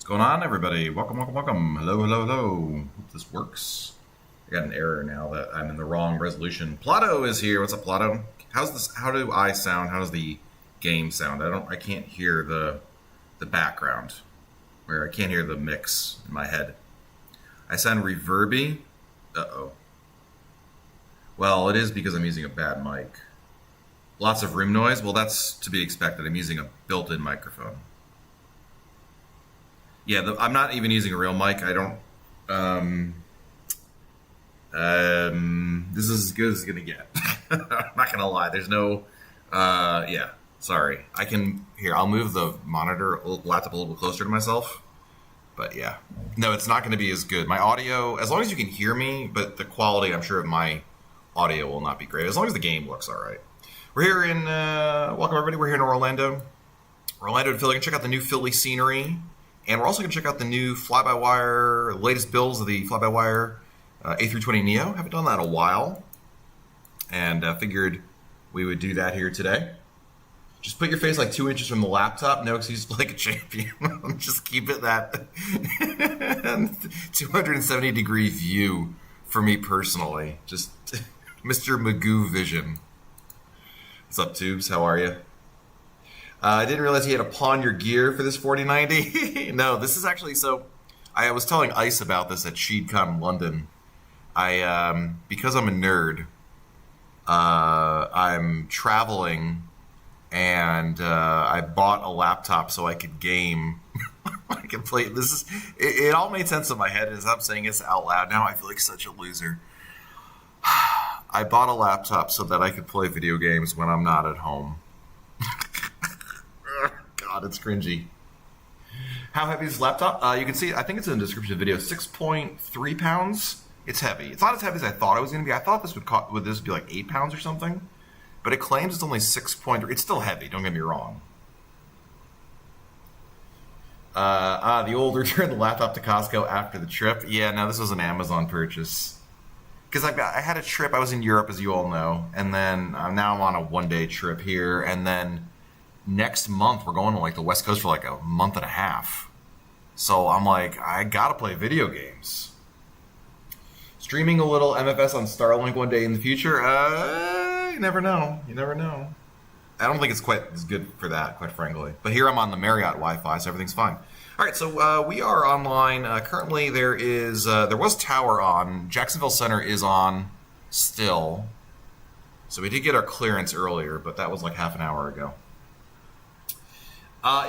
Going on, everybody? Welcome, welcome, welcome. Hello, hello, hello. Hope this works. I got an error now that I'm in the wrong resolution. Plato is here. What's up, Plato? How's this? How do I sound? How does the game sound? I can't hear the background, where I can't hear the mix in my head. I sound reverby. Uh-oh. Well, it is because I'm using a bad mic. Lots of room noise. Well, that's to be expected. I'm using a built-in microphone. Yeah, I'm not even using a real mic. I don't. This is as good as it's gonna get. I'm not gonna lie. There's no. Yeah. Sorry. I can. Here, I'll move the laptop a little bit closer to myself. But yeah, no, it's not going to be as good. My audio, as long as you can hear me, but the quality, I'm sure, of my audio will not be great. As long as the game looks all right. We're here in. Welcome everybody. We're here in Orlando. Orlando, Philly. You can check out the new Philly scenery. And we're also going to check out the new fly-by-wire, latest builds of the fly-by-wire A320 NEO. Haven't done that in a while. And figured we would do that here today. Just put your face like 2 inches from the laptop. No excuse to play like a champion. Just keep it that 270-degree view for me personally. Just Mr. Magoo vision. What's up, Tubes? How are you? I didn't realize you had to pawn your gear for this 4090. No, this is actually so. I was telling Ice about this at SheetCon London. Because I'm a nerd, I'm traveling, and I bought a laptop so I could game. I could play. It all made sense in my head as I'm saying this out loud. Now I feel like such a loser. I bought a laptop so that I could play video games when I'm not at home. God, it's cringy. How heavy is this laptop? You can see, I think it's in the description of the video, 6.3 pounds. It's heavy. It's not as heavy as I thought it was going to be. I thought this would this be like 8 pounds or something. But it claims it's only 6.3. It's still heavy, don't get me wrong. The old return the laptop to Costco after the trip. Yeah, no, this was an Amazon purchase. Because I had a trip, I was in Europe, as you all know. And then now I'm on a one-day trip here. And then next month, we're going to like the West Coast for like a month and a half. So I'm like, I gotta play video games. Streaming a little MFS on Starlink one day in the future? You never know. You never know. I don't think it's quite as good for that, quite frankly. But here I'm on the Marriott Wi-Fi, so everything's fine. All right, so we are online. Currently, there was Tower on. Jacksonville Center is on still. So we did get our clearance earlier, but that was like half an hour ago.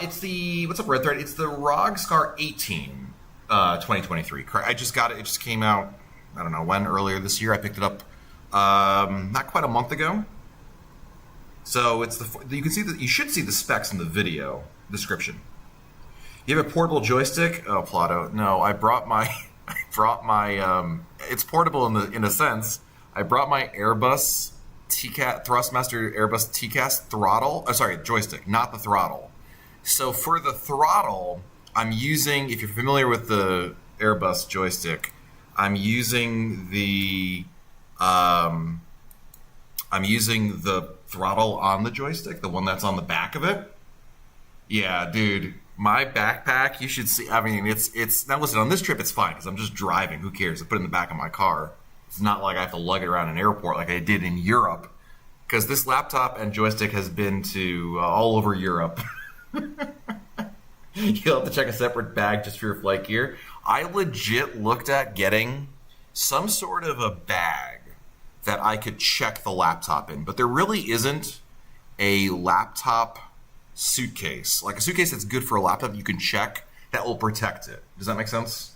It's the, what's up, Red Thread? It's the ROG Scar 18 2023. I just got it. It just came out, I don't know when, earlier this year. I picked it up not quite a month ago. So it's you can see that you should see the specs in the video description. You have a portable joystick? Oh, Plato. No, I brought my it's portable in a sense. I brought my Airbus Thrustmaster Airbus TCAS throttle. Oh, sorry, joystick, not the throttle. So for the throttle, I'm using, if you're familiar with the Airbus joystick, I'm using the throttle on the joystick, the one that's on the back of it. Yeah, dude, my backpack, you should see. I mean, it's now listen, on this trip it's fine because I'm just driving. Who cares? I put it in the back of my car. It's not like I have to lug it around an airport like I did in Europe, because this laptop and joystick has been to all over Europe. You'll have to check a separate bag just for your flight gear. I legit looked at getting some sort of a bag that I could check the laptop in, but there really isn't a laptop suitcase. Like a suitcase that's good for a laptop you can check that will protect it. Does that make sense?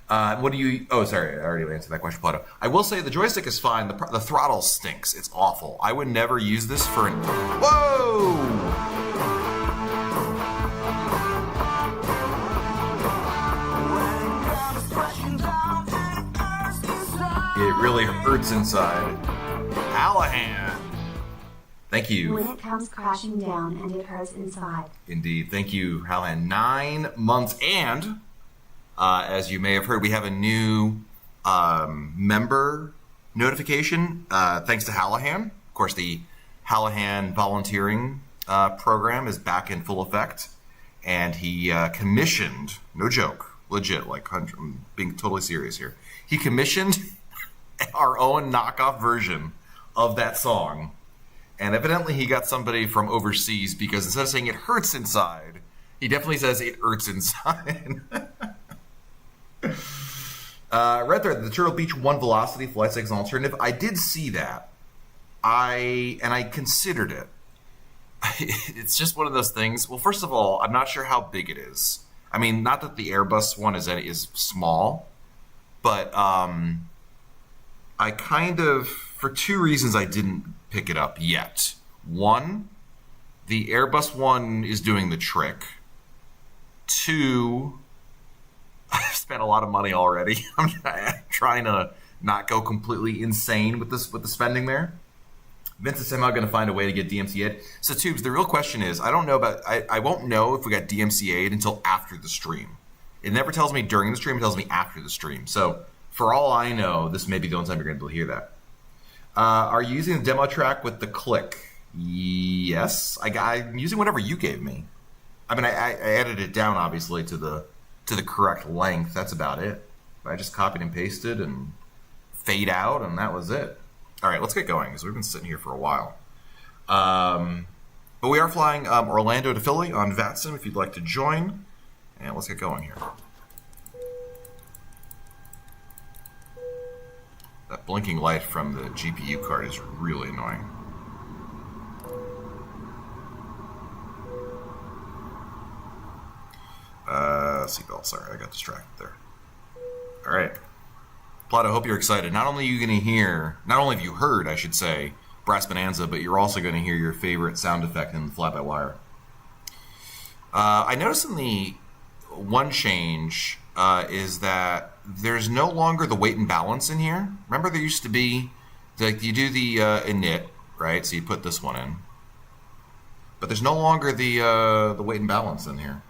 What do you... Oh, sorry, I already answered that question, Plato. I will say the joystick is fine. The throttle stinks. It's awful. I would never use this for... Whoa! It really hurts inside. Allahan! Thank you. When it comes crashing down and it hurts inside. Indeed. Thank you, Allahan. 9 months and... as you may have heard, we have a new member notification thanks to Hallahan. Of course, the Hallahan volunteering program is back in full effect. and he commissioned, no joke, legit, like I'm being totally serious here. He commissioned our own knockoff version of that song, and evidently he got somebody from overseas, because instead of saying it hurts inside, he definitely says it hurts inside. Right there, the Turtle Beach 1 Velocity flight cycle is an alternative. I did see that. I considered it. It's just one of those things. Well, first of all, I'm not sure how big it is. I mean, not that the Airbus one is small, but I kind of, for two reasons, I didn't pick it up yet. One, the Airbus one is doing the trick. Two, I've spent a lot of money already. I'm trying to not go completely insane with the spending there. Vince is somehow going to find a way to get DMCA'd. So, Tubes, the real question is, I won't know if we got DMCA'd until after the stream. It never tells me during the stream, it tells me after the stream. So, for all I know, this may be the only time you're going to be able to hear that. Are you using the demo track with the click? Yes. I'm using whatever you gave me. I mean, I edited it down, obviously, to the correct length. That's about it. I just copied and pasted and fade out, and that was it. All right, let's get going, because we've been sitting here for a while. But we are flying Orlando to Philly on VATSIM if you'd like to join. And let's get going here. That blinking light from the GPU card is really annoying. Seatbelt, sorry, I got distracted there. All right. Plot, I hope you're excited. Not only have you heard, I should say, Brass Bonanza, but you're also going to hear your favorite sound effect in the fly-by-wire. I noticed in the one change is that there's no longer the weight and balance in here. Remember, there used to be, you do the init, right? So you put this one in. But there's no longer the weight and balance in here.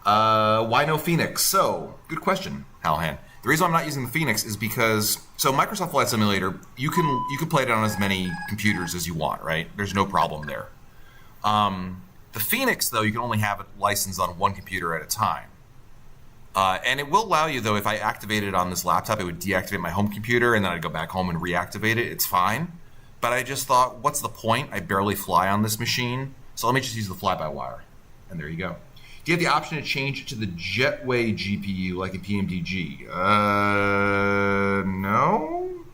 Why no Phoenix? So, good question, Halhan. The reason I'm not using the Phoenix is because, so Microsoft Flight Simulator, you can play it on as many computers as you want, right? There's no problem there. The Phoenix, though, you can only have it licensed on one computer at a time. And it will allow you, though, if I activate it on this laptop, it would deactivate my home computer, and then I'd go back home and reactivate it. It's fine. But I just thought, what's the point? I barely fly on this machine. So let me just use the fly-by-wire. And there you go. Do you have the option to change it to the Jetway GPU like in PMDG? No.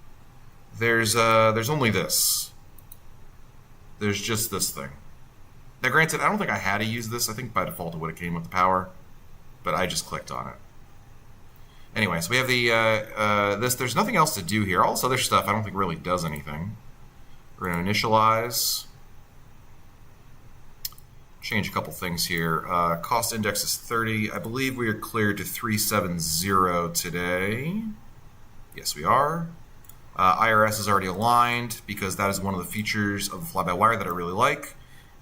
There's only this. There's just this thing. Now, granted, I don't think I had to use this. I think by default it would have came with the power, but I just clicked on it. Anyway, so we have the this. There's nothing else to do here. All this other stuff I don't think really does anything. We're going to initialize. Change a couple things here. Cost index is 30. I believe we are cleared to 370 today. Yes, we are. IRS is already aligned because that is one of the features of the fly-by-wire that I really like.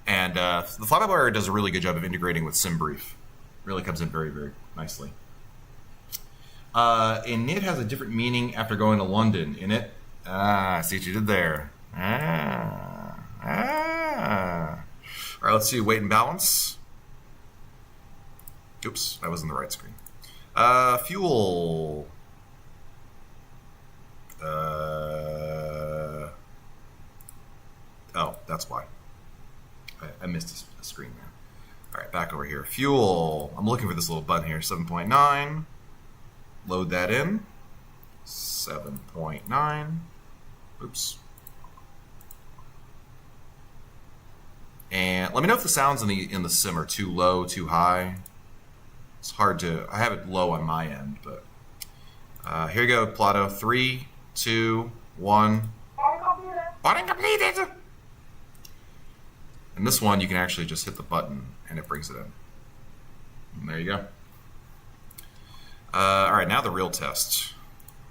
And the fly-by-wire does a really good job of integrating with SimBrief. Really comes in very, very nicely. Init has a different meaning after going to London. Init. I see what you did there. All right, let's see weight and balance. Oops, that was in the right screen. Fuel. Oh, that's why. I missed a screen there. All right, back over here. Fuel. I'm looking for this little button here. 7.9. Load that in. 7.9. Oops. And let me know if the sounds in the sim are too low, too high. It's hard to. I have it low on my end, but here you go, Plato. 3, 2, 1. Button completed. And this one, you can actually just hit the button and it brings it in. And there you go. All right, now the real test.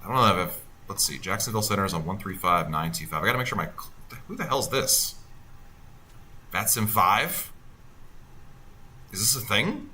I don't know if let's see. Jacksonville Center is on 135.925. I got to make sure who the hell's this? VATSIM 5? Is this a thing?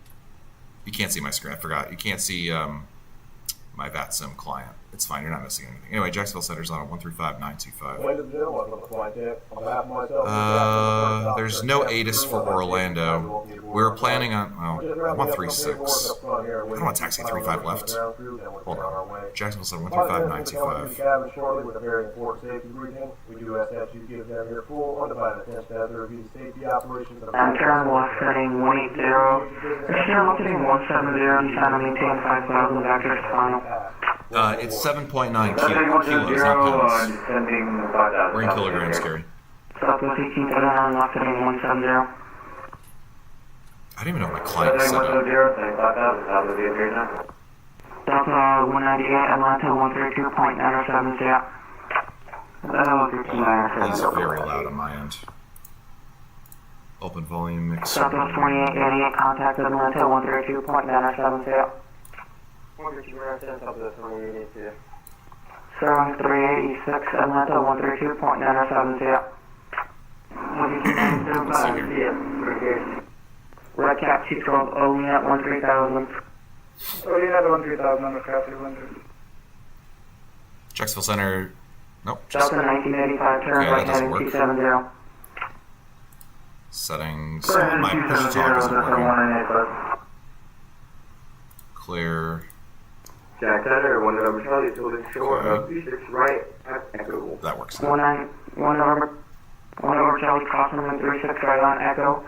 You can't see my screen. I forgot. You can't see my VATSIM client. It's fine. You're not missing anything. Anyway, Jacksonville Center's on a 135.925. There's no ATIS for Orlando. We were planning on. Oh, I want 36. I don't want taxi 35 left. Hold on. Jacksonville Center 135.925. With a very important safety briefing, we do ask that you give them your full undivided attention as they review the safety operations. Turn left heading 180. Share locating 170. Descend and maintain 5,000 vectors final. It's 7.9 kilos, not pounds. We're in kilograms, Gary. Southwest 1839, left heading 170. I don't even know my client set up. Delta 198, Atlanta 132.907, He's very loud on my end. Open volume mix. Southwest 2888, contact Atlanta 132.907, Sterling 386, Atlanta 132.907, Red Cap 212, Olean 13000. Olean 13000, undercraft 200. Jacksonville Center. Nope. Delta 1985, turn right heading 270. Settings. My push to talk isn't working. Clear. Jack Center, 1 November Charlie, to the shore of 36 right at Echo. That works. 1 November Charlie, crossing runway 36 right on Echo.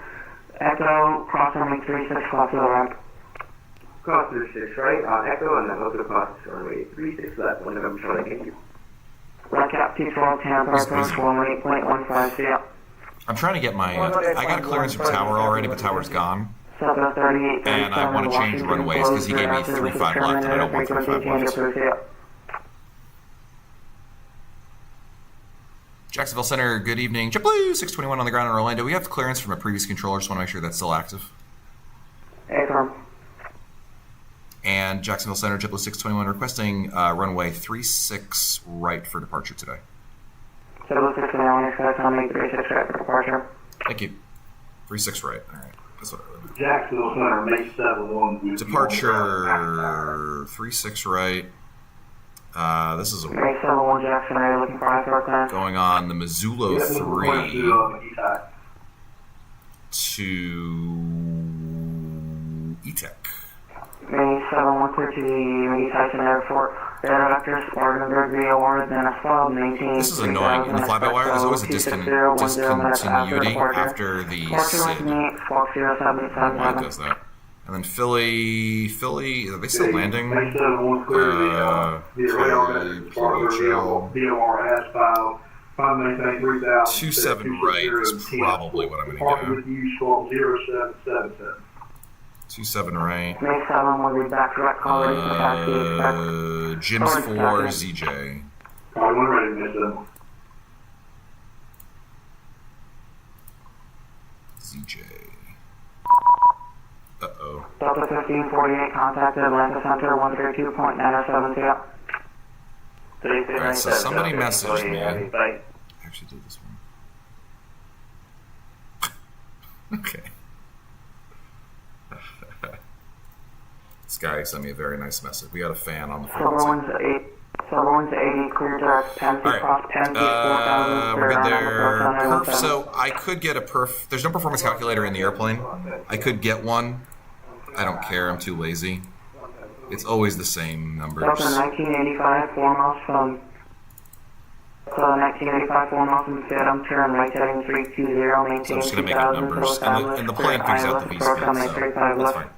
Echo, crossing runway 36 left to the ramp. Cross 36 right on Echo, and then also cross runway 36 left, 1 November Charlie, thank you. Red Cap 212, Tampa, approach runway 8.15, see ya. I'm trying to get my. I got a clearance from Tower already, but Tower's gone. Southwest 38, And I want to change runways because he gave me 3.5 left, and I don't want 3.5 left. Jacksonville Center, good evening. JetBlue 621 on the ground in Orlando. We have clearance from a previous controller. Just want to make sure that's still active. Affirm. And Jacksonville Center, JetBlue 621 requesting runway 36 right for departure today. JetBlue 621, expect runway 36 right for departure. Thank you. 36 right. All right. That's what I remember. Jacksonville Center, May 7-1. Departure 36 right. This is a May 7-1, Jackson, are you looking for ISR clearance? going on the Missoula 3 to E-Tech. May 7-1, clear to the Mickey Tyson Airport. Air vectors, Spartanburg, VOR, then a swab, maintain. This is annoying. In the fly-by-wire, there's always a discontinuity after the SID. Why does that? And then Philly, are they still landing? KPHL. 27 right is probably what I'm going to go. 27 right. May 7 will be back direct call ready for taxi. Jim's 4, ZJ. ZJ. Uh-oh. Delta 1548 contacted Atlanta Center 132.907. Alright, so somebody messaged me. I actually did this one. Okay. This guy sent me a very nice message. We got a fan on the phone. Someone's 80, clear direct, Penn cross Penn, 4,000. We're good there. Perf, so I could get a perf. There's no performance calculator in the airplane. I could get one. I don't care. I'm too lazy. It's always the same numbers. Delta 1985, 4 miles from. 1985, 4 miles from Seattle, turn right heading 320, maintain. So I'm just going to make up numbers. And the plane figures out the V speed, so that's fine.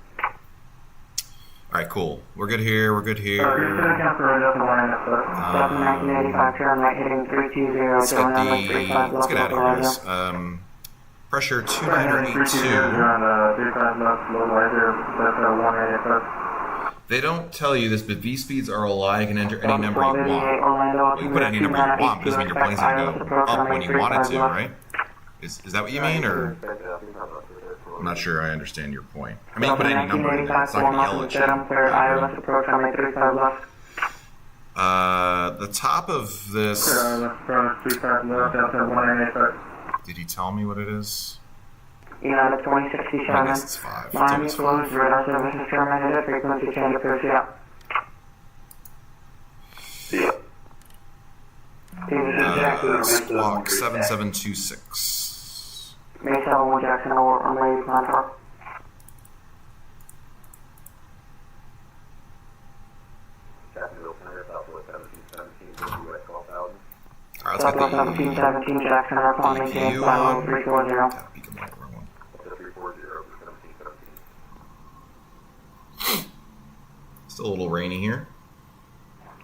Alright, cool. We're good here. We're good here. Delta 1985, turn right heading 320, let's get out of here, guys. Pressure 2982. They don't tell you this, but V speeds are a lie. You can enter any number you want. Well, you put any number you want, doesn't mean your plane's going to go up when you want it to, right? Is that what you mean, or? I'm not sure I understand your point. I mean, you put any number in there. It's not going to yell at you. The top of this... Did he tell me what it is? United 2067. I guess it's 5. Miami closed, radar services terminated, frequency change appears, yeah. Squawk 7726. May 71 Jackson or runway plan 4. Jacksonville Center, Southwest 1717, US 12,000. Alright, let's Southwest get 1717 Jackson or call maintain EPU flight on. level 340. Beacon light, wrong one. 340, 1717. Still a little rainy here.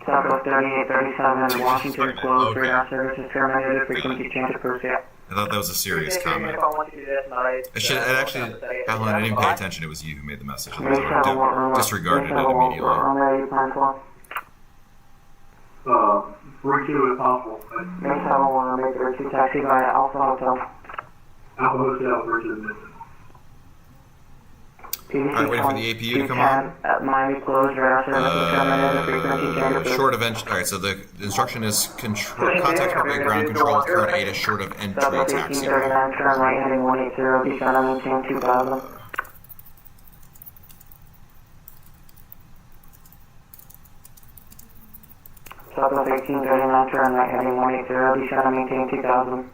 Southwest 3837 Washington closed. Radar services terminated. Frequency change approved. Yeah. I thought that was a serious comment. If I want you to do that tonight, It actually, Alan, I didn't pay attention. It was you who made the message. I May 71 runway. disregarded it May 71 immediately. runway plan 4. 32 if possible. May 71 runway 32 taxi via Alpha Hotel. Alpha Hotel versus Alright, waiting for the APU to come on. At Miami closed. Radar services terminated. Frequency change approved. Short of entry. Alright, so the instruction is contact appropriate ground control. Current 8 is short of entry Southwest taxi. 1839, turn right heading 180, descend and maintain 2000. Southwest 1839, turn right heading 180, descend and maintain 2000.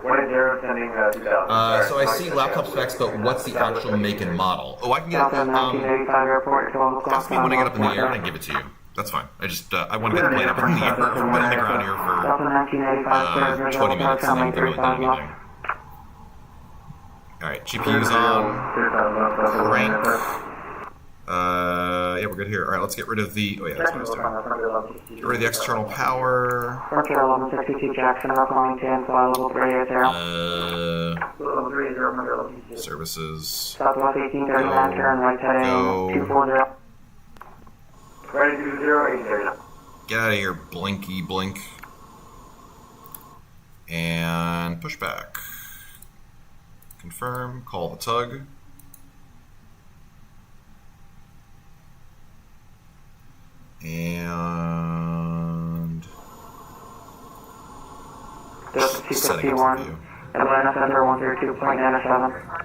180, sending 2000. So I see laptop specs, but what's the actual make and model? Oh, I can get Southwest 1985 airport, 12 o'clock. ask me when I get up in the air and I give it to you. That's fine. I just I want to get the plane up in the air. I've been on the ground here for Southwest 1985, 20 minutes and I haven't really done anything. Alright, GPU's on. Crank. Yeah, we're good here. Alright, let's get rid of the. Oh, yeah, that's what I was doing. Get rid of the external power. Departure 1162 Jackson, Rockland 10, fly level 380. Services. Southwest 1839, turn right heading Go. 240. Ready to do 080. Get out of here, blinky blink. And push back. Confirm. Call the tug. And Delta setting it 251, for you. Atlanta Center 132.97.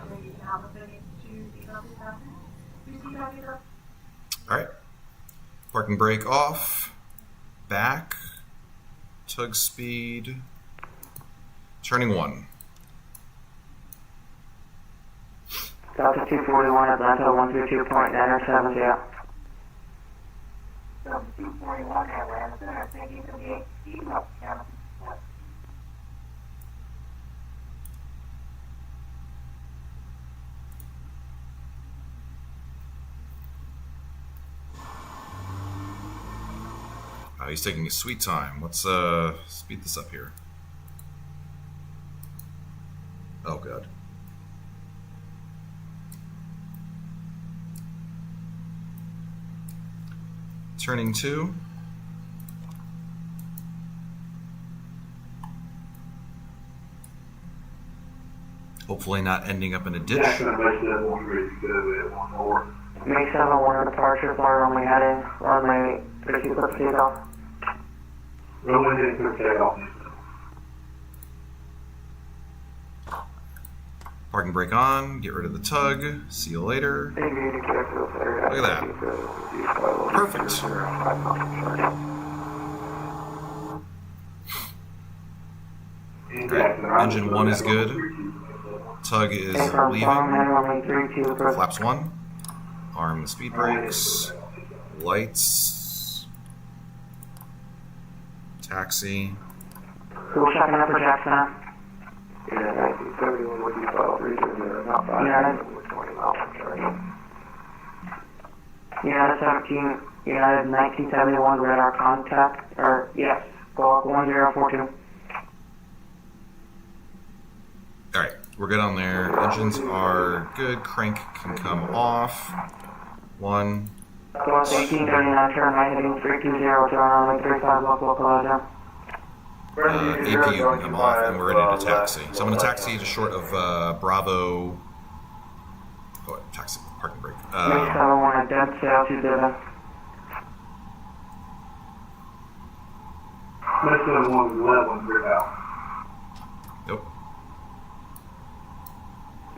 Alright. Parking brake off. Back. Tug speed. Turning 1. Delta 241, Atlanta 132.97, yeah. He's taking his sweet time. Let's speed this up here. Oh god. Turning 2. Hopefully not ending up in a ditch. Jackson and May 7 will be ready to go. We have one more. May 71 departure, fly runway heading, runway 32, let's take off. Runway heading for takeoff. Parking brake on. Get rid of the tug. See you later. Look at that. Perfect. Great. Engine 1 is good. Tug is leaving. Flaps 1. Arm the speed brakes. Lights. Taxi. Cool, checking up for Jackson. United 17, United 1971 radar contact, or yes, Squawk 1042. Alright, we're good on there. Engines are good. Crank can come off. 1. Squawk 1839, turn right heading 320, turn runway 35, local collision. APU can come off, and we're ready to taxi. So I'm going to taxi just short of Bravo. Oh, taxi, parking brake. May 71 at dead sail 27. May 7 1 11, we're out. Nope.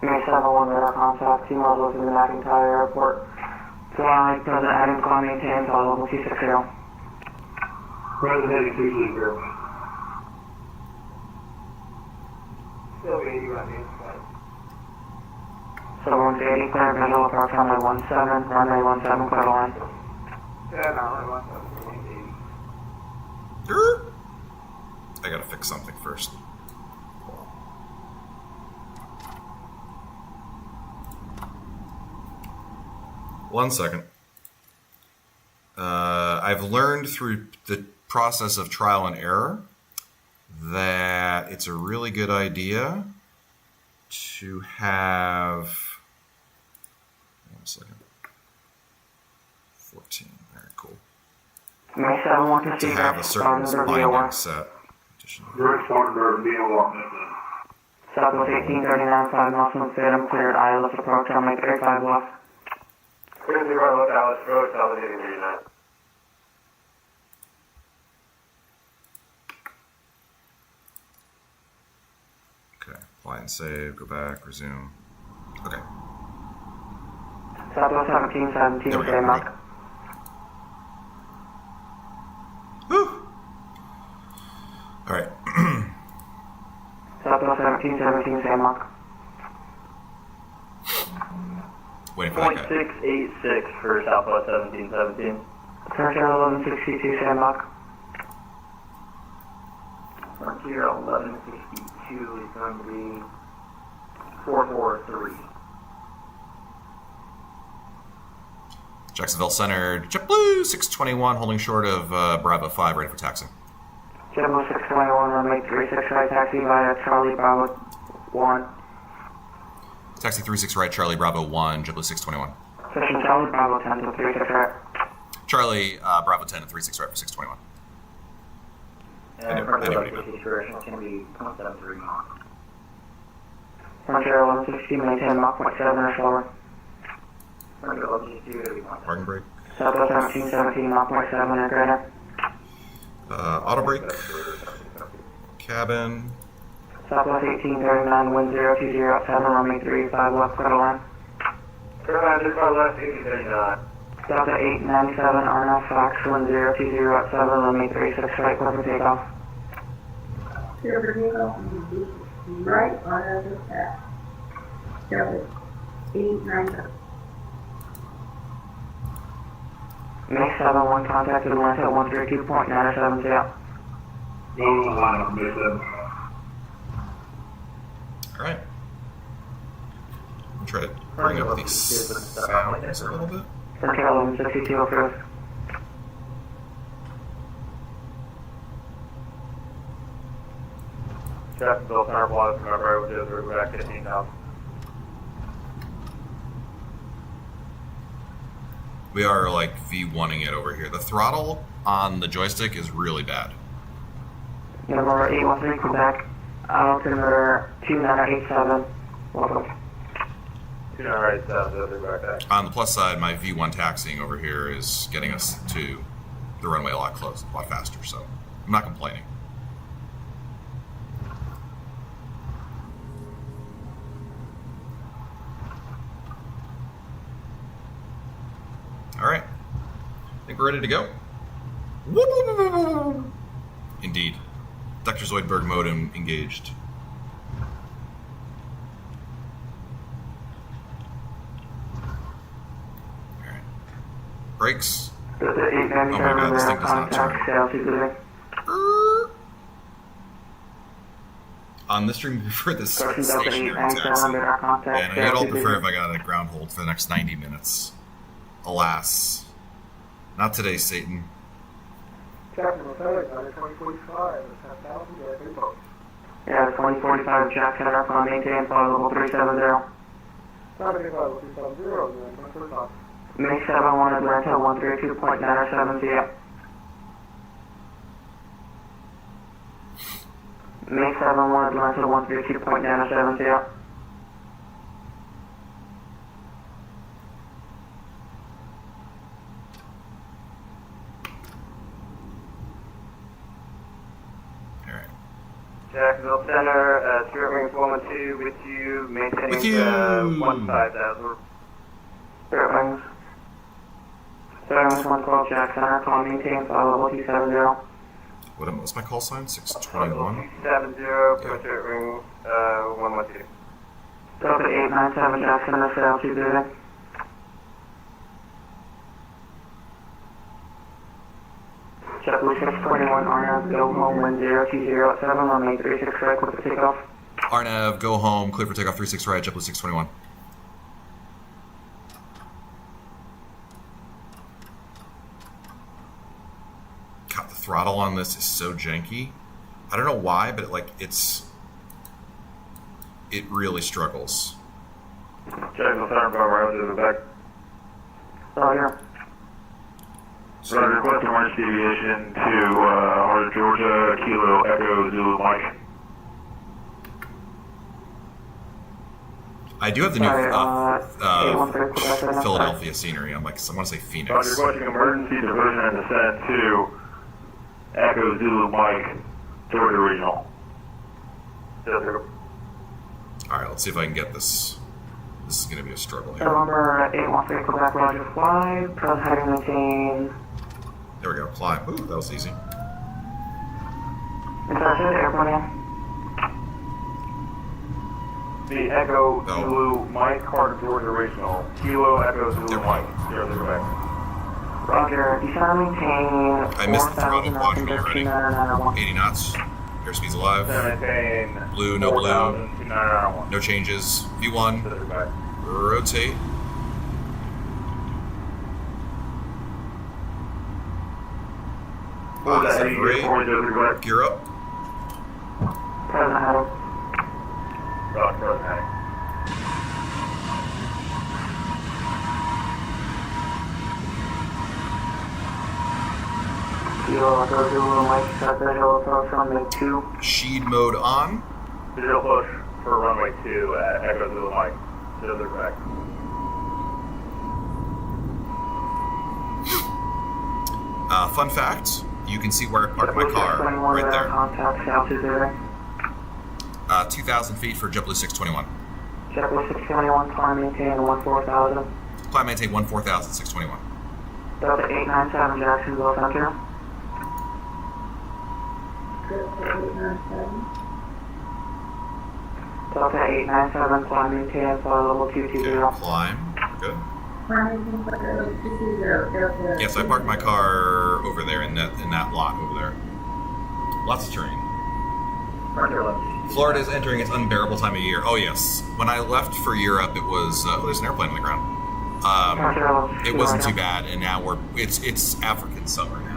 May 71 radar contact, 2 miles within the McIntyre Airport. Fly, present heading, call maintain, fly level 260. Present heading 260. 130, clear visual approach runway 17, runway 17, clear the line. Yeah, no, runway 17, 80. I gotta fix something first. One second. I've learned through the process of trial and error that it's a really good idea to have. One second. 14. All right, cool. May 7, 1 to To have a certain binding set. Rick Spartanburg, BLR, Midland. Southwest 1839, 5 miles from Fathom, cleared ILS approach, runway 35 left. Here's the right look, Alice Road, Solid 89. Okay, apply and save, go back, resume. Okay. Southwest 1717, There we go, J we're Mark. good. Whew. All right. Southwest 1717, J Mark. Waiting for that guy. 0.686 for Southwest 1717. Frontier 1162, J Mark. Frontier 1162 is going to be 443. Jacksonville Center, JetBlue 621, holding short of Bravo 5, ready for taxi. JetBlue 621, runway 36 right, taxi via Charlie Bravo 1. Taxi 36 right, Charlie Bravo 1, JetBlue 621. Session Charlie Bravo 10 to 36 right. Charlie Bravo 10 and 36 right for 621. And Anybody Frontier know? 1162 directional can be 0.73 Mach. Frontier 1160, maintain Mach 0.7 or slower. Frontier 1162 to be 0.7. Parking brake. Southwest 1717, Mach 0.7 or greater. Auto brake. Cabin. Southwest 1839, wind 020 at 7, runway 35 left, clear the line. Carolina, just by left, 1839. Delta 897, Arnold Fox, wind 020 at 7, runway 36 right, clear for takeoff. Clear for takeoff, right on the path. Delta 897. May 7, 1 contacted Atlanta 132.970. Go on the line up, May 7. All right. I'll try to bring up these sounds a little bit. Frontier 1162 approved. Jacksonville Center, Plaza, remember, we'll do the route back 15,000. We are like V1ing it over here. The throttle on the joystick is really bad. Number 813 Quebec, altimeter 2987. Welcome. 2987, the route back. On the plus side, my V1 taxiing over here is getting us to the runway a lot faster, so I'm not complaining. All right, I think we're ready to go. Indeed. Dr. Zoidberg modem engaged. All right. Brakes. Delta 897, Oh my God, this thing does not contact turn. sales supervision. On this stream, we prefer this Person Delta stationary 897, taxi. radar contact And sales I'd all prefer supervision. if I got a ground hold for the next 90 minutes. Alas. Not today, Satan. Jacksonville Center, 2045, 10,000, yeah, big boat. Yeah, 2045 Jack Center, climb maintain, flight level 370. Not a big boat, 270, then 2045. May 71 Atlanta 132.970. May 71 Atlanta 132.970. All right. Jacksonville Center, Spirit Wings 112 with you, maintaining With you. 15,000. Spirit Wings. Spirit Wings 112 Jack Center, climb maintain, flight level 270. What's my call sign? 621? 270, Spirit Wings 112. Delta 897 Jackson, this is altitude leaving. JetBlue 621, RNAV, go home, wind 020 at 7, runway 36 right, clear for takeoff. RNAV, go home, clear for takeoff 36 right, JetBlue 621. God, the throttle on this is so janky. I don't know why, but it really struggles. Jackson Center, Power to the back. Roger. So request emergency deviation to Heart of Georgia, Kilo Echo Zulu Mike. I do have the new A13 Philadelphia scenery. I want to say Phoenix. Requesting emergency diversion and descent to Echo Zulu Mike, Georgia Regional. All right, let's see if I can get this. This is going to be a struggle here. November 813 Quebec, Roger, fly. Present heading maintain. There we go. Climb. Ooh, that was easy. Intercepted, airport in. The Echo Zulu Mike, Heart of Georgia Regional, Kilo Echo Zulu Mike, 0 Quebec. Roger, descend and maintain. I missed the throttle 4,000 block knots, already. 13991. 80 knots. Airspeed's alive. Maintain. Blue, no blue. 4,291. No changes. V1. 0 Quebec. Rotate. Set three. Gear up. Present heading. Present heading. Kilo Echo Zulu Mike, set the hill approach runway 2. Sheed mode on. Visual push for runway 2 at Echo Zulu Mike, 0 Quebec. Fun fact, you can see where I parked my car right there. Contact altitude leaving. 2,000 feet for JetBlue 621. JetBlue 621, climb maintain 14,000. Climb maintain 14,000, 621. Delta 897 Jacksonville Center. Delta 897, climb maintain, flight level 220. Okay, climb. Good. Yes, I parked my car over there in that lot over there. Lots of terrain. Florida is entering its unbearable time of year. Oh yes. When I left for Europe, it was there's an airplane on the ground. It wasn't too bad, and now it's African summer now.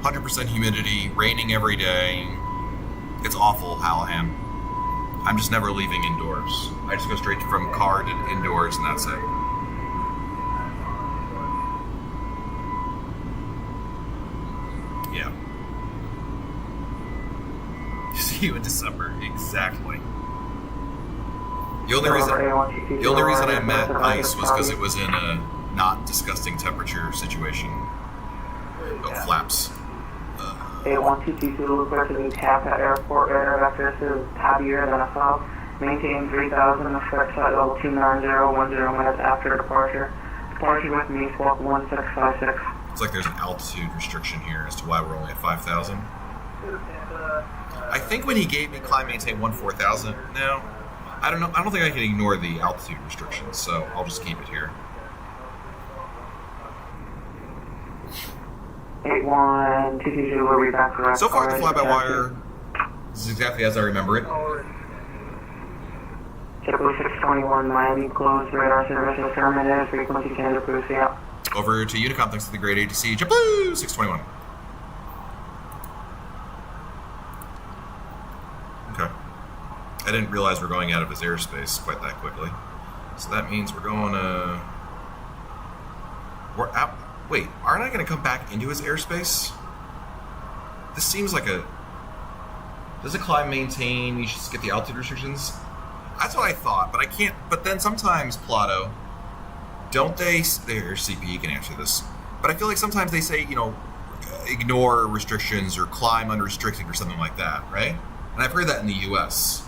100% humidity, raining every day. It's awful how I am. I'm just never leaving indoors. I just go straight from car to indoors, and that's it. Yeah. See you in December, exactly. The only reason I met ice was because it was in a not disgusting temperature situation. Oh, flaps. 8122 Zulu, clear to the Tampa Airport area vector to Javier Venezuela. Maintain 3000, expect flight level 290, 10 minutes after departure. Departure with me, squawk 1656. Looks like there's an altitude restriction here as to why we're only at 5,000. I think when he gave me climb maintain 14,000 now, I don't know. I don't think I can ignore the altitude restrictions, so I'll just keep it here. 8122 Zulu, we'll be back for So far, the fly-by-wire is exactly as I remember it. JetBlue 621 Miami, closed radar services terminated, frequency change approved, see ya. Over to Unicom, thanks to the great ATC, JetBlue 621. Okay. I didn't realize we're going out of his airspace quite that quickly. So that means we're going to... We're out... Wait, aren't I going to come back into his airspace? This seems like a... Does it climb maintain? You should just get the altitude restrictions? That's what I thought, but I can't... But then sometimes, Plato, don't they... There, CP can answer this. But I feel like sometimes they say, you know, ignore restrictions or climb unrestricted or something like that, right? And I've heard that in the U.S.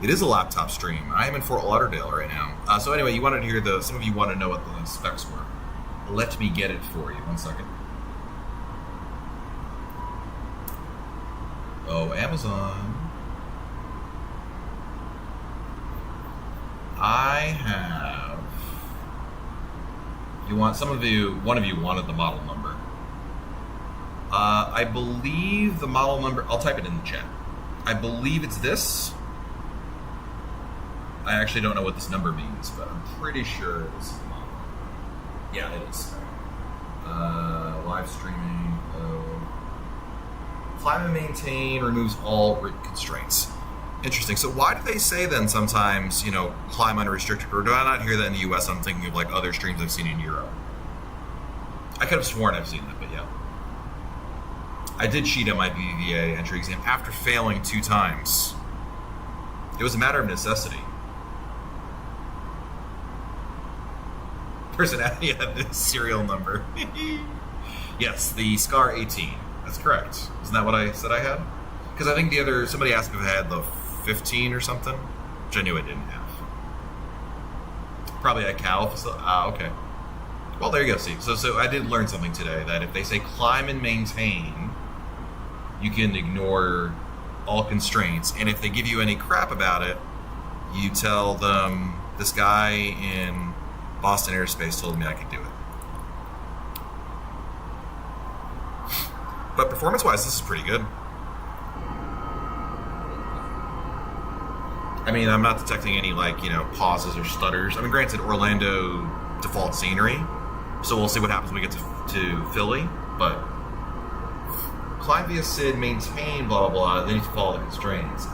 It is a laptop stream. I am in Fort Lauderdale right now. So anyway, you wanted to hear the... Some of you want to know what the specs were. Let me get it for you. 1 second. Oh, Amazon. have. One of you wanted the model number. I believe the model number. I'll type it in the chat. I believe it's this. I actually don't know what this number means, but I'm pretty sure this is the model. Yeah, it is. Live streaming. Climb and maintain removes all constraints. Interesting. So why do they say then sometimes, climb unrestricted? Or do I not hear that in the US? I'm thinking of like other streams I've seen in Europe. I could have sworn I've seen that, but yeah. I did cheat at my BBVA entry exam after failing 2 times. It was a matter of necessity. Personality, yeah, the serial number. Yes, the SCAR 18. That's correct. Isn't that what I said I had? Because I think somebody asked if I had the 15 or something, which I knew I didn't have. Probably at Cal. Okay. Well, there you go. See, so I did learn something today, that if they say climb and maintain, you can ignore all constraints, and if they give you any crap about it, you tell them, this guy in Boston Airspace told me I could do it. But performance-wise, this is pretty good. I mean, I'm not detecting any, pauses or stutters. I mean, granted, Orlando default scenery, so we'll see what happens when we get to Philly, but climb via SID, maintain, blah, blah, blah, they need to follow the constraints.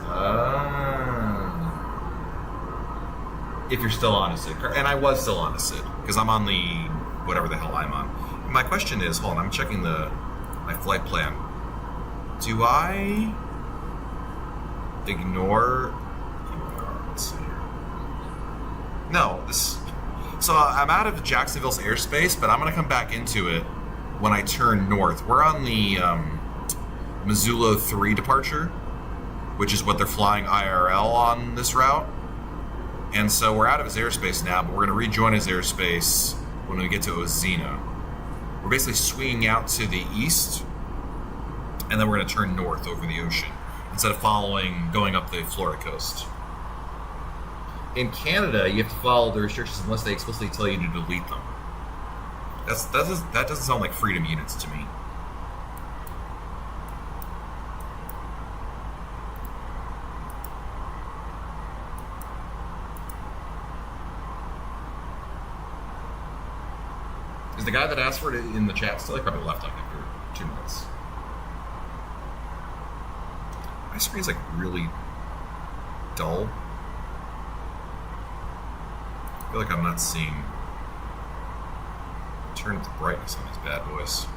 If you're still on a SID. And I was still on a SID, because I'm on the whatever the hell I'm on. My question is, hold on, I'm checking my flight plan. Do I ignore... Let's see here. No, so I'm out of Jacksonville's airspace, but I'm going to come back into it when I turn north. We're on the Missoula 3 departure, which is what they're flying IRL on this route. And so we're out of his airspace now, but we're going to rejoin his airspace when we get to Ozina. We're basically swinging out to the east, and then we're going to turn north over the ocean instead of going up the Florida coast. In Canada, you have to follow the restrictions unless they explicitly tell you to delete them. That doesn't sound like freedom units to me. Is the guy that asked for it in the chat still? He probably left after 2 minutes. My screen's really dull. I feel like I'm not seeing. Turn up the brightness on these bad boys.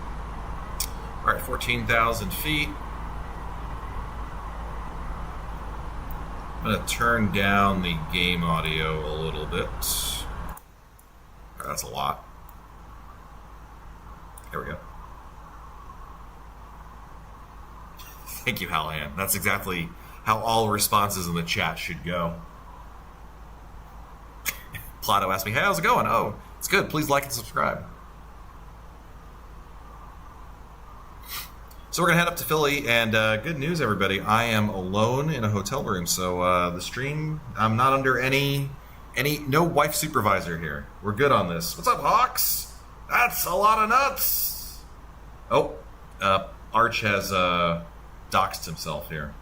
All right, 14,000 feet. I'm gonna turn down the game audio a little bit. That's a lot. There we go. Thank you, Hallahan. That's exactly how all responses in the chat should go. Plato asked me, hey, how's it going? Oh, it's good. Please like and subscribe. So we're going to head up to Philly, and good news, everybody. I am alone in a hotel room, so the stream, I'm not under no wife supervisor here. We're good on this. What's up, Hawks? That's a lot of nuts. Oh, Arch has doxed himself here.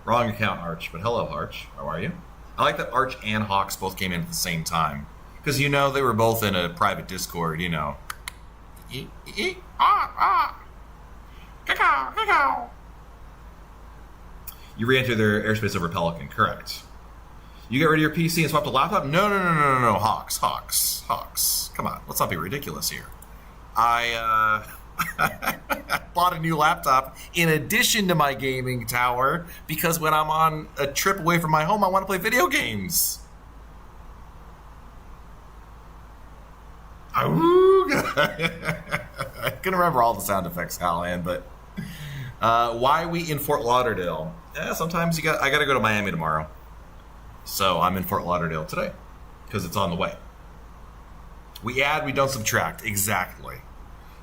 Wrong account, Arch, but hello, Arch. How are you? I like that Arch and Hawks both came in at the same time. Because, they were both in a private Discord, You re-enter their airspace over Pelican, correct. You get rid of your PC and swap to laptop? No, Hawks. Come on, let's not be ridiculous here. I bought a new laptop in addition to my gaming tower because when I'm on a trip away from my home, I want to play video games. I can remember all the sound effects, Alan, but why are we in Fort Lauderdale? Yeah, sometimes I got to go to Miami tomorrow. So I'm in Fort Lauderdale today because it's on the way. We add, we don't subtract. Exactly.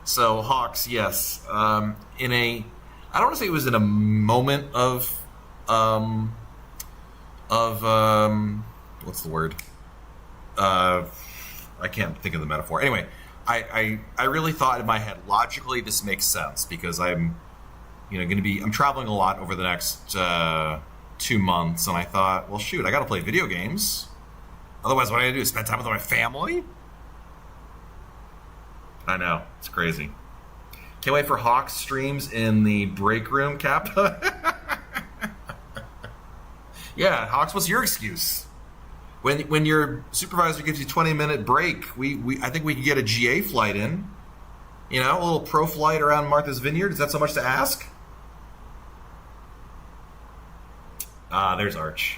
So Hawks, yes, I don't want to say it was in a moment of what's the word? I can't think of the metaphor. Anyway, I really thought in my head, logically, this makes sense because I'm traveling a lot over the next 2 months, and I thought, well, shoot, I got to play video games. Otherwise, what I gotta do is spend time with my family? I know, it's crazy. Can't wait for Hawk's streams in the break room, Kappa. Yeah, Hawks, what's your excuse? When your supervisor gives you 20-minute break, I think we could get a GA flight in. A little pro flight around Martha's Vineyard. Is that so much to ask? Ah, there's Arch.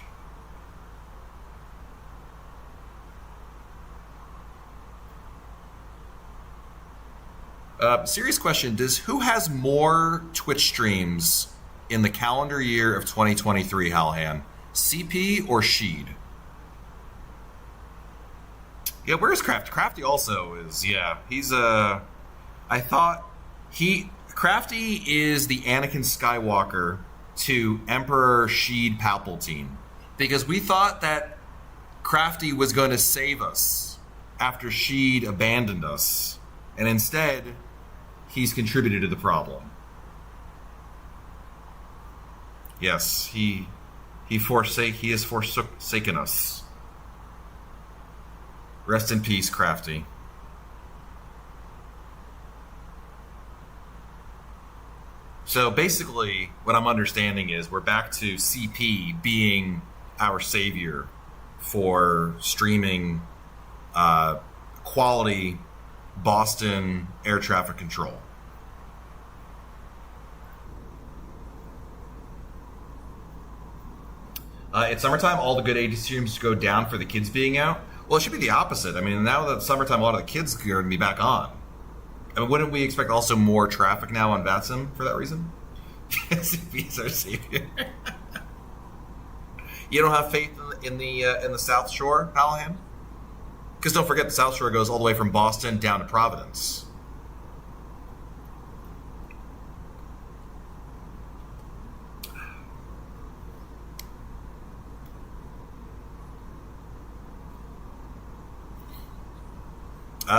Serious question, who has more Twitch streams in the calendar year of 2023, Halhan? CP or Sheed? Yeah, where's Crafty? Crafty also is, yeah. He's Crafty is the Anakin Skywalker to Emperor Sheed Palpatine. Because we thought that Crafty was going to save us after Sheed abandoned us. And instead, he's contributed to the problem. Yes, he has forsaken us. Rest in peace, Crafty. So basically, what I'm understanding is we're back to CP being our savior for streaming quality Boston air traffic control. It's summertime, all the good AD streams go down for the kids being out. Well, it should be the opposite. I mean, now that it's summertime, a lot of the kids are going to be back on. I mean, wouldn't we expect also more traffic now on VATSIM for that reason? CP's our savior. You don't have faith in the South Shore, Hallahan? Because don't forget, the South Shore goes all the way from Boston down to Providence.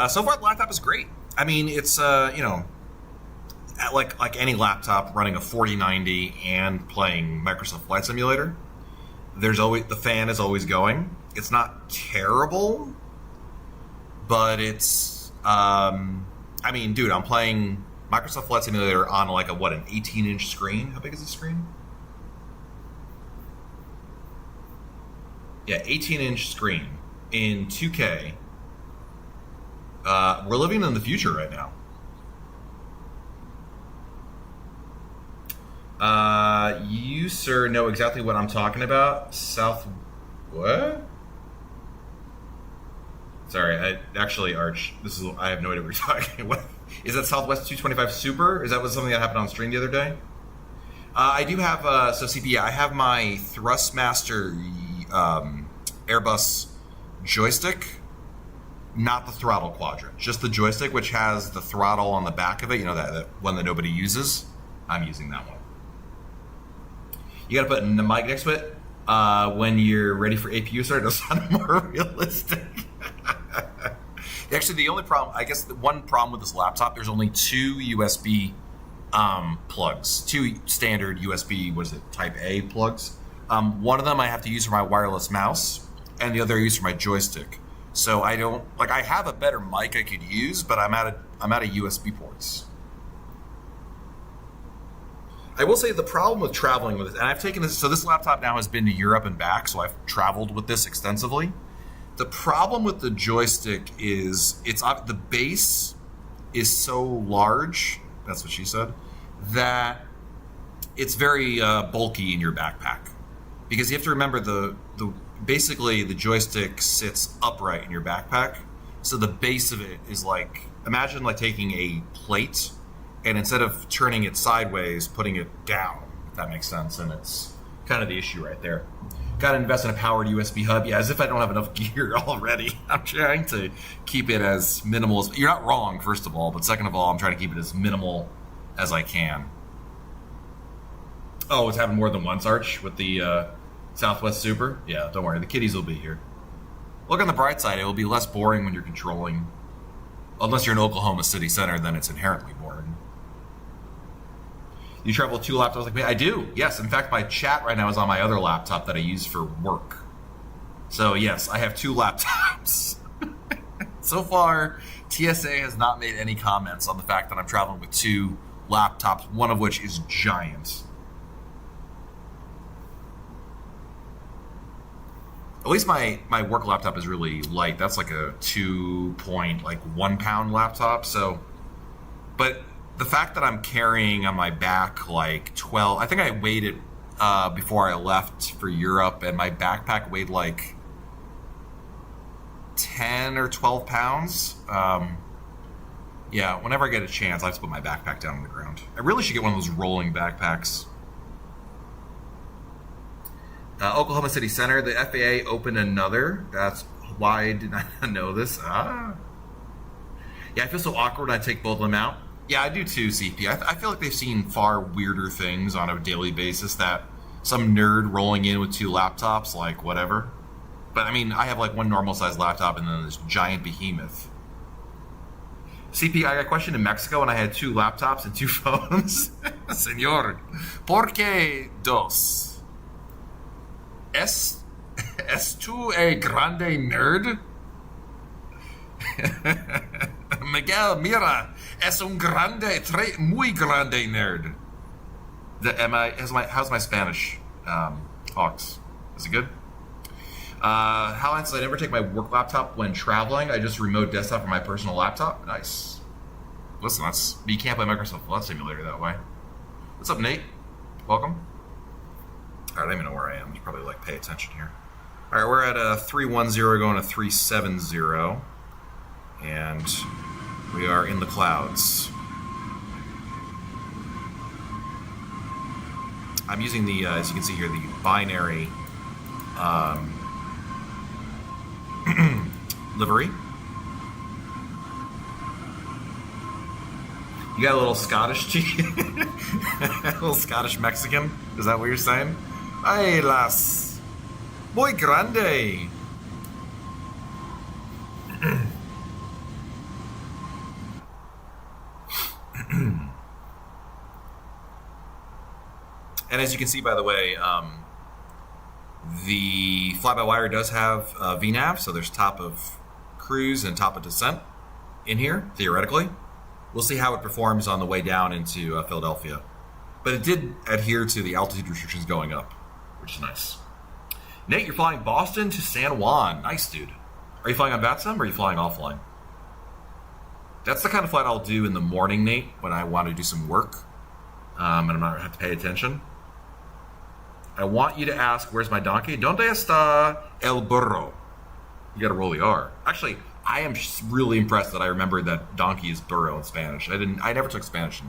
So far, the laptop is great. I mean, it's like any laptop running a 4090 and playing Microsoft Flight Simulator. There's always the fan is always going. It's not terrible, but it's I mean, dude, I'm playing Microsoft Flight Simulator on like an 18-inch screen. How big is the screen? Yeah, 18-inch screen in 2K. We're living in the future right now. You, sir, know exactly what I'm talking about. What? Sorry, Arch, I have no idea what you're talking about. Is that Southwest 225 Super? Is that something that happened on stream the other day? I do have, CP, I have my Thrustmaster Airbus joystick. Not the throttle quadrant, just the joystick, which has the throttle on the back of it. You know, that one that nobody uses. I'm using that one. You got to put the mic next to it when you're ready for APU start. It'll sound more realistic. Actually, the only problem, I guess, the one problem with this laptop, there's only two USB plugs, two standard USB, Type A plugs. One of them I have to use for my wireless mouse, and the other I use for my joystick. So I don't I have a better mic I could use, but I'm out of USB ports. I will say the problem with traveling with it, and I've taken this, so this laptop now has been to Europe and back, so I've traveled with this extensively. The problem with the joystick is the base is so large, that's what she said, that it's very bulky in your backpack. Because you have to remember basically the joystick sits upright in your backpack. So the base of it is imagine taking a plate and instead of turning it sideways, putting it down, if that makes sense. And it's kind of the issue right there. Got to invest in a powered USB hub. Yeah, as if I don't have enough gear already. I'm trying to keep it as minimal as, you're not wrong, first of all, but second of all, I'm trying to keep it as minimal as I can. Oh, it's happened more than once, Arch, with the Southwest Super? Yeah, don't worry, the kiddies will be here. Look on the bright side, it will be less boring when you're controlling. Unless you're in Oklahoma City Center, then it's inherently boring. You travel with 2 laptops like me? I do, yes. In fact, my chat right now is on my other laptop that I use for work. So yes, I have 2 laptops. So far, TSA has not made any comments on the fact that I'm traveling with 2 laptops, one of which is giant. At least my work laptop is really light. That's like a 2.1 pound laptop. So, but the fact that I'm carrying on my back like 12, I think I weighed it before I left for Europe, and my backpack weighed like 10 or 12 pounds. Yeah, whenever I get a chance, I have to put my backpack down on the ground. I really should get one of those rolling backpacks. Oklahoma City Center, the FAA opened another. That's why I did not know this. Yeah, I feel so awkward when I take both of them out. Yeah, I do too, CP. I feel like they've seen far weirder things on a daily basis, that some nerd rolling in with 2 laptops, like whatever. But I mean, I have like one normal sized laptop and then this giant behemoth. CP, I got a question in Mexico and I had 2 laptops and 2 phones. Señor, ¿por qué dos? ¿Es tú a grande nerd? Miguel, mira, es un grande, muy grande nerd. How's my Spanish, Hawks? Is it good? How else? I never take my work laptop when traveling. I just remote desktop from my personal laptop. Nice. Listen, you can't play Microsoft Flight Simulator that way. What's up, Nate? Welcome. I don't even know where I am. I should probably pay attention here. All right, we're at a 310 going to 370, and we are in the clouds. I'm using the, as you can see here, the binary livery. You got a little Scottish a little Scottish Mexican? Is that what you're saying? Ay, las. Muy grande. And as you can see, by the way, the fly-by-wire does have VNAV, so there's top of cruise and top of descent in here, theoretically. We'll see how it performs on the way down into Philadelphia. But it did adhere to the altitude restrictions going up, which is nice. Nate, you're flying Boston to San Juan. Nice, dude. Are you flying on VATSIM or are you flying offline? That's the kind of flight I'll do in the morning, Nate, when I want to do some work, and I'm not going to have to pay attention. I want you to ask, where's my donkey? ¿Dónde está el burro? You got to roll the R. Actually, I am really impressed that I remembered that donkey is burro in Spanish. I never took Spanish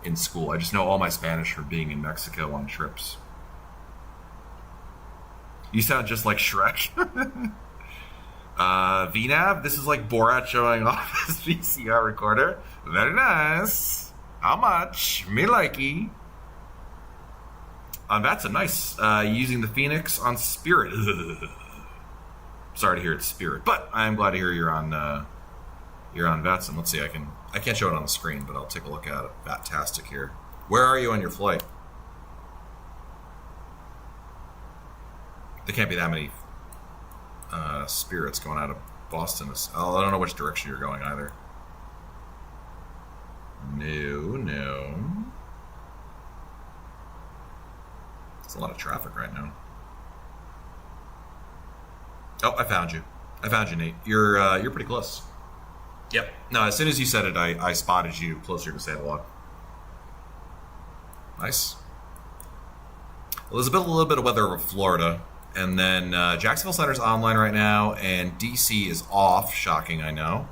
in school. I just know all my Spanish from being in Mexico on trips. You sound just like Shrek. VNAV, this is like Borat showing off his VCR recorder. Very nice. How much? Me likey. On VATSIM, nice. Using the Phoenix on Spirit. Sorry to hear it's Spirit, but I'm glad to hear you're on VATSIM. Let's see, I can't show it on the screen, but I'll take a look at it. Fantastic here. Where are you on your flight? There can't be that many Spirits going out of Boston. I don't know which direction you're going either. No. There's a lot of traffic right now. Oh, I found you, Nate. You're pretty close. Yep. No, as soon as you said it, I spotted you closer to San Juan. Nice. Well, there's a little bit of weather over Florida, and then Jacksonville Center's online right now, and DC is off. Shocking, I know.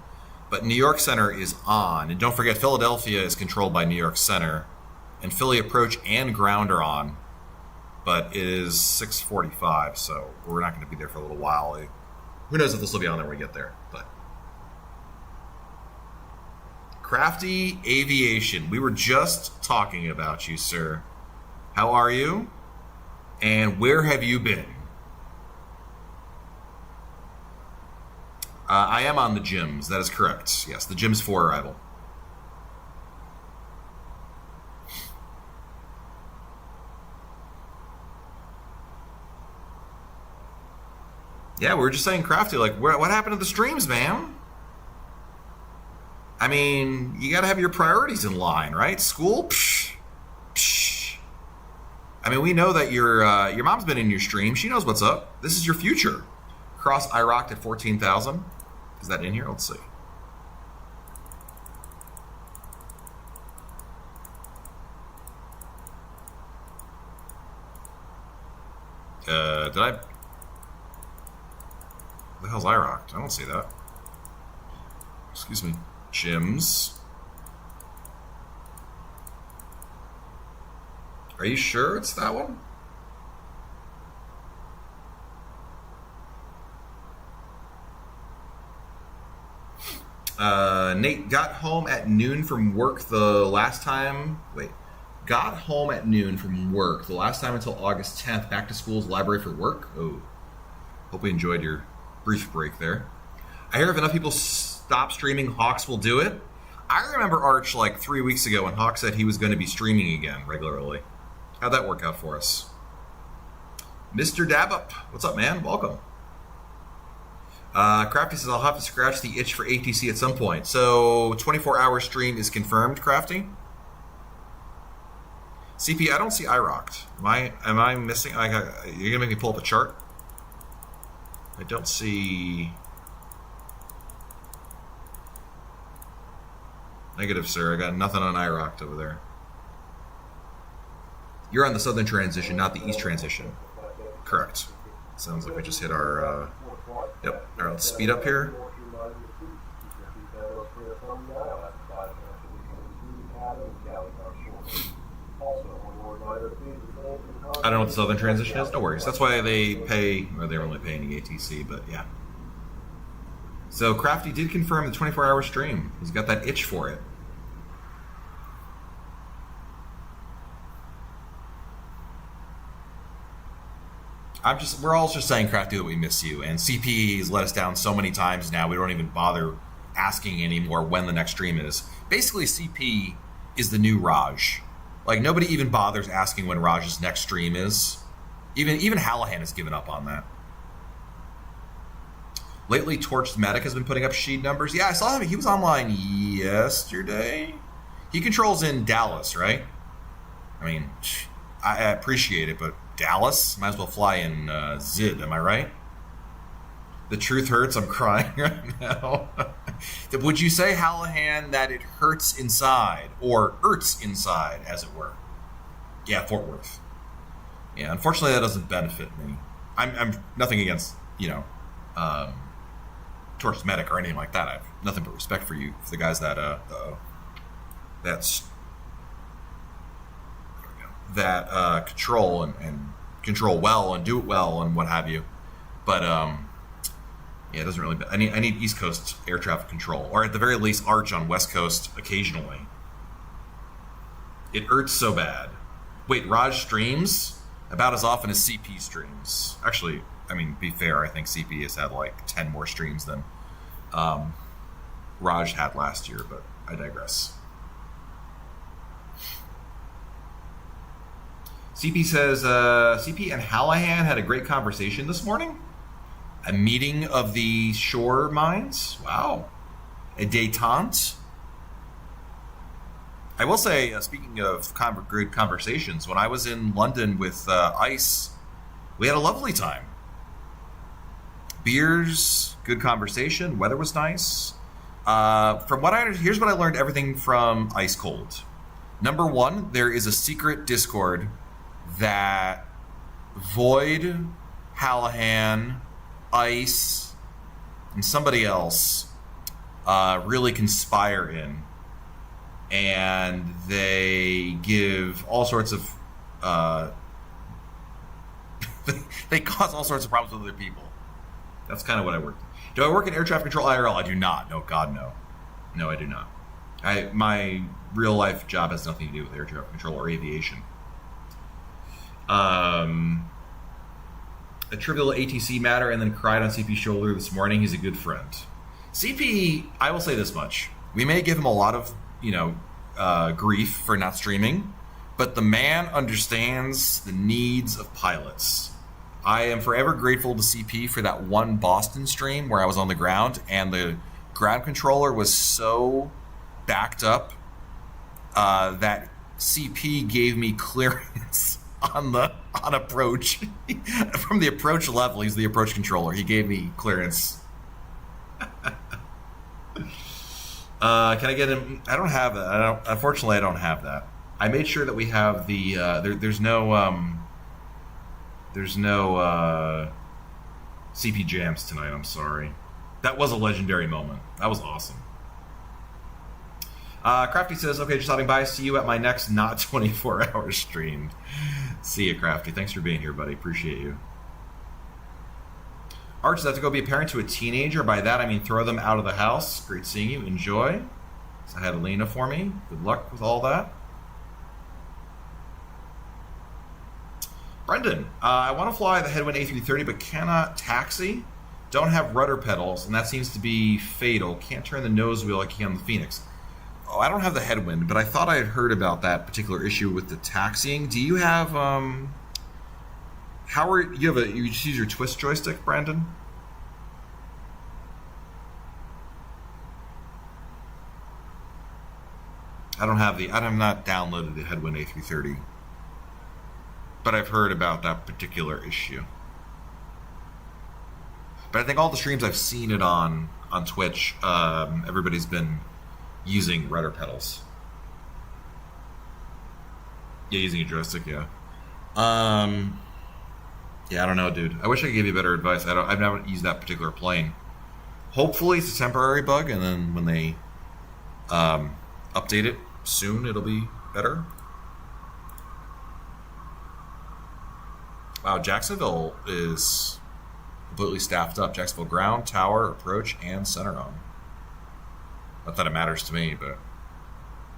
But New York Center is on, and don't forget, Philadelphia is controlled by New York Center, and Philly approach and ground are on. But it is 6:45, so we're not going to be there for a little while. Who knows if this will be on there when we get there, but. Crafty Aviation. We were just talking about you, sir. How are you? And where have you been? I am on the gyms. That is correct. Yes, the gyms for arrival. Yeah, we were just saying, Crafty, like, what happened to the streams, man? I mean, you got to have your priorities in line, right? School? Psh. Psh. I mean, we know that your mom's been in your stream. She knows what's up. This is your future. Cross IROC at 14,000. Is that in here? Let's see. Did I... What the hell's IROC? I don't see that. Excuse me. Gyms. Are you sure it's that one? Nate got home at noon from work the last time. Wait. Got home at noon from work the last time until August 10th. Back to school's library for work. Oh. Hope we enjoyed your brief break there. I hear if enough people stop streaming, Hawks will do it. I remember Arch like 3 weeks ago when Hawk said he was going to be streaming again regularly. How'd that work out for us? Mr. Dabup, what's up, man? Welcome. Crafty says I'll have to scratch the itch for ATC at some point. So 24-hour stream is confirmed, Crafty? CP, I don't see IROC'd. Am I missing? You're gonna make me pull up a chart? I don't see. Negative, sir. I got nothing on IROC'd over there. You're on the southern transition, not the east transition. Correct. Sounds like we just hit our. Yep. All right, let's speed up here. I don't know what the southern transition is. No worries. That's why they pay, or they're only paying the ATC, but yeah. So Crafty did confirm the 24-hour stream. He's got that itch for it. We're all just saying, Crafty, that we miss you. And CP has let us down so many times now, we don't even bother asking anymore when the next stream is. Basically, CP is the new Raj. Like, nobody even bothers asking when Raj's next stream is. Even Hallahan has given up on that. Lately, Torched Medic has been putting up sheet numbers. Yeah, I saw him. He was online yesterday. He controls in Dallas, right? I mean, I appreciate it, but Dallas? Might as well fly in Zid, am I right? The truth hurts. I'm crying right now. Would you say, Hallahan, that it hurts inside, or hurts inside, as it were? Yeah, Fort Worth. Yeah, unfortunately, that doesn't benefit me. I'm nothing against, Torch Medic or anything like that. I have nothing but respect for you, for the guys that control and control well and do it well and what have you. But yeah, it doesn't really. I need East Coast air traffic control, or at the very least, Arch on West Coast occasionally. It hurts so bad. Wait, Raj streams about as often as CP streams. Actually, I mean, be fair, I think CP has had like 10 more streams than Raj had last year, but I digress. CP says, CP and Hallahan had a great conversation this morning. A meeting of the shore minds. Wow. A détente. I will say, speaking of good conversations, when I was in London with ICE, we had a lovely time. Beers, good conversation, weather was nice. From what here's what I learned everything from Ice Cold. Number one, there is a secret Discord that Void, Hallahan, Ice, and somebody else really conspire in, and they give all sorts of they cause all sorts of problems with other people. That's kind of what I work. Do I work in air traffic control IRL? I do not. No, God, no. No, I do not. My real life job has nothing to do with air traffic control or aviation. A trivial ATC matter, and then cried on CP's shoulder this morning. He's a good friend. CP, I will say this much. We may give him a lot of, grief for not streaming, but the man understands the needs of pilots. I am forever grateful to CP for that one Boston stream where I was on the ground and the ground controller was so backed up that CP gave me clearance on approach. From the approach level, he's the approach controller. He gave me clearance. Can I get him? I don't have that. Unfortunately, I don't have that. I made sure that we have the. There's no CP jams tonight. I'm sorry. That was a legendary moment. That was awesome. Crafty says, okay, just stopping by. See you at my next not 24-hour stream. See you, Crafty. Thanks for being here, buddy. Appreciate you. Arch, does that have to go be a parent to a teenager? By that, I mean throw them out of the house. Great seeing you. Enjoy. So I had Elena for me. Good luck with all that. Brendan, I want to fly the Headwind A330, but cannot taxi. Don't have rudder pedals, and that seems to be fatal. Can't turn the nose wheel like you can on the Phoenix. Oh, I don't have the Headwind, but I thought I had heard about that particular issue with the taxiing. Do you have, you just use your twist joystick, Brandon? I have not downloaded the Headwind A330, but I've heard about that particular issue. But I think all the streams I've seen it on Twitch, everybody's been using rudder pedals. Yeah, using a joystick, yeah. Yeah, I don't know, dude. I wish I could give you better advice. I've never used that particular plane. Hopefully it's a temporary bug, and then when they update it soon, it'll be better. Wow, Jacksonville is completely staffed up. Jacksonville ground, tower, approach, and center on. Not that it matters to me, but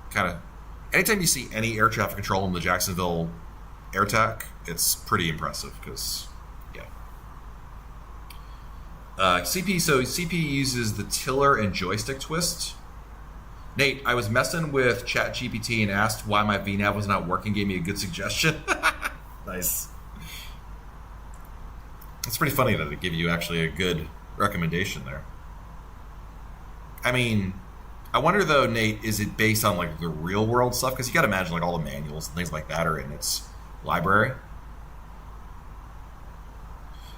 kind of anytime you see any air traffic control in the Jacksonville AirTac, it's pretty impressive because, yeah. CP uses the tiller and joystick twist. Nate, I was messing with ChatGPT and asked why my VNav was not working, gave me a good suggestion. Nice. It's pretty funny that it gave you actually a good recommendation there. I mean, I wonder though, Nate, is it based on like the real world stuff? Because you got to imagine like all the manuals and things like that are in its library.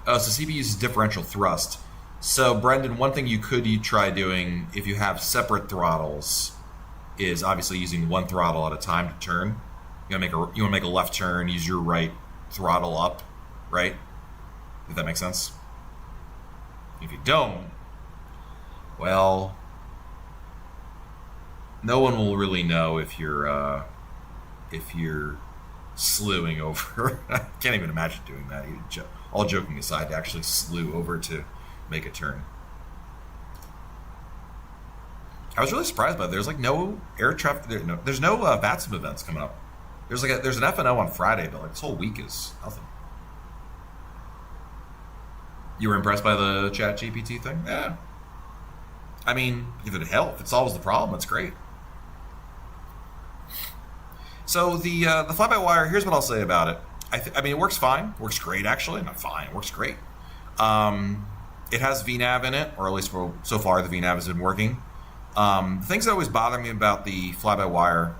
Oh, so CP uses differential thrust. So Brendan, one thing you could try doing if you have separate throttles is obviously using one throttle at a time to turn. You want to make a left turn, use your right throttle up, right? If that makes sense. If you don't, well, no one will really know if you're slewing over. I can't even imagine doing that. All joking aside, to actually slew over to make a turn. I was really surprised by that. There's like no air traffic. There's no VATSIM events coming up. There's an FNO on Friday, but like this whole week is nothing. You were impressed by the ChatGPT thing? Yeah. I mean, if it solves the problem, it's great. So the fly-by-wire, here's what I'll say about it. I mean, it works fine. Works great, actually. Not fine. It works great. It has VNav in it, or at least so far the VNav has been working. The things that always bother me about the fly-by-wire,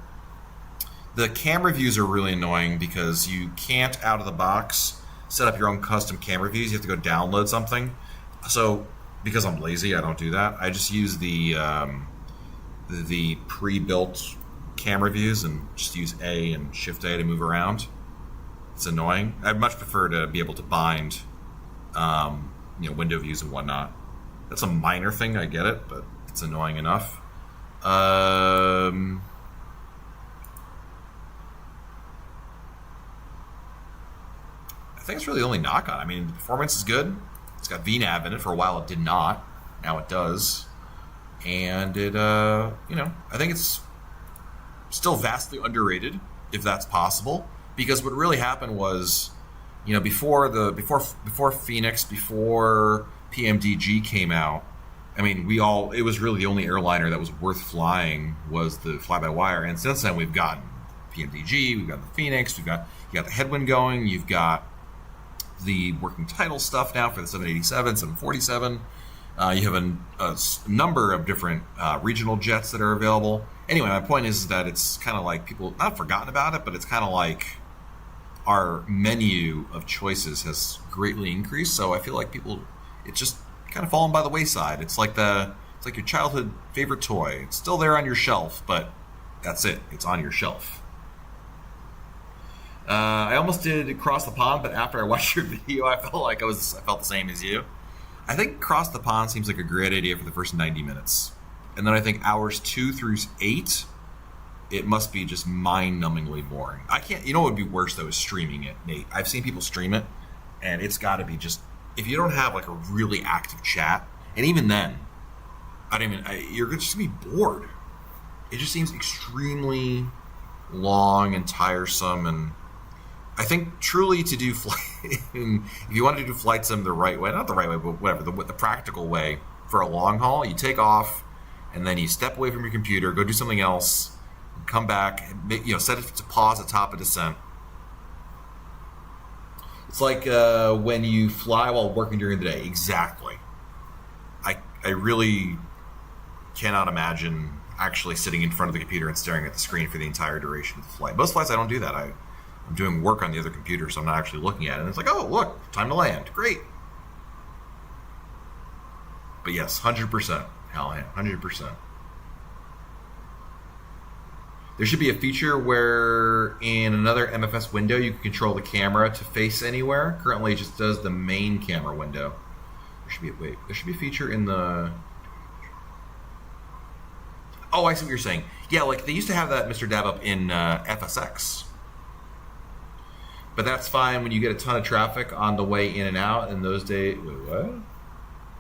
the camera views are really annoying because you can't, out of the box, set up your own custom camera views. You have to go download something. So, because I'm lazy, I don't do that. I just use the pre-built camera views and just use A and Shift A to move around. It's annoying. I'd much prefer to be able to bind, window views and whatnot. That's a minor thing, I get it, but it's annoying enough. I think it's really the only knock on. I mean, the performance is good. It's got VNav in it. For a while, it did not. Now it does, and it, I think it's still vastly underrated, if that's possible. Because what really happened was, before Phoenix, before PMDG came out, I mean, it was really the only airliner that was worth flying was the fly-by-wire. And since then, we've gotten PMDG, we've got the Phoenix, you got the Headwind going, you've got the working title stuff now for the 787, 747. You have a number of different regional jets that are available. Anyway, my point is that it's kind of like people not forgotten about it, but it's kind of like our menu of choices has greatly increased. So I feel like it's just kind of fallen by the wayside. It's like your childhood favorite toy. It's still there on your shelf, but that's it. It's on your shelf. I almost did Cross the Pond, but after I watched your video, I felt the same as you. I think Cross the Pond seems like a great idea for the first 90 minutes. And then I think hours 2 through 8, it must be just mind-numbingly boring. You know what would be worse, though, is streaming it, Nate. I've seen people stream it, and it's got to be just, if you don't have like a really active chat, and even then, you're just going to be bored. It just seems extremely long and tiresome, and I think truly to do if you want to do flight sim the right way, not the right way, but whatever, the practical way for a long haul, you take off and then you step away from your computer, go do something else, come back, and set it to pause at top of descent. It's like when you fly while working during the day. Exactly. I really cannot imagine actually sitting in front of the computer and staring at the screen for the entire duration of the flight. Most flights I don't do that. I'm doing work on the other computer, so I'm not actually looking at it. And it's like, oh, look, time to land. Great. But yes, 100%, Hallahan, 100%. There should be a feature where in another MFS window you can control the camera to face anywhere. Currently it just does the main camera window. There should be a feature in the... Oh, I see what you're saying. Yeah, like they used to have that, Mr. Dab, up in FSX. But that's fine when you get a ton of traffic on the way in and out. In those days, wait, what?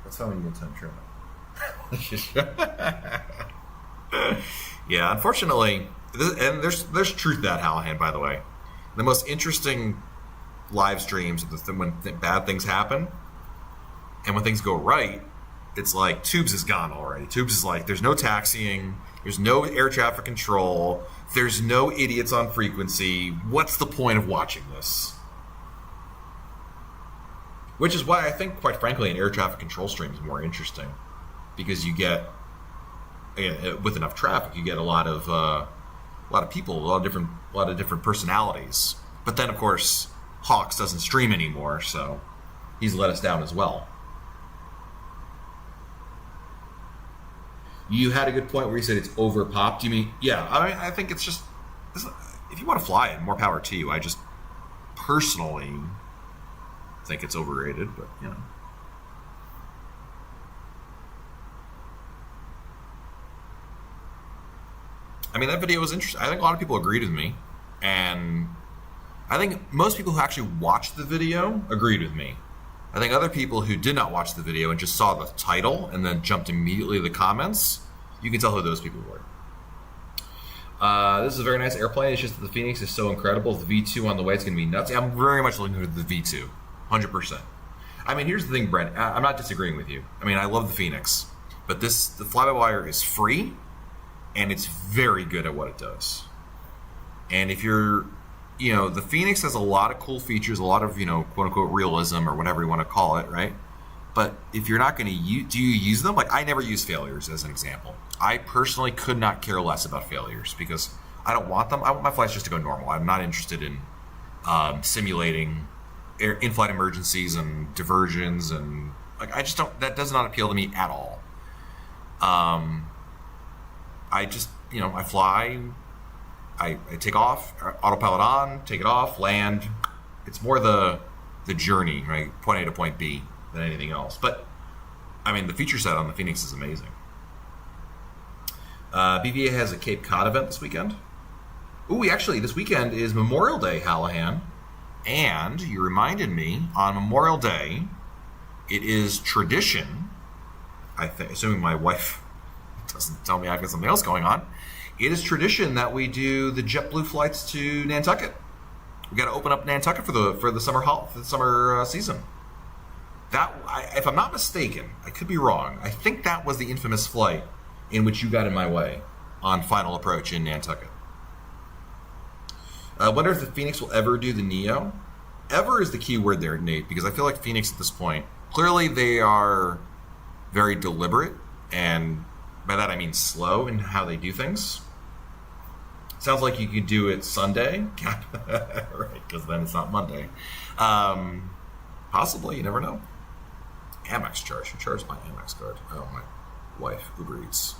That's fine when you get a ton of traffic. Yeah, unfortunately, and there's truth to that, Hallahan, by the way. The most interesting live streams are when bad things happen, and when things go right, it's like Tubes is gone already. Tubes is like, there's no taxiing, there's no air traffic control, there's no idiots on frequency. What's the point of watching this? Which is why I think, quite frankly, an air traffic control stream is more interesting, because you get, with enough traffic, you get a lot of people, a lot of different personalities. But then, of course, Hawks doesn't stream anymore, so he's let us down as well. You had a good point where you said it's overpopped. You mean, yeah, I think it's just, if you want to fly it, more power to you. I just personally think it's overrated, but, I mean, that video was interesting. I think a lot of people agreed with me, and I think most people who actually watched the video agreed with me. I think other people who did not watch the video and just saw the title and then jumped immediately to the comments, you can tell who those people were. This is a very nice airplane. It's just that the Phoenix is so incredible. The V2 on the way, it's going to be nuts. I'm very much looking forward to the V2, 100%. I mean, here's the thing, Brent. I'm not disagreeing with you. I mean, I love the Phoenix, but the fly-by-wire is free, and it's very good at what it does. And if you're... the Phoenix has a lot of cool features, a lot of, quote-unquote realism or whatever you want to call it, right? But if you're not going to use... Do you use them? Like, I never use failures, as an example. I personally could not care less about failures because I don't want them. I want my flights just to go normal. I'm not interested in simulating in-flight emergencies and diversions and... Like, I just don't... That does not appeal to me at all. I just, I fly... I take off, autopilot on, take it off, land. It's more the journey, right? Point A to point B than anything else. But, I mean, the feature set on the Phoenix is amazing. BVA has a Cape Cod event this weekend. Ooh, actually, this weekend is Memorial Day, Hallahan. And you reminded me, on Memorial Day, it is tradition, assuming my wife doesn't tell me I've got something else going on, it is tradition that we do the JetBlue flights to Nantucket. We got to open up Nantucket for the summer season. if I'm not mistaken, I could be wrong. I think that was the infamous flight in which you got in my way on final approach in Nantucket. I wonder if the Phoenix will ever do the NEO. Ever is the key word there, Nate, because I feel like Phoenix at this point, clearly they are very deliberate, and by that I mean slow in how they do things. Sounds like you could do it Sunday, right? Because then it's not Monday. Possibly, you never know. Amex charge. Who charged my Amex card? Oh, my wife, Uber Eats.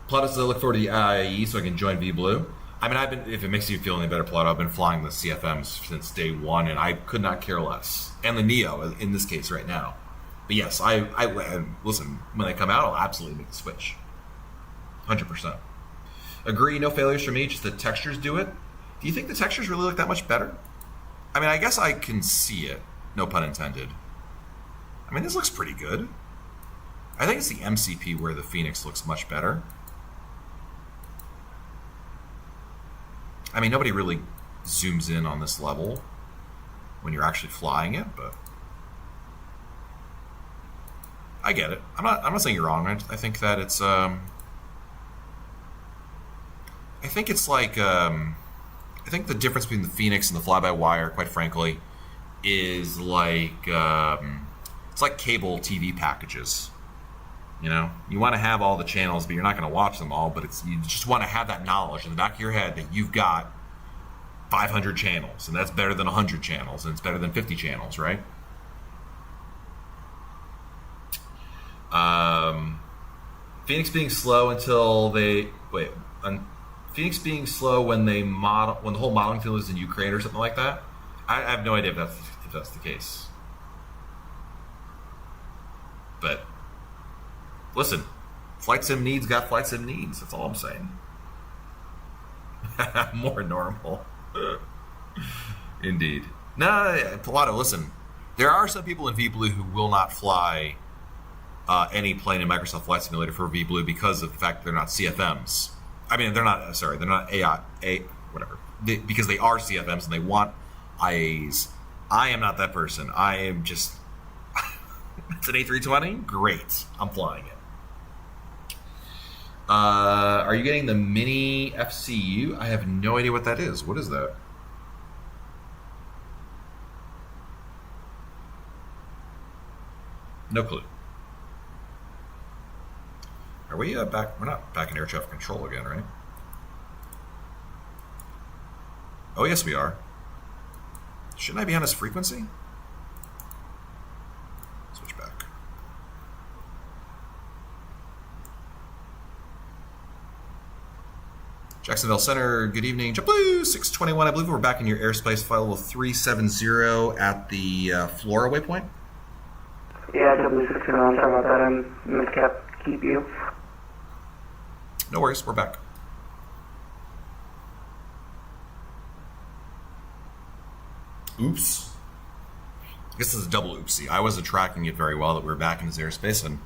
Plot says I look forward to the IAE so I can join VBlue. I mean, if it makes you feel any better, Plot, I've been flying the CFMs since day one, and I could not care less. And the NEO, in this case, right now. But yes, listen, when they come out, I'll absolutely make the switch. 100%. Agree, no failures for me, just the textures do it. Do you think the textures really look that much better? I mean, I guess I can see it, no pun intended. I mean, this looks pretty good. I think it's the MCP where the Phoenix looks much better. I mean, nobody really zooms in on this level when you're actually flying it, but I get it. I'm not saying you're wrong. I think that it's I think it's like I think the difference between the Phoenix and the fly-by-wire, quite frankly, is like it's like cable TV packages. You know, you want to have all the channels, but you're not going to watch them all. But you just want to have that knowledge in the back of your head that you've got 500 channels, and that's better than 100 channels, and it's better than 50 channels, right? Phoenix being slow until they Phoenix being slow when the whole modeling field is in Ukraine or something like that. I have no idea if that's the case. But listen, flight sim needs got flight sim needs. That's all I'm saying. More normal. Indeed. No, Pilato, listen. There are some people in VBlue who will not fly any plane in Microsoft Flight Simulator for VBlue because of the fact that they're not CFMs. I mean, they're not AI, whatever. Because they are CFMs and they want IAs. I am not that person. I am just... It's an A320? Great. I'm flying it. Are you getting the mini FCU? I have no idea what that is. What is that? No clue. Are we back? We're not back in air traffic control again, right? Oh, yes, we are. Shouldn't I be on this frequency? Switch back. Jacksonville Center, good evening. JetBlue 621, I believe we're back in your airspace, flight level 370 at the Flora waypoint. Yeah, JetBlue 621, sorry about that. I'm mid-cap, keep you. No worries, we're back. Oops. I guess this is a double oopsie. I wasn't tracking it very well that we were back in his airspace, and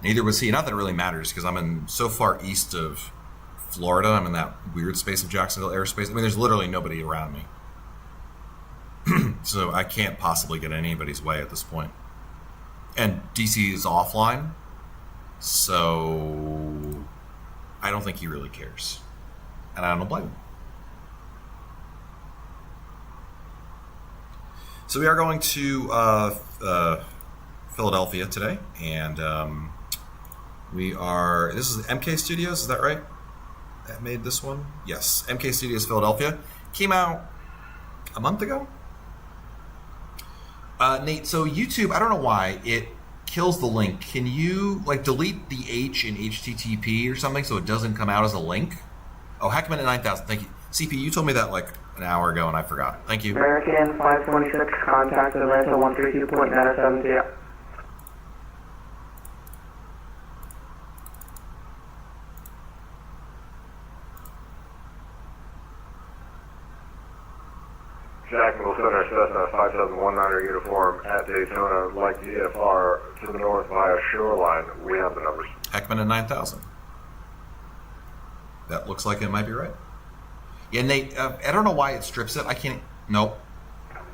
neither was he. Not that it really matters, because I'm in so far east of Florida. I'm in that weird space of Jacksonville airspace. I mean, there's literally nobody around me. So I can't possibly get in anybody's way at this point. And DC is offline, so I don't think he really cares. And I don't blame him. So we are going to Philadelphia today, and this is MK Studios, is that right? That made this one? Yes, MK Studios Philadelphia. Came out a month ago? Nate, so YouTube, I don't know why, it kills the link. Can you delete the H in HTTP or something so it doesn't come out as a link? Oh, Hackman at 9000, thank you. CP, you told me that an hour ago and I forgot. Thank you. American 526, contact Atlanta 132.970. Jacksonville Center, Cessna 5719 uniform at Daytona, like EFR to the north via shoreline. We have the numbers. Heckman at 9000. That looks like it might be right. Yeah, Nate, I don't know why it strips it. I can't. Nope.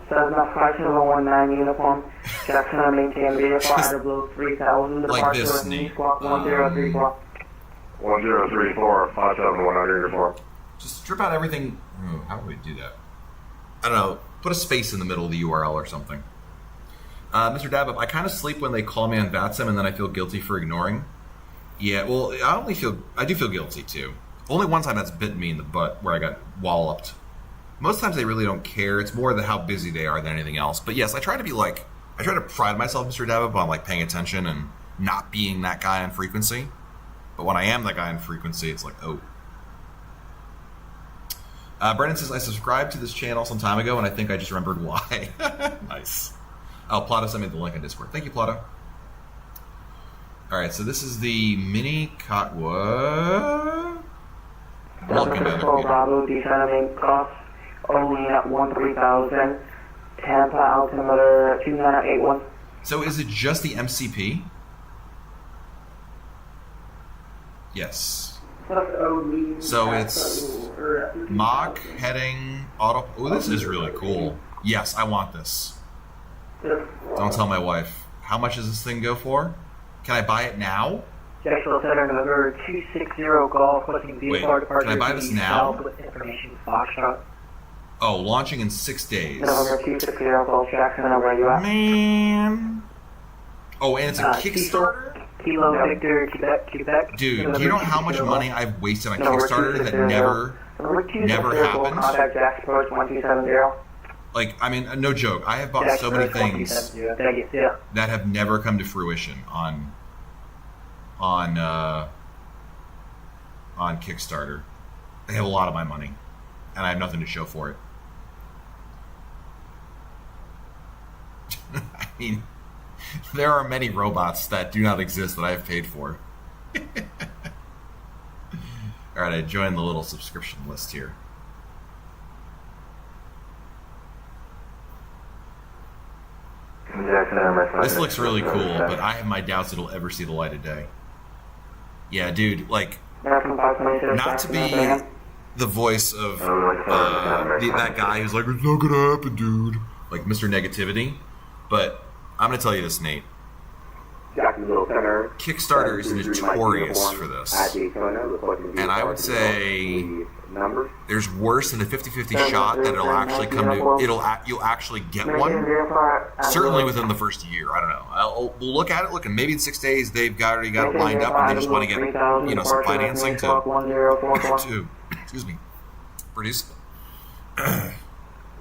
Cessna 5719 uniform, Jackson maintain VFR at below 3000, Like departure this, with Nate. me, squawk 1034. 1034, 57100 uniform. Just strip out everything. How do we do that? I don't know. Put a space in the middle of the URL or something. Mr. Dabup, I kind of sleep when they call me on VATSIM and then I feel guilty for ignoring. Yeah, well, I do feel guilty too. Only one time that's bitten me in the butt where I got walloped. Most times they really don't care. It's more how busy they are than anything else. But yes, I try to pride myself, Mr. Dabup, on like paying attention and not being that guy on frequency. But when I am that guy on frequency, it's like, oh. Brendan says, I subscribed to this channel some time ago, and I think I just remembered why. Nice. Oh, Plata sent me the link on Discord. Thank you, Plata. All right, so this is the mini Cotwood. Control Bravo, descending cost, only at 13,000, Tampa altimeter 2981. So is it just the MCP? Yes. So it's Mach, heading, auto. Oh, this is really cool. Yes, I want this. Don't tell my wife. How much does this thing go for? Can I buy it now? Jacksonville Center, November 260 Golf, looking VFR departure. Can I buy this now? With information Foxtrot. Oh, launching in 6 days. November 260 Golf, Jackson, where you at? Man. Oh, and it's a Kickstarter? Kilo Victor, Quebec. Dude, do you know how much money I've wasted on Kickstarter that never happened? Contact Jack's Approach 1270. Like, I mean, no joke. I have bought so many things that have never come to fruition on Kickstarter. They have a lot of my money, and I have nothing to show for it. I mean, there are many robots that do not exist that I have paid for. All right, I joined the little subscription list here. This looks really cool, but I have my doubts it'll ever see the light of day. Yeah, dude, like, not to be the voice of that guy who's like, it's not gonna happen, dude. Like Mr. Negativity. But I'm gonna tell you this, Nate. Kickstarter is notorious for this. And I would say there's worse than a 50-50 shot that it'll actually come to, you'll actually get one. Certainly within the first year. I don't know. We'll look at it. Look, and maybe in 6 days they've already got it lined up and they just want to get, some financing to excuse me, produce it.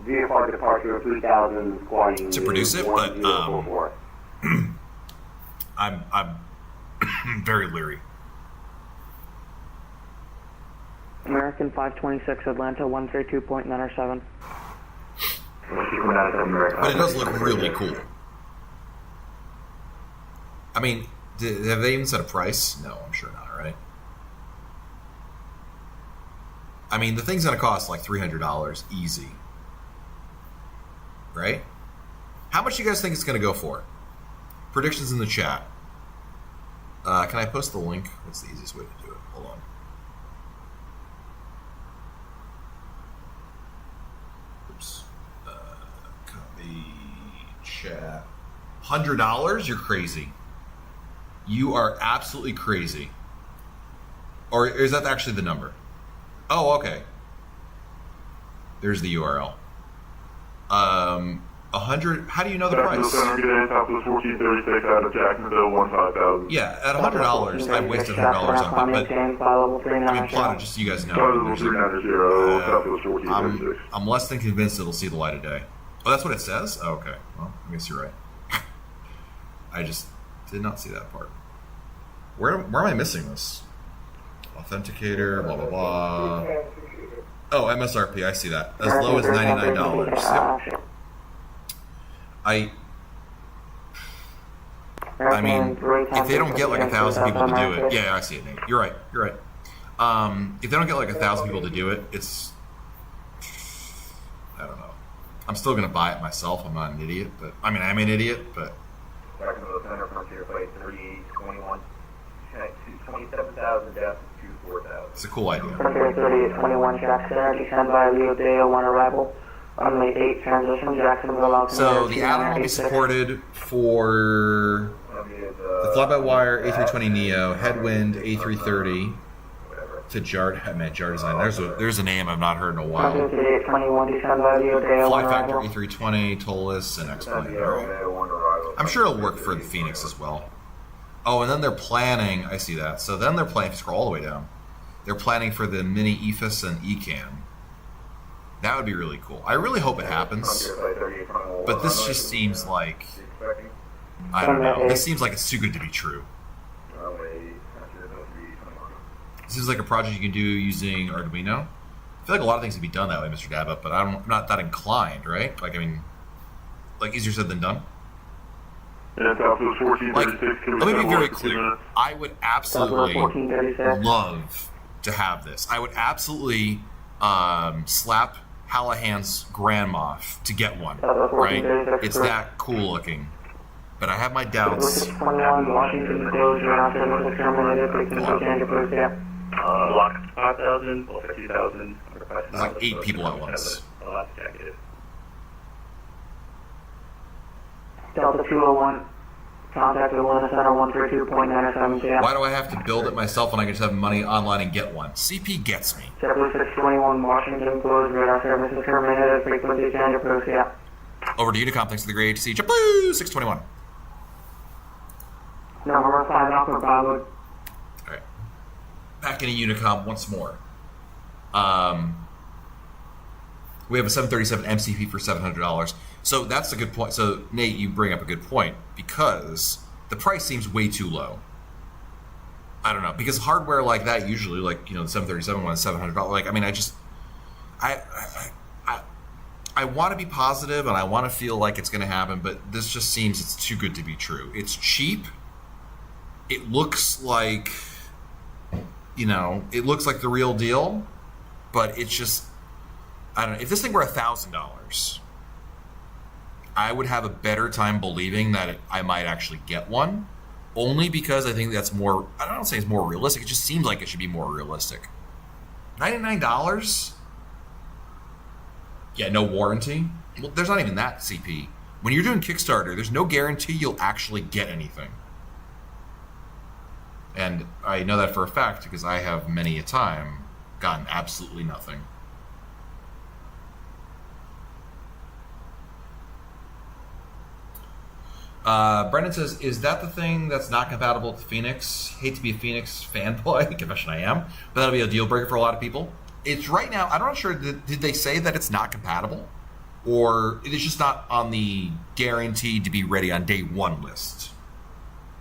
VFR departure 3000 squatting to produce it, but I'm very leery. American 526 Atlanta 132.907. But it does look really cool. I mean, have they even set a price? No, I'm sure not, right? I mean, the thing's going to cost like $300 easy. Right? How much do you guys think it's going to go for? Predictions in the chat. Can I post the link? What's the easiest way to do it? Hold on. Oops. Copy chat. $100? You're crazy. You are absolutely crazy. Or is that actually the number? Oh, okay. There's the URL. 100. How do you know the price? Yeah, at $100, I've wasted $100 on it. But I mean, Plata, just so you guys know, I'm less than convinced it'll see the light of day. Oh, that's what it says? Oh, okay. Well, I guess you're right. I just did not see that part. Where am I missing this? Authenticator, blah blah blah. Oh, MSRP, I see that. As low as $99. Yep. I mean, if they don't get like 1,000 people to do it, yeah, I see it, Nate. You're right. If they don't get like 1,000 people to do it, it's, I don't know. I'm still gonna buy it myself. I'm not an idiot, but I mean, I'm an idiot, but. Center Frontier Flight 321, 27,000 depth, It's a cool idea. Frontier 3821 Jackson, descend by Leo Day 01 arrival. Runway 8 transition, Jacksonville Altimeter. So the add-on will be supported for the fly-by-wire A320 NEO, headwind A330 to Jard. I meant Jard Design. There's a name I've not heard in a while. Frontier 3821 descend by Leo Day 01 Fly Factor arrival. A320, TOLUS, and X-Plane. Right. I'm sure it'll work for the Phoenix as well. Oh, and then they're planning. I see that. So then they're planning. Scroll all the way down. They're planning for the mini EFIS and ECAM. That would be really cool. I really hope it happens. But this just seems like, I don't know. This seems like it's too good to be true. This is like a project you can do using Arduino. I feel like a lot of things can be done that way, Mr. Dabba, but I'm not that inclined, right? Like, I mean, like easier said than done. And Southwest 1436. Let me be very clear. I would absolutely love to have this. I would absolutely slap Hallahan's grandma to get one, right? It's that cool looking. But I have my doubts. 21 Washington closure after the terminated. Frequency change approved, yeah. Lock 5,000, 50,000. There's like 8 people at once. Delta 201, contact Atlanta Center 132.97 JF. Why do I have to build it myself when I can just have money online and get one? CP gets me. 7621 Washington closed, radar services terminated, frequency change approved, yeah. Over to Unicom, thanks to the great ATC. JetBlue 621. Number 5 Alpha Bravo. All right. Back into Unicom once more. We have a 737 MCP for $700. So that's a good point. So Nate, you bring up a good point because the price seems way too low. I don't know, because hardware like that usually, like, you know, the 737 one is $700. Like, I mean, I want to be positive and I want to feel like it's going to happen, but this just seems it's too good to be true. It's cheap. It looks like, you know, it looks like the real deal, but it's just, I don't know. If this thing were $1,000, I would have a better time believing that I might actually get one, only because I think that's more, I don't say it's more realistic, it just seems like it should be more realistic. $99? Yeah, no warranty? Well, there's not even that, CP. When you're doing Kickstarter, there's no guarantee you'll actually get anything. And I know that for a fact because I have many a time gotten absolutely nothing. Brendan says, is that the thing that's not compatible with the Phoenix? Hate to be a Phoenix fanboy, confession I am, but that'll be a deal breaker for a lot of people. It's right now, I'm not sure, did they say that it's not compatible? Or it's just not on the guaranteed to be ready on day one list?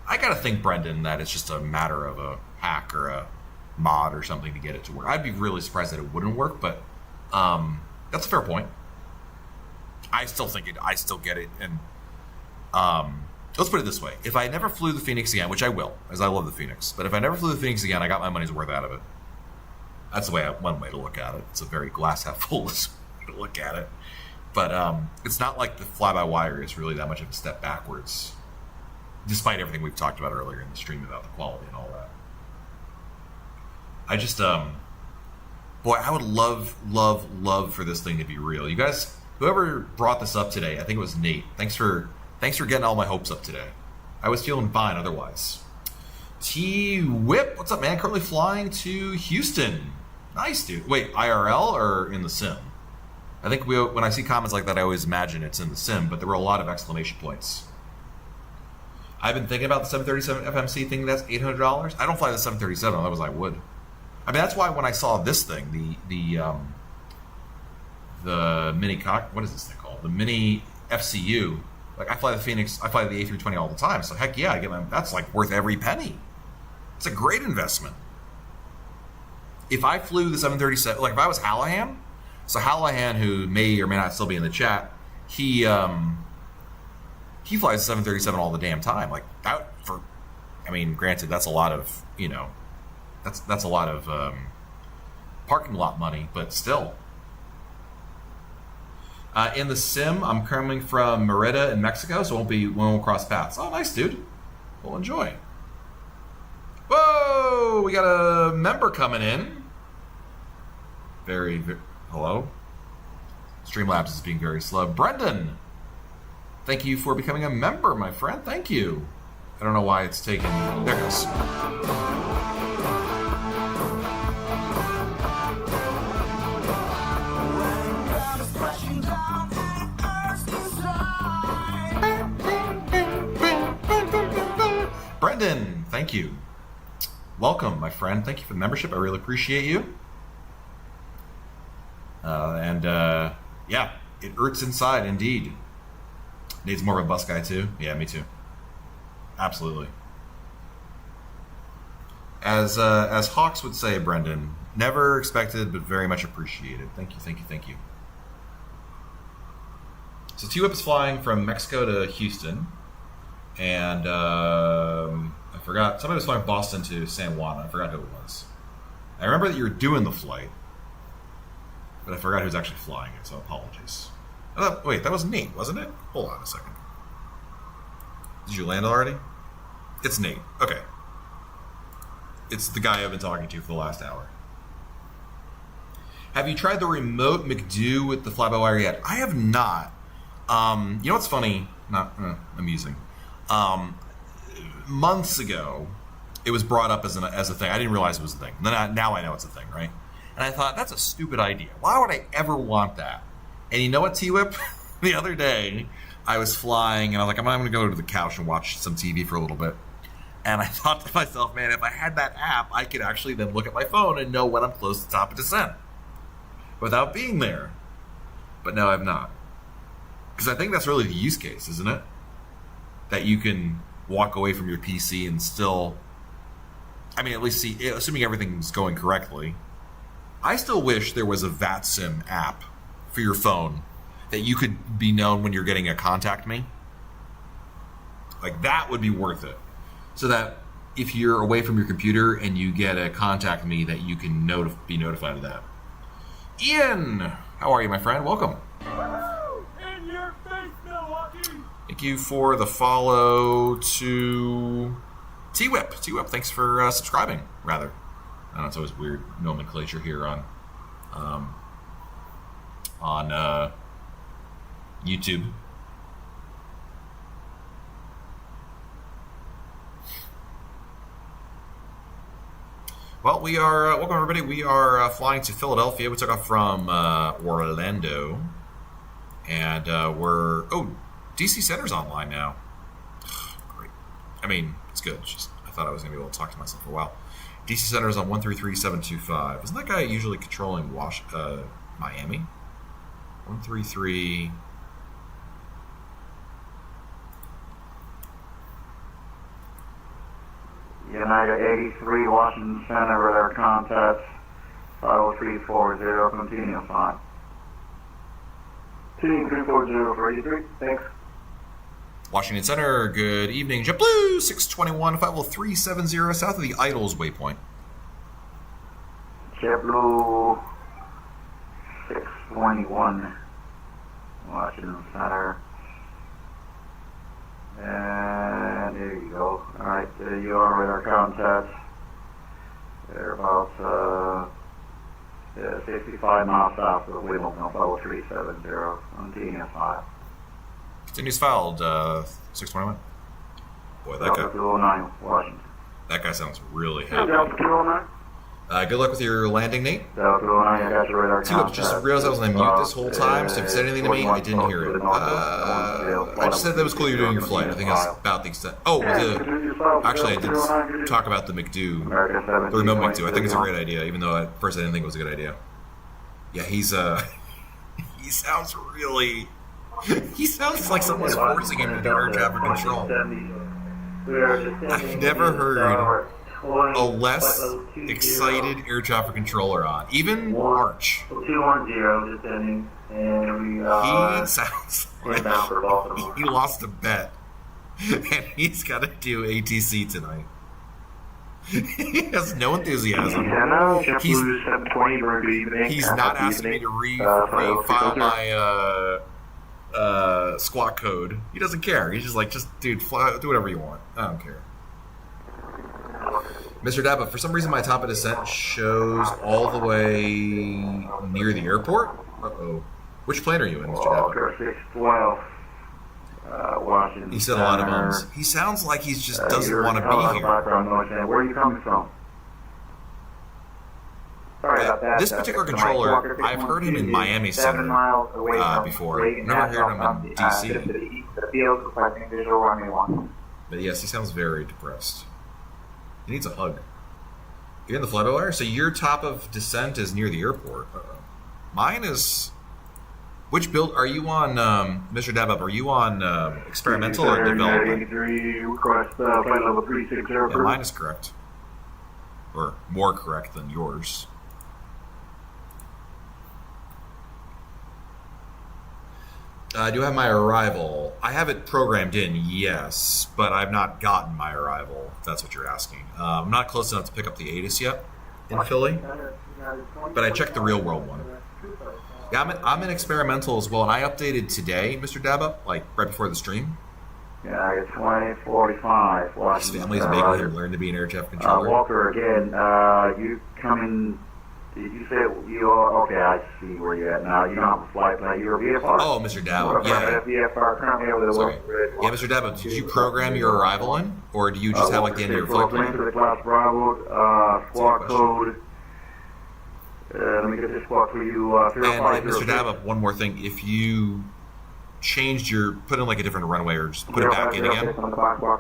I gotta think, Brendan, that it's just a matter of a hack or a mod or something to get it to work. I'd be really surprised that it wouldn't work, but that's a fair point. I still think I still get it, and let's put it this way. If I never flew the Phoenix again, which I will, as I love the Phoenix, but if I never flew the Phoenix again, I got my money's worth out of it. That's one way to look at it. It's a very glass half full way to look at it. But it's not like the fly-by-wire is really that much of a step backwards, despite everything we've talked about earlier in the stream about the quality and all that. I just, boy, I would love, love, love for this thing to be real. You guys, whoever brought this up today, I think it was Nate. Thanks for getting all my hopes up today. I was feeling fine otherwise. T-Whip, what's up, man? Currently flying to Houston. Nice, dude. Wait, IRL or in the sim? I think when I see comments like that, I always imagine it's in the sim, but there were a lot of exclamation points. I've been thinking about the 737 FMC thing that's $800. I don't fly the 737, otherwise I would. I mean, that's why when I saw this thing, the mini what is this thing called? The mini FCU. Like, I fly the Phoenix, I fly the A320 all the time, so heck yeah, that's like worth every penny. It's a great investment. If I flew the 737, like if I was Hallahan, so Hallahan, who may or may not still be in the chat, he flies the 737 all the damn time. Like that granted, that's a lot of, you know, that's a lot of parking lot money, but still. In the sim, I'm coming from Merida in Mexico, so we won't cross paths. Oh, nice, dude. We'll enjoy. Whoa! Oh, we got a member coming in. Hello? Streamlabs is being very slow. Brendan, thank you for becoming a member, my friend. Thank you. I don't know why it's taking... There it goes. Brendan, thank you. Welcome, my friend. Thank you for the membership. I really appreciate you. Yeah, it hurts inside, indeed. Needs more of a bus guy, too? Yeah, me too. Absolutely. As Hawks would say, Brendan, never expected, but very much appreciated. Thank you, thank you, thank you. So TWIP is flying from Mexico to Houston. And I forgot, somebody was flying Boston to San Juan. I forgot who it was. I remember that you were doing the flight, but I forgot who's actually flying it, so apologies. Wait, that was Nate, wasn't it? Hold on a second. Did you land already? It's Nate. Okay. It's the guy I've been talking to for the last hour. Have you tried the remote McDo with the fly-by-wire yet? I have not. You know what's funny? Not amusing. Months ago, it was brought up as a thing. I didn't realize it was a thing. Now I know it's a thing, right? And I thought, that's a stupid idea. Why would I ever want that? And you know what, T-Whip? The other day, I was flying, and I was like, I'm going to go to the couch and watch some TV for a little bit. And I thought to myself, man, if I had that app, I could actually then look at my phone and know when I'm close to the top of descent without being there. But no, I've not. Because I think that's really the use case, isn't it? That you can walk away from your PC and still, I mean, at least see, assuming everything's going correctly. I still wish there was a VATSIM app for your phone that you could be known when you're getting a contact me. Like, that would be worth it. So that if you're away from your computer and you get a contact me, that you can be notified of that. Ian, how are you, my friend? Welcome. In your face, Milwaukee. Thank you for the follow to T-Whip. T-Whip, thanks for subscribing, rather. I don't know, it's always weird nomenclature here on YouTube. Well, we are, welcome everybody. We are flying to Philadelphia. We took off from Orlando. And DC Center's online now. Great. I mean, it's good. It's just, I thought I was going to be able to talk to myself for a while. DC Center's on 133725. Isn't that guy usually controlling Miami? 133... United 83, Washington Center, radar contacts 50340, continue flight. Team 340 for 83, thanks. Washington Center, good evening. JetBlue 621, 50370, south of the Idols waypoint. JetBlue 621, Washington Center. And there you go. Alright, you are radar contacts. They're about 65 miles south of the Wimbledon, 50370, continue 5. Continues filed, 621. Boy, that Delta 209, Washington. That guy sounds really happy. Delta 209. Good luck with your landing, Nate. Delta 209, I got your radar contacts. Just realized I was on mute this whole time, so if you said anything to me, I didn't hear it. I just said that was cool you were doing your flight. I think that's about the extent. Oh, actually, I did talk about the McDo, the remote McDo. I think it's a great idea, even though at first I didn't think it was a good idea. Yeah, he sounds really... He sounds like someone's forcing him to do air traffic control. I've never heard a less excited air traffic controller on. Even March. 210, descending, and we he sounds like down for Baltimore. he lost a bet, and he's got to do ATC tonight. He has no enthusiasm. He's not asking me to refile my squawk code. He doesn't care. He's just like, dude, fly, do whatever you want. I don't care. Mr. Dabba, for some reason my top of descent shows all the way near the airport. Uh-oh. Which plane are you in, Mr. Dabba? Walker 612. Washington. He said a lot of ums. He sounds like he just doesn't want to be here. Where are you coming from? Sorry about that. This particular controller, I've heard him in Miami Center before. Never heard him in DC. But yes, he sounds very depressed. He needs a hug. You're in the fly-by-wire? So your top of descent is near the airport. Mine is... Which build are you on, Mr. Dabab? Are you on experimental or development? Request flight level 360. Yeah, mine is correct. Or more correct than yours. Do you have my arrival? I have it programmed in, yes, but I've not gotten my arrival, if that's what you're asking. I'm not close enough to pick up the ATIS yet in Philly, but I checked the real world one. Yeah, I'm in experimental as well, and I updated today, Mr. Dabba, like right before the stream. Yeah, it's 2045. His family's making him learn to be an air traffic controller. Walker, again, you coming... Did you say you are... Okay, I see where you're at now. You don't have a flight plan. You're a VFR? Oh, Mr. Dabba, yeah. VFR currently over the Sorry. Yeah, Mr. Dabba, did you program your arrival in? Or do you just have like the end of your flight plan? To the class Bravo, squad code... let me get this squad for you. And Mr. Dabba, one more thing. If you changed your... Put in like a different runway or just put it back in again,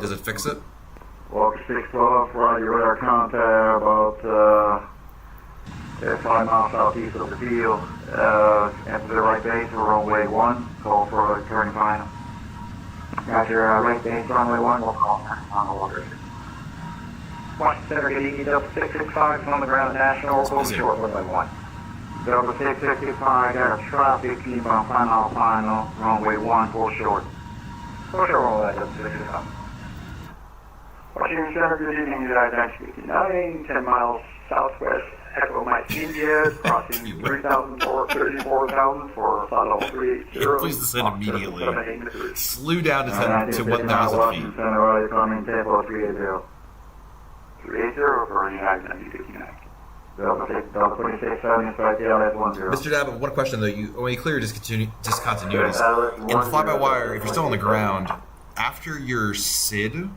does it fix it? Walker 612, your radar contact about... 5 miles southeast of the field. Enter the right base for runway 1. Call for a turning final. Roger, right base, runway 1. We'll call on the water. Washington Center, good evening, Delta 665 on the ground, National, hold short, runway 1. Delta 665, got a traffic, keep on final, runway 1, full short. Full short, runway Delta 665. Washington Center, good evening, United 959, 10 miles southwest. Echo Mike India, crossing 34,000 for flight level 380. Please descend immediately. Slew down to 1,000 feet. Center, coming, tempo 380. 380 for United 959. Delta 2670, strike the LS10. Mr. Dabba, one question though. When you clear your discontinuities, in fly-by-wire, if you're still on the ground, after your SID,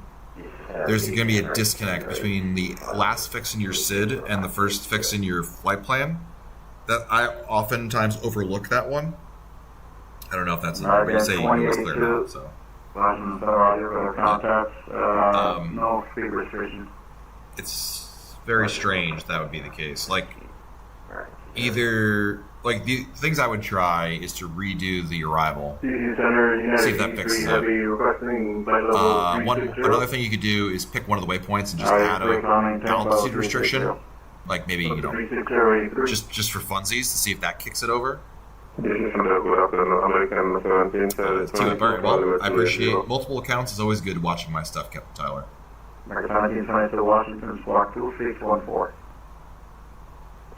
there's going to be a disconnect between the last fix in your SID and the first fix in your flight plan. That I oftentimes overlook that one. I don't know if that's but you say you must clear it out. So. No speed restrictions. It's very strange that would be the case. Like, either like the things I would try is to redo the arrival. See if that fixes it. Another thing you could do is pick one of the waypoints and just add a altitude restriction, like maybe just for funsies to see if that kicks it over. Well, I appreciate multiple accounts. Is always good watching my stuff, Captain Tyler. American 1720 to Washington, squawk 2614.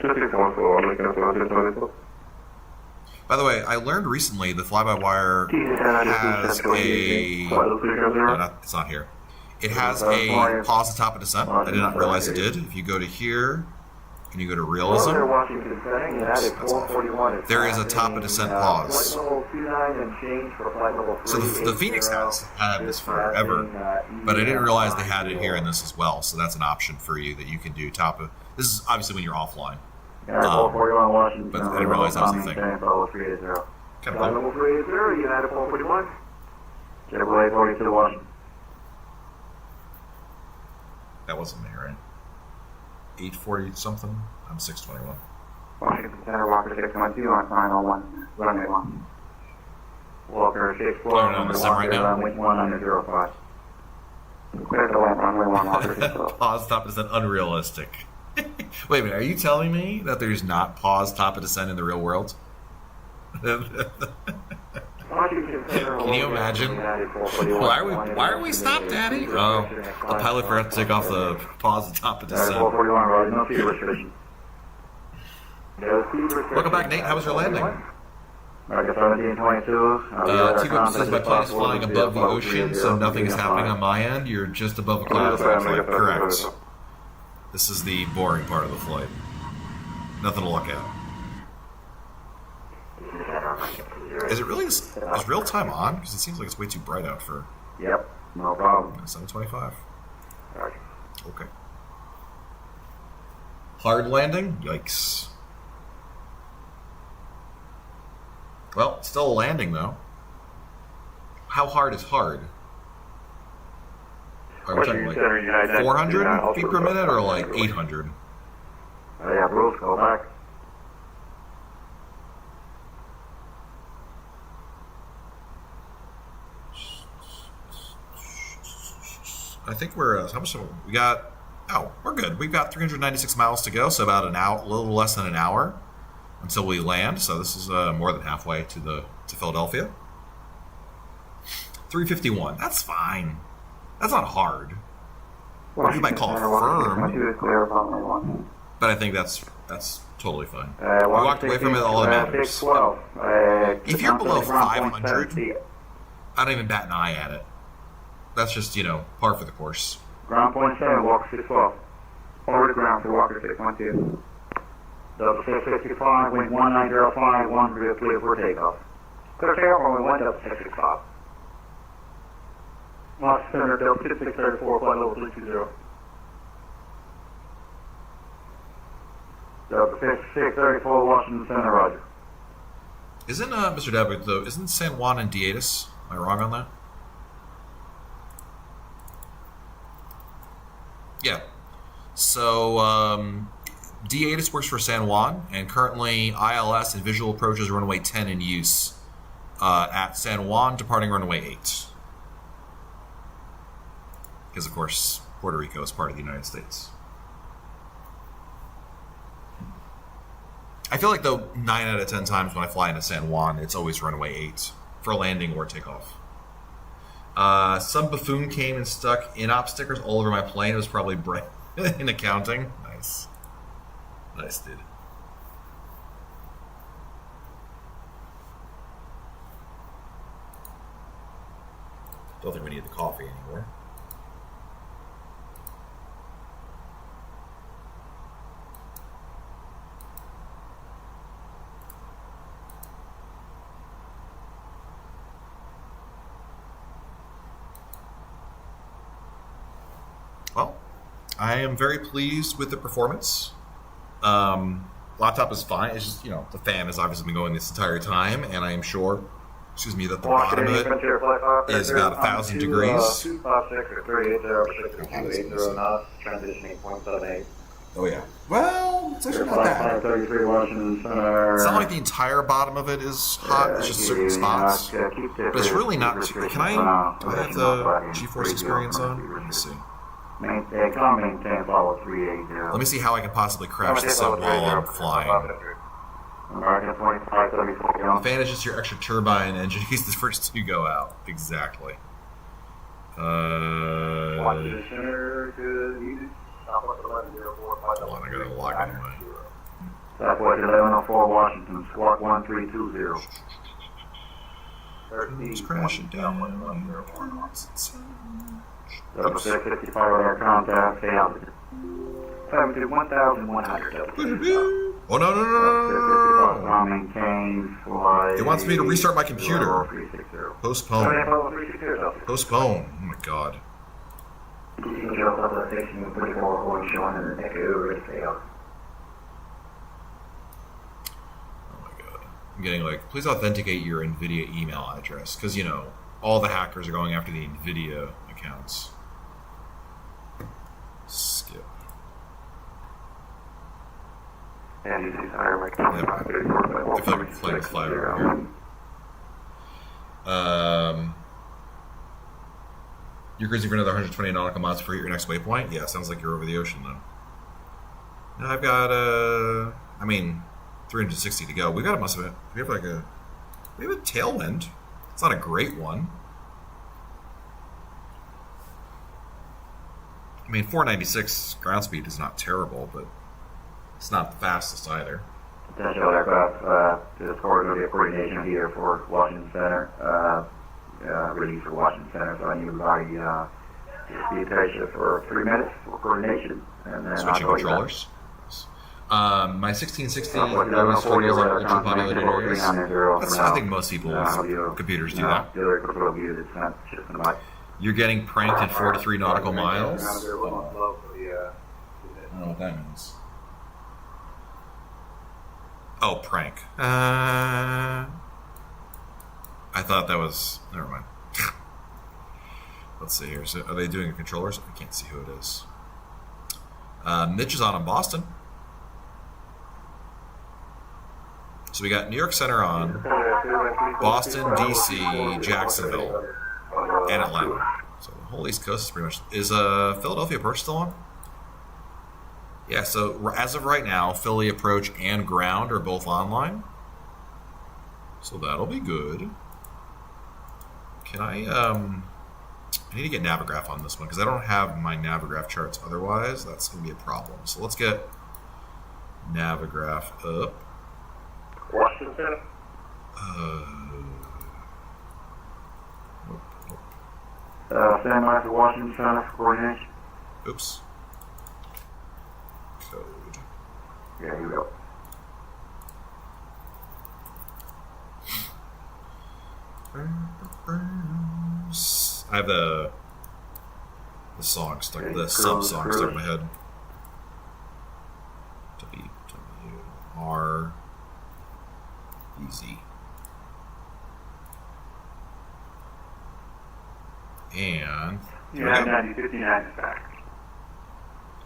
2614, American 1720. By the way, I learned recently the fly-by-wire has a... No, it's not here. It has a pause at top of descent. I did not realize it did. If you go to here, and you go to realism, there is a top of descent pause. So the Phoenix has had this forever, but I didn't realize they had it here in this as well. So that's an option for you that you can do top of... This is obviously when you're offline. But I didn't realize that was the thing. Kind of cool. Level 380, United 441. JetBlue 42 Washington. That wasn't me, right? 840 something? I'm 621. Washington Center, Walker 612 on final 1, runway 1. Walker 612 on the sim right now? Runway 1 under 05. Clear to land, runway 1, Walker 612. Pause top of descent, unrealistic. Wait a minute, are you telling me that there's not pause top of descent in the real world? Can you imagine? Why are we stopped, Daddy? Oh, the pilot forgot to take off the pause at top of descent. Welcome back, Nate. How was your landing? American 1722. T-Group says my plane is flying above the ocean, so nothing is happening on my end. You're just above the clouds. Correct. This is the boring part of the flight. Nothing to look at. Is it really? Is real time on? Because it seems like it's way too bright out for. Yep, no problem. 7:25. Right. Okay. Hard landing? Yikes. Well, still a landing though. How hard is hard? Are we talking like 400 feet per minute or like 800? Yeah, Bruce, go back. I think we're how much? We got. Oh, we're good. We've got 396 miles to go, so about an hour, a little less than an hour until we land. So this is more than halfway to Philadelphia. 351. That's fine. That's not hard. You might call it firm, but I think that's totally fine. We walked away from it. All that matters. If you're below 500, I don't even bat an eye at it. That's just, par for the course. Ground point 7, walk 612. Over the ground to Walker 612. Double 665, wind 1905, 1 clear for takeoff. Clear takeoff, only 1 double 665. Lost center, Delta 6634, flight level 320. Delta 6634, Washington Center, roger. Isn't, Mr. Dabbitt, though, isn't San Juan and Dietis? Am I wrong on that? Yeah. So, D8 works for San Juan, and currently ILS and Visual Approach is runway 10 in use at San Juan, departing runway 8. Because, of course, Puerto Rico is part of the United States. I feel like, though, 9 out of 10 times when I fly into San Juan, it's always runway 8 for landing or takeoff. Some buffoon came and stuck in-op stickers all over my plane. It was probably Brent in accounting. Nice. Nice, dude. Don't think we need the coffee anymore. Well, I am very pleased with the performance. Laptop is fine. It's just, the fan has obviously been going this entire time, and I am sure, that the bottom of it is about 1,000 degrees. 256 or 380 knots, transitioning 0.78. Oh, yeah. Well, it's actually not bad. 33 Washington Center. It's not like the entire bottom of it is hot. It's just certain spots. But it's really not. Do I have the GeForce experience on? Let me see. Maintain follow 380. Let me see how I can possibly crash this up while I'm flying. American 2574. The fan is just your extra turbine engine in case the first two go out. Exactly. Washington Center, good. Southwest 1104. Hold on, I gotta log in my. Southwest 1104 Washington, squawk 1320. It's crashing down. Double 655 radar contact, stay out. 1,100. Oh, no. Maintain flight. It wants me to restart my computer. Postpone. Postpone. Oh my god. Oh my god. I'm getting please authenticate your NVIDIA email address. Because, all the hackers are going after the NVIDIA accounts. Skip. And you see higher mic. I feel like we're fly over here. You're cruising for another 120 nautical miles before your next waypoint? Yeah, sounds like you're over the ocean, though. Now I've got, 360 to go. We got a we have a tailwind. It's not a great one. 496 ground speed is not terrible, but it's not the fastest either. Potential aircraft, this coordinated coordination here for Washington Center, release for Washington Center, so I need everybody Just be patient for 3 minutes for coordination, and then Switching I'll call you back. controllers. My 1660 always struggles in ultra populated areas. I think most people's computers do that. You're getting pranked at 4 to 3 nautical miles. I don't know what that means. Oh, prank. I thought that was... Never mind. Let's see here. So are they doing controllers? I can't see who it is. Mitch is on in Boston. So we got New York Center on, Boston, D.C., Jacksonville, and Atlanta. So the whole East Coast is pretty much... Is Philadelphia Approach still on? Yeah, so as of right now, Philly Approach and Ground are both online. So that'll be good. Can I need to get Navigraph on this one because I don't have my Navigraph charts otherwise. That's going to be a problem. So let's get Navigraph up. Washington. Stand by for Washington Center for coordination. Oops. Code. Yeah, here we go. I have the song stuck, the sub song stuck in my head. WR easy. And Yeah, 9059 is back.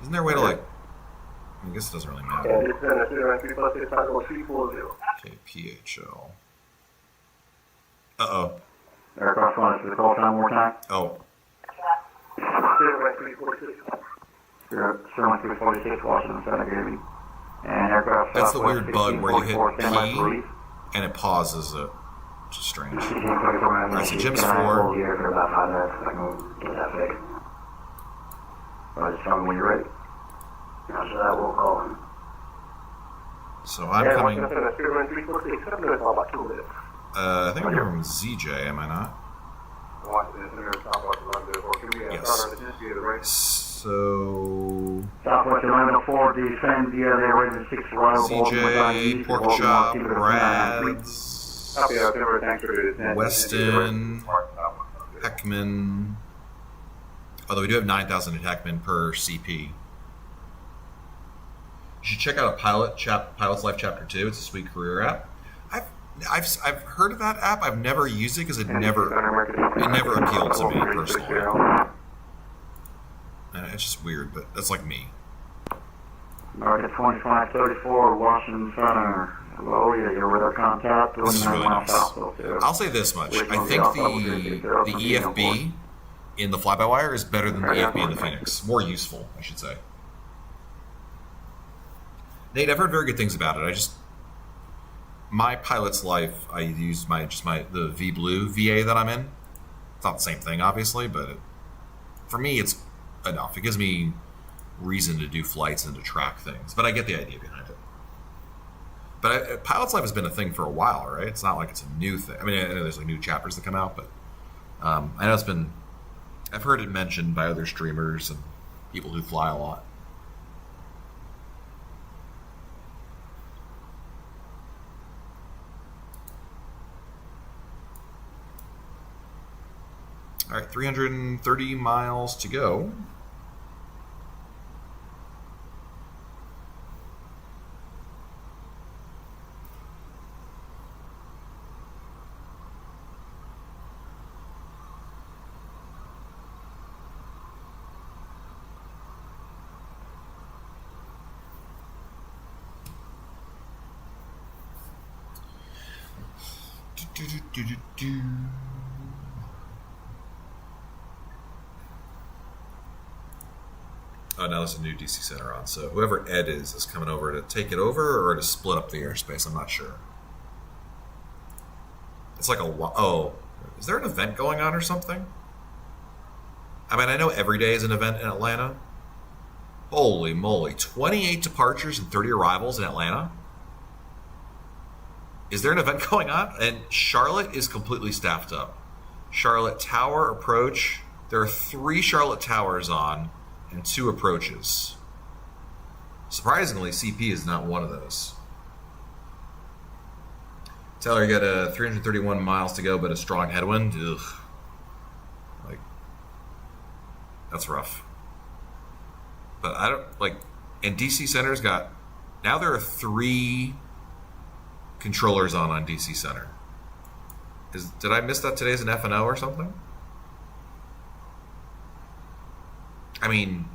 isn't there a way to like? I guess it doesn't really matter. KPHL. Uh-oh. Aircraft flight to the call time one more time. Oh. You're at 346 Washington Center, Gary. And aircraft That's the weird bug where you hit 1644, P and it pauses it. Which is strange. Alright, so Jim's 4. Here for about 5 minutes. I can get that fixed. Alright, just tell me when you're ready. After that, we'll call him. So I'm coming. I think I'm from ZJ, am I not? Yes. So Southwest Atlanta 4, descend via the Raven 6 Royal ZJ, Pork Chop, Brad's, Weston, Heckman. Although we do have 9,000 at Heckman per CP. You should check out a Pilot's Life Chapter 2. It's a sweet career app. I've heard of that app. I've never used it because it never appealed to me personally. It's just weird, but that's like me. Alright, 2534 Washington Center. Hello, yeah, you're with our contact. This is really nice. I'll say this much. I think the EFB in the fly-by-wire is better than the EFB in the Phoenix. More useful, I should say. Nate, I've heard very good things about it. My Pilot's Life, I use the V-Blue VA that I'm in. It's not the same thing, obviously, but for me, it's enough. It gives me reason to do flights and to track things, but I get the idea behind it. But Pilot's Life has been a thing for a while, right? It's not like it's a new thing. I mean, I know there's like new chapters that come out, but I know I've heard it mentioned by other streamers and people who fly a lot. All right, 330 miles to go. Oh, now there's a new DC center on. So whoever Ed is coming over to take it over or to split up the airspace. I'm not sure. It's like is there an event going on or something? I mean, I know every day is an event in Atlanta. Holy moly, 28 departures and 30 arrivals in Atlanta? Is there an event going on? And Charlotte is completely staffed up. Charlotte Tower, Approach, There are 3 Charlotte towers on and 2 approaches. Surprisingly, CP is not one of those. Taylor, you got 331 miles to go, but a strong headwind. Ugh. Like, that's rough. But I don't, like, and DC Center's got, now there are 3 controllers on DC Center. Did I miss that today's an F&O or something? I mean,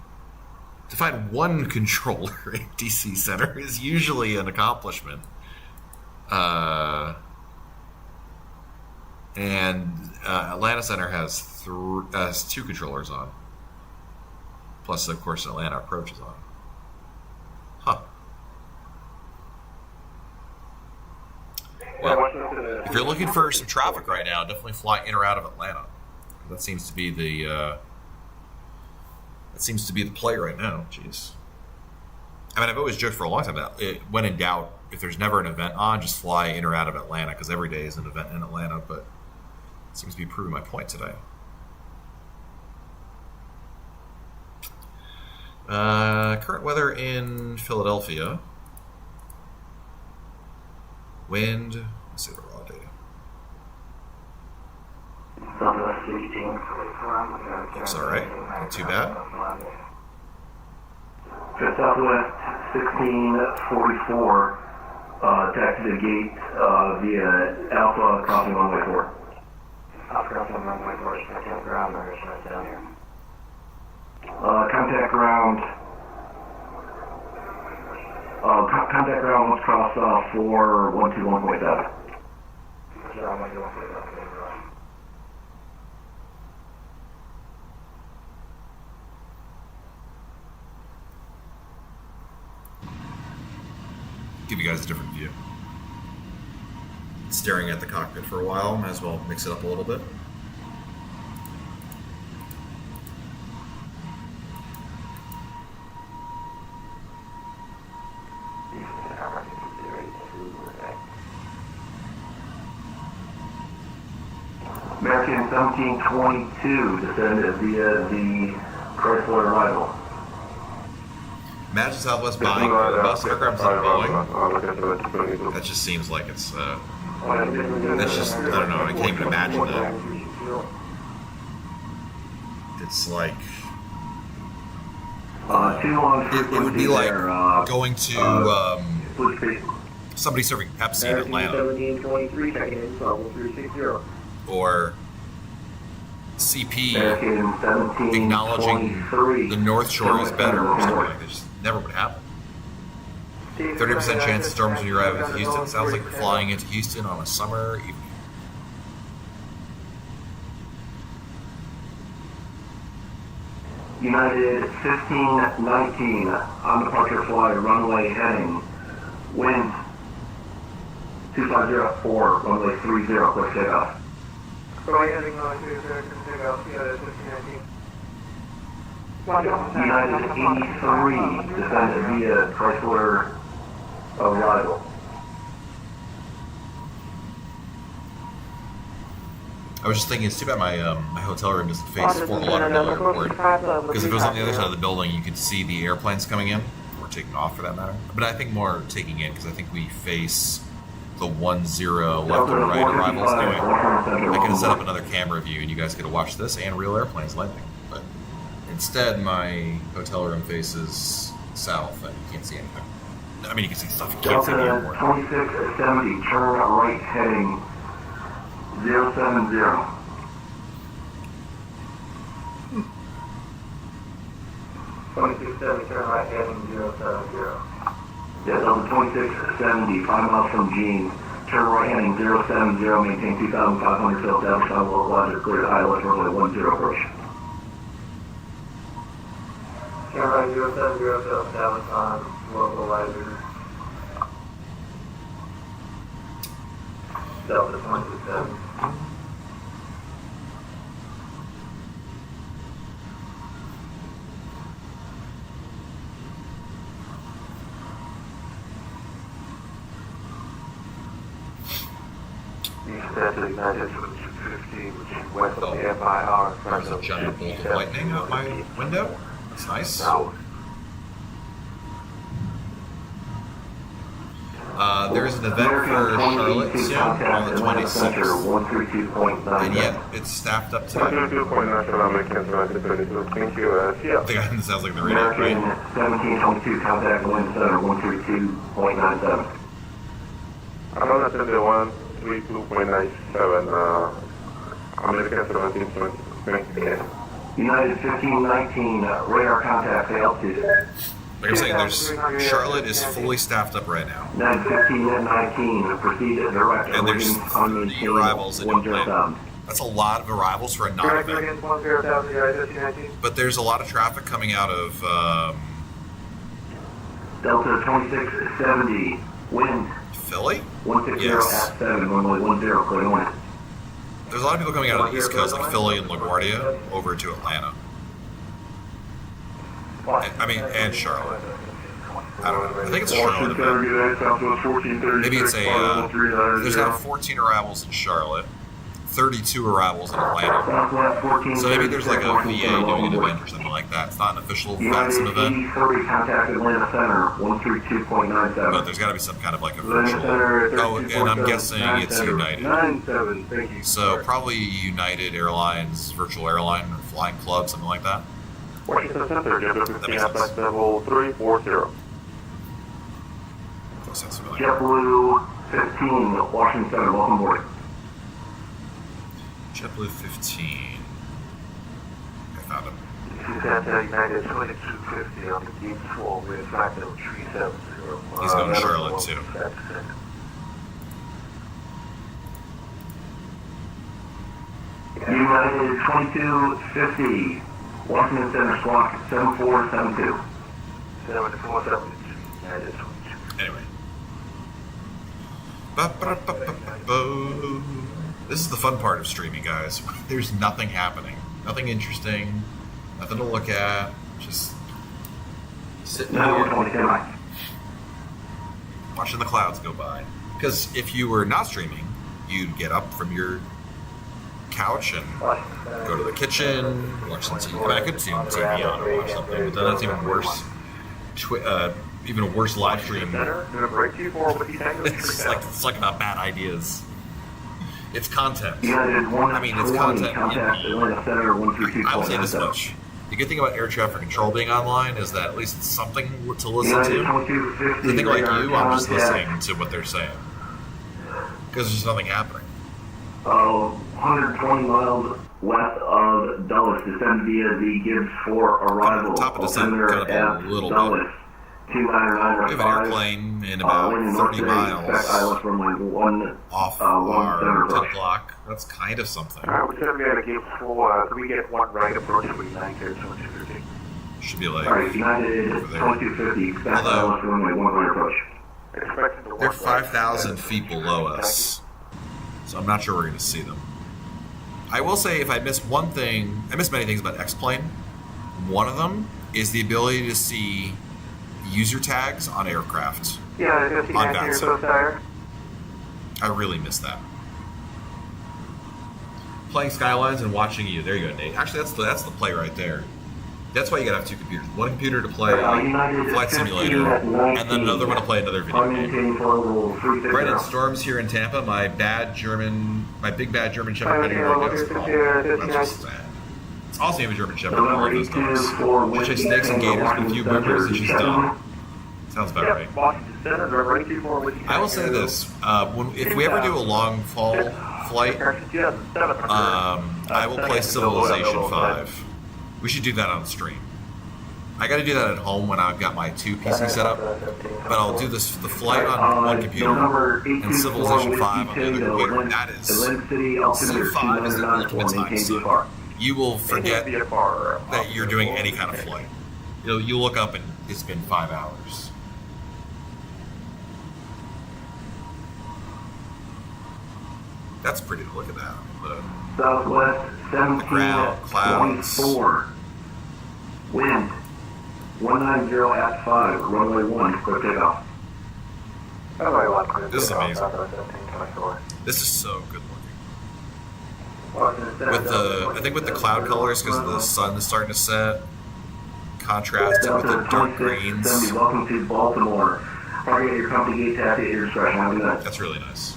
to find 1 controller in DC Center is usually an accomplishment. And Atlanta Center has 2 controllers on. Plus, of course, Atlanta Approach is on. Huh. Well, if you're looking for some traffic right now, definitely fly in or out of Atlanta. That seems to be the play right now. Jeez. I mean, I've always joked for a long time that when in doubt, if there's never an event on, just fly in or out of Atlanta, because every day is an event in Atlanta. But it seems to be proving my point today. Current weather in Philadelphia. Wind. Let's see the raw data. It's all right. Not too bad. Southwest 1644, taxi to gate via Alpha crossing runway 4. Alpha crossing runway 4, contact ground, or should I down here? Contact ground. Contact ground, let's cross 4121.7. Give you guys a different view. Staring at the cockpit for a while, might as well mix it up a little bit. American 1722 descended via the Chrysler arrival. Imagine Southwest buying Airbus aircraft instead of Boeing. That just seems like it's, that's just, I don't know, I can't even imagine that. It's like, it would be like going to somebody serving Pepsi in Atlanta. Or CP acknowledging the North Shore is better or something like that. It just never would happen. 30% chance of storms when you arrive at Houston. Sounds like you're flying into Houston on a summer evening. United 1519 on departure flight, runway heading, wind 2504, runway 30, clear takeoff. Runway heading 30, clear takeoff, United 1519. United 83 descended via Chrysler arrival. I was just thinking, it's too bad my my hotel room doesn't face Fort Lauderdale Airport, because if it was on the other side of the building, you could see the airplanes coming in, or taking off for that matter. But I think more taking in, because I think we face the 1-0 left and right arrivals doing. I could have set up another camera view, and you guys could have watched this and real airplanes landing. But instead, my hotel room faces south, and you can't see anything. I mean, you can see stuff, you can't see the airport. 2670, turn right heading 070. Turn right heading 070. Yeah, Delta 2670, 5 miles from Jean. Turn right heading 070, maintain 2,500 field establish on local logic, clear to high left runway 10 approach. Turn right 070, field establish on local logic. Delta 2670. United 15 which is west of the FIR. There's a giant bolt of lightning out my window. That's nice. There's an event for Charlotte soon on the 26th, and yet it's staffed up today. 132.97, The guy that sounds like the radio, right? 1722, contact wind center 132.97. I'm on the 132.97, American 1720. United 1519, radar contact to altitude. Like I'm saying, Charlotte is fully staffed up right now. 915 at 19, proceed direct. And there's 30 arrivals in Atlanta. That's a lot of arrivals for a non-event. But there's a lot of traffic coming out of Delta 2670, wind. Philly? 160 Yes. at 7, runway 10, clear wind. There's a lot of people coming out of the East Coast, like Philly and LaGuardia, over to Atlanta. I mean, and Charlotte. I don't know. I think it's a Charlotte event. Maybe it's there's now 14 arrivals in Charlotte, 32 arrivals in Atlanta. So maybe there's like a VA doing an event or something like that. It's not an official VATSIM event. Contact Atlanta Center, 132.97. But there's got to be some kind of like a virtual. Oh, and I'm guessing it's United. 97, thank you. So probably United Airlines, virtual airline, or flying club, something like that. Washington Center, JetBlue level 340. That sounds familiar. JetBlue 15, Washington Center, welcome aboard. JetBlue 15. I found him. Delta United 2250 on the deep 4 with flight level 370. He's going to Charlotte too. United 2250, Washington Center, squawk 7472. 7472, United 22. Anyway. Ba-ba-ba-ba-ba-bo. This is the fun part of streaming, guys. There's nothing happening. Nothing interesting. Nothing to look at. Just sitting here watching the clouds go by. Because if you were not streaming, you'd get up from your couch and go to the kitchen, watch some TV. I mean, I could see TV on and watch something, but then that's even worse. Even a worse live stream. It's like about bad ideas. It's content. I mean, it's content. I will say this much. The good thing about air traffic control being online is that at least it's something to listen to. The thing like you, I'm just listening to what they're saying. Because there's nothing happening. 120 miles west of Dulles, descend via the Gibbs 4 arrival. Top of descent, kind of a little bit. We have an airplane in about 30 miles off our 10 o'clock. That's kind of something. We're going to be at a Gibbs 4. Can we get one right approach with United 2250? Should be like United 2250, expect Dallas runway 1 right approach. They're 5,000 feet below us, so I'm not sure we're going to see them. I will say, if I miss one thing, I miss many things about X-Plane. One of them is the ability to see user tags on aircraft. Yeah, on VATSIM. I really miss that. Playing Skylines and watching you. There you go, Nate. Actually, that's the play right there. That's why you gotta have two computers. One computer to play Flight Simulator, and then another one to play another video game. Brennan, storms here in Tampa. My big bad German Shepherd Penny goes. That's just sad. It's awesome to have a German Shepherd. I love those dogs. She chase snakes and gators with a few boomers, and she's done. Sounds about right. I will say this: if we ever do a long haul flight, I will play Civilization 5. We should do that on stream. I got to do that at home when I've got my 2 PC set up, but I'll do the flight on one computer and Civilization 5 on the other computer. That is Civ 5 is the ultimate time suck. You will forget that you're doing any kind of flight. You look up and it's been 5 hours. That's pretty. Look at that. Southwest 17 ground, clouds. 24. Wind 190 at 5. Runway 1 for takeoff. This is amazing. This is so good looking. I think with the cloud colors, because the sun is starting to set, contrasted with the dark greens. Welcome to Baltimore. Target your company gate taxi at your discretion. Have a good night. That's really nice.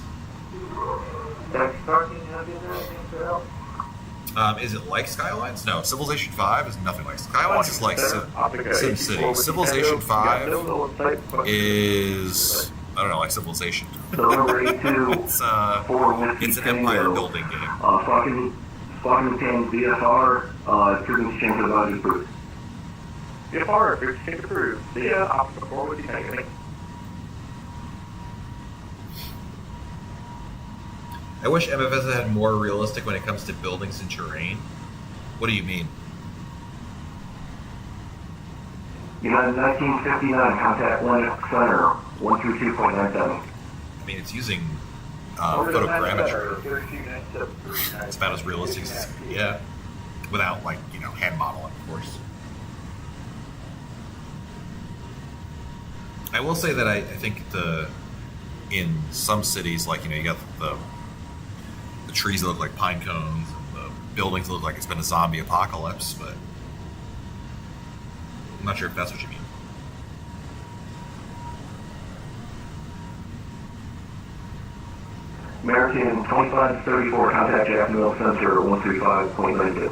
Is it like Skylines? No, Civilization 5 is nothing like Skylines. Is like SimCity. Civilization 5 is, I don't know, like Civilization. It's an empire building game. Fucking maintain VFR, frequency change of value approved. VFR, frequency change approved. See ya, optical forward detecting. I wish MFS had more realistic when it comes to buildings and terrain. What do you mean? United 1959, contact Linux Center, 132.97. I mean, it's using photogrammetry. It's about as realistic as it's going to get. Without, like, hand modeling, of course. I will say that I think in some cities, like, you got the trees that look like pine cones and the buildings that look like it's been a zombie apocalypse, but I'm not sure if that's what you mean. American 2534, contact Jacksonville Center, 135.92.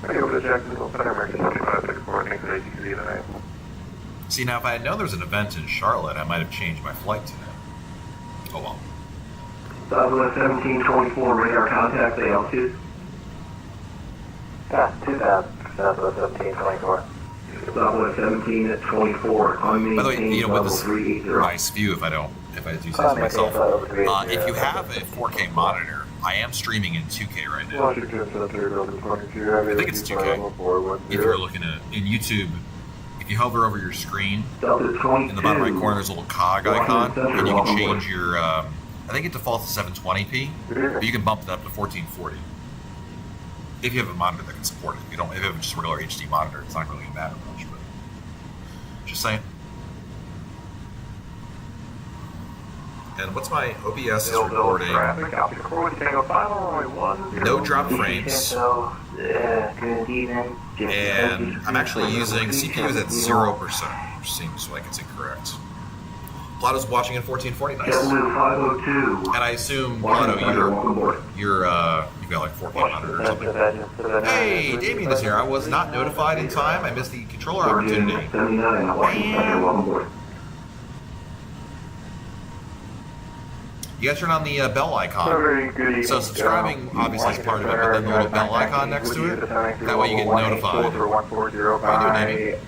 I go to Jacksonville Center, American 2534, thanks for ATC tonight. See, now if I had known there was an event in Charlotte, I might have changed my flight today. Oh well. Southwest 1724, radar contact, the altitude. Yeah, 2000, Southwest 1724. Southwest 17 at 24, unmaintained By the way, with level this 380. nice view, if I do say so myself, if you have a 4K monitor, I am streaming in 2K right now. Washington Center, Building 22. I think it's 2K. If you're looking at in YouTube, if you hover over your screen, in the bottom right corner there's a little cog icon, and you can change your. I think it defaults to 720p, but you can bump it up to 1440. If you have a monitor that can support it. If you have just a regular HD monitor, it's not really going to matter much. But just saying. And what's my OBS is recording? No drop frames. And I'm actually using CPU is at 0%, which seems like it's incorrect. Plato's watching in 1440, nice. And I assume, Plato, you've got like 4K monitor or something. Hey, Damien is here. I was not notified in time. I missed the controller opportunity. You gotta turn on the bell icon. So subscribing obviously is part of it, but then the little bell icon next to it, that way you get notified. How you doing, Damien?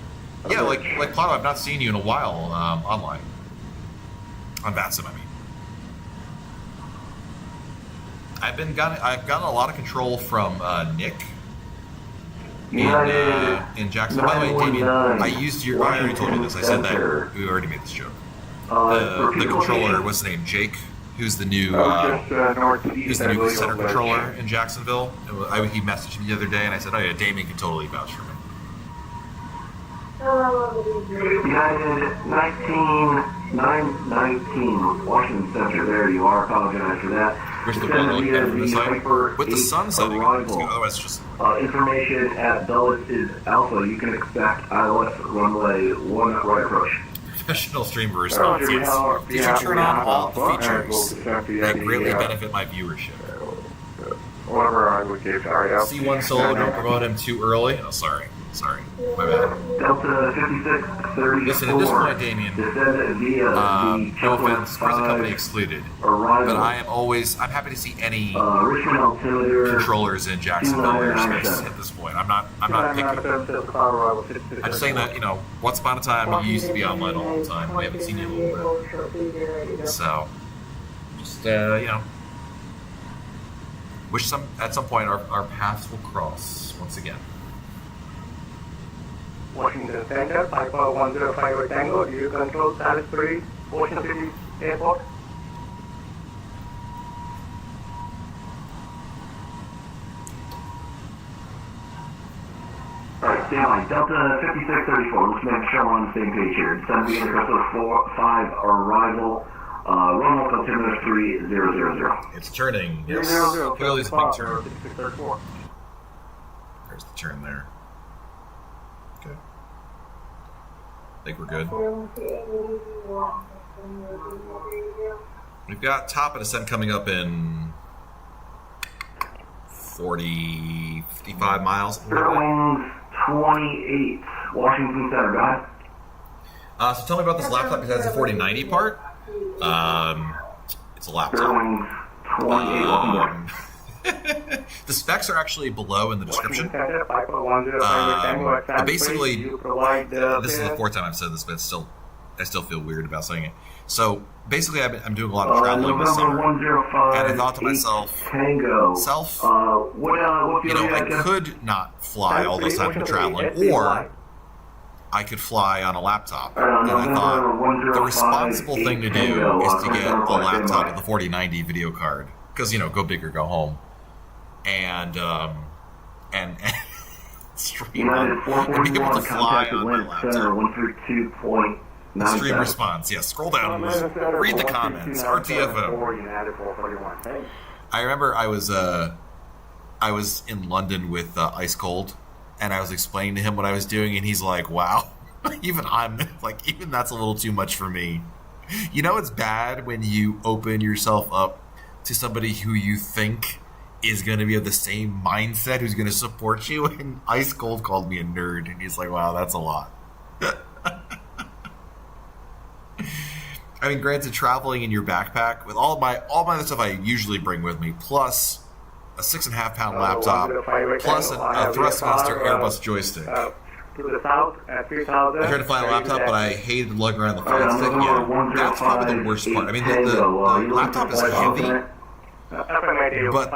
Yeah, like Plato, I've not seen you in a while online. On VATSIM, I mean. I've gotten a lot of control from Nick in Jacksonville. By the way, Damien, I already told you this. I said that we already made this joke. The controller, what's the name? Jake, who's the new center controller in Jacksonville. He messaged me the other day, and I said, "Oh yeah, Damien can totally vouch for me." United 19919, Washington Center. There you are. Apologize for that. Where's the weather like better than this site? With the sun setting, it's good. Otherwise, it's just information at Dulles is Alpha. You can expect ILS runway 1 right approach. Professional streamer response. Yes. Did you turn on all the features that greatly benefit my viewership? Whatever I would give, sorry. C1 Solo, don't promote him too early. Oh, sorry. My bad. Delta 5634. Listen, at this point, Damien, no offense, present company excluded, but I'm happy to see any controllers in Jacksonville airspace at this point. I'm not picky. I'm just saying that, once upon a time, you used to be online all the time. We haven't seen you in a little bit. So, just, wish at some point our paths will cross once again. Washington Center, Piper 105 Tango, do you control Salisbury, Ocean City Airport? Alright, stand by. Delta 5634, let's make sure we're on the same page here. It's 7 Crystal 5 arrival Run up altimeter 3000. It's turning. Yes. 000, Clearly it's a big turn. 6634. There's the turn there. Okay. I think we're good. We've got top and ascent coming up in 40, 55 miles. Wings 28, Washington Center, go ahead. So tell me about this laptop besides the 4090 part. It's a laptop. Wings 28, welcome aboard. The specs are actually below in the description. But basically, this is the fourth time I've said this, but I still feel weird about saying it. So basically, I'm doing a lot of traveling this summer, and I thought to myself, I could not fly all those times for traveling, or I could fly on a laptop. And I thought the responsible thing to do is to get a laptop with a 4090 video card, because go big or go home, and stream and be able to fly on my laptop. Stream response. Yeah, scroll down. Read the comments. RTFM. I remember I was in London with Ice Cold, and I was explaining to him what I was doing, and he's like, "Wow, even that's a little too much for me." It's bad when you open yourself up to somebody who you think is going to be of the same mindset, who's going to support you. And Ice Cold called me a nerd, and he's like, "Wow, that's a lot." I mean, granted, traveling in your backpack with all my other stuff I usually bring with me, plus a 6.5-pound laptop, plus a Thrustmaster Airbus joystick. To the south at 3000. I tried to fly a laptop, but I hated lugging around the phone stick. Yeah, that's probably the worst part. I mean, the laptop is heavy, but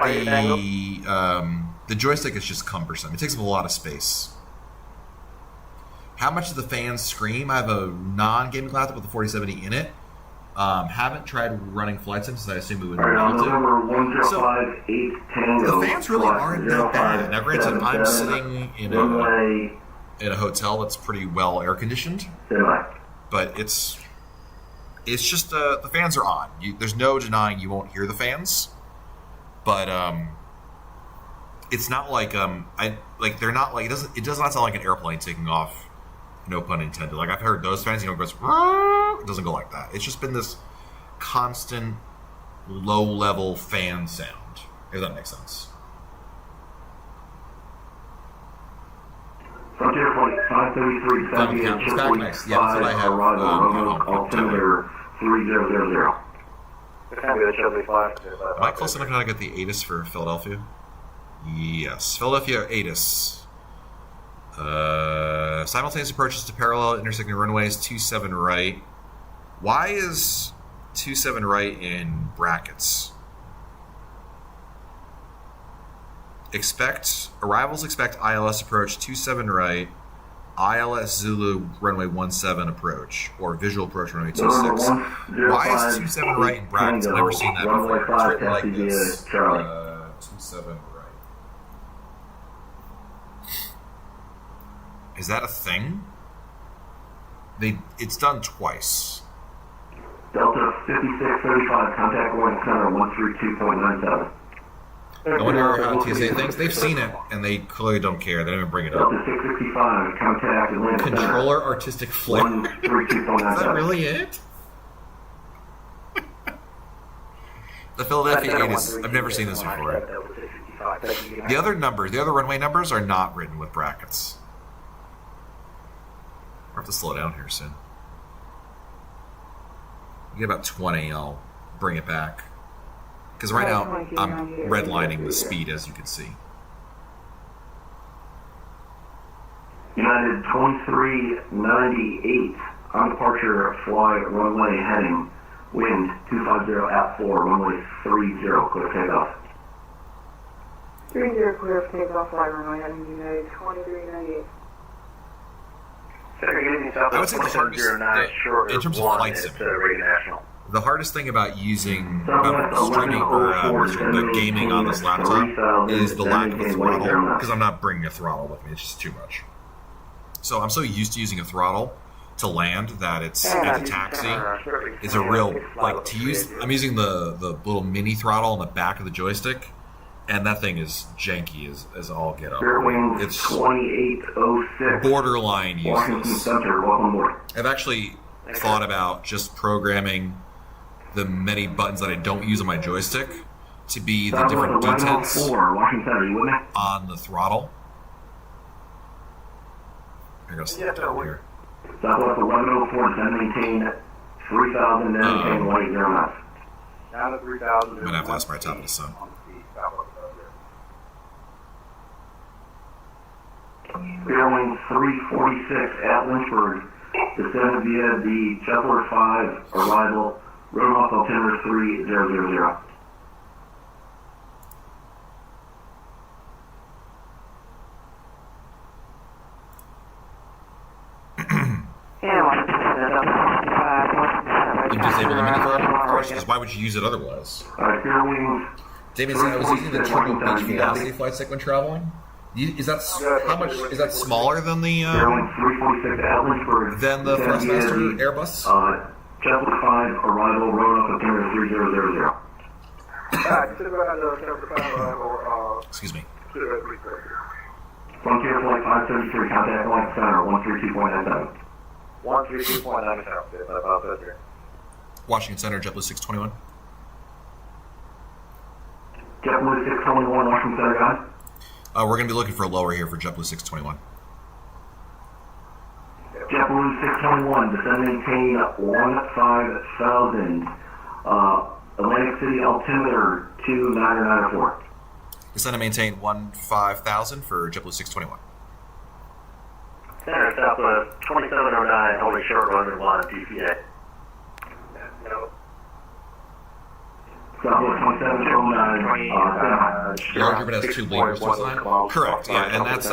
the joystick is just cumbersome. It takes up a lot of space. How much do the fans scream? I have a non-gaming laptop with a 4070 in it. Haven't tried running flight sim since I assume we would melt it. So the fans really aren't that bad. Now, granted, I'm sitting in a hotel that's pretty well air conditioned, but it's just the fans are on. There's no denying you won't hear the fans, but it's not like they're not like it does not sound like an airplane taking off. No pun intended. Like I've heard those fans, it goes. It doesn't go like that. It's just been this constant low-level fan sound. If that makes sense. Frontier Flight 533, Savian, Chipwood 5, Arrival, altimeter 3000. Am I close enough now to get the ATIS for Philadelphia? Yes. Philadelphia ATIS. Simultaneous approaches to parallel intersecting runways 27 right. Why is 27 right in brackets? Arrivals expect ILS approach 27 right, ILS Zulu runway 17 approach, or visual approach runway 26. Why is 27 right in brackets? I've never seen that before. It's written like this. 27 right. Is that a thing? It's done twice. Delta 5635, contact going center 132.97. I wonder how TSA thinks. They've seen it, and they clearly don't care. They don't even bring it up. Delta 665, contact Atlanta Controller artistic flair. 132.97. Is that really it? The Philadelphia ATIS. I've never seen this before. The other runway numbers are not written with brackets. We'll have to slow down here soon. We get about 20, I'll bring it back. Because right now, I'm redlining the speed, as you can see. United 2398, on departure, fly runway heading, wind 250 at 4, runway 30, clear takeoff. 30 clear takeoff, fly runway heading United 2398. I would say the hardest, in terms of flight sim, the hardest thing about streaming or gaming on this laptop is the lack of a throttle, because I'm not bringing a throttle with me. It's just too much. So I'm so used to using a throttle to land that it's a taxi is a real, like, to use. I'm using the little mini throttle on the back of the joystick, and that thing is janky as all get up. It's 2806. borderline Washington useless. Center, welcome aboard. I've actually thought about just programming the many buttons that I don't use on my joystick to be the different detents Washington Center, you with me? on the throttle. Here goes here. Southwest 1104, descend maintain 3000, then maintain 180 knots. Down to 3,000. I'm gonna have to ask my top of the sun. Fairwing 346 at Lynchburg, descend via the Chesler 5 arrival, Roanoke altimeter 3000. You disable the mini throttle? Of course, because why would you use it otherwise? Fairwing. Damien said I was using the turbo pitch velocity flight stick when traveling. Is that how much? Is that smaller than the Fairwing 346 at Lynchburg, Thrustmaster Airbus? Chesler 5 arrival, Roanoke altimeter 3000. Excuse me. Frontier Flight 533, contact Flight Center, 132.97. 132.97. Washington Center, JetBlue 621. JetBlue 621, Washington Center, guys. We're going to be looking for a lower here for JetBlue 621. JetBlue 621, descend maintain 15,000. Atlantic City altimeter 2994. Descend and maintain 15,000 for JetBlue 621. Center Southwest 2709, holding short runway 1, DCA. Southwest 2709, Larger but has two labels this time? Correct, yeah, and that's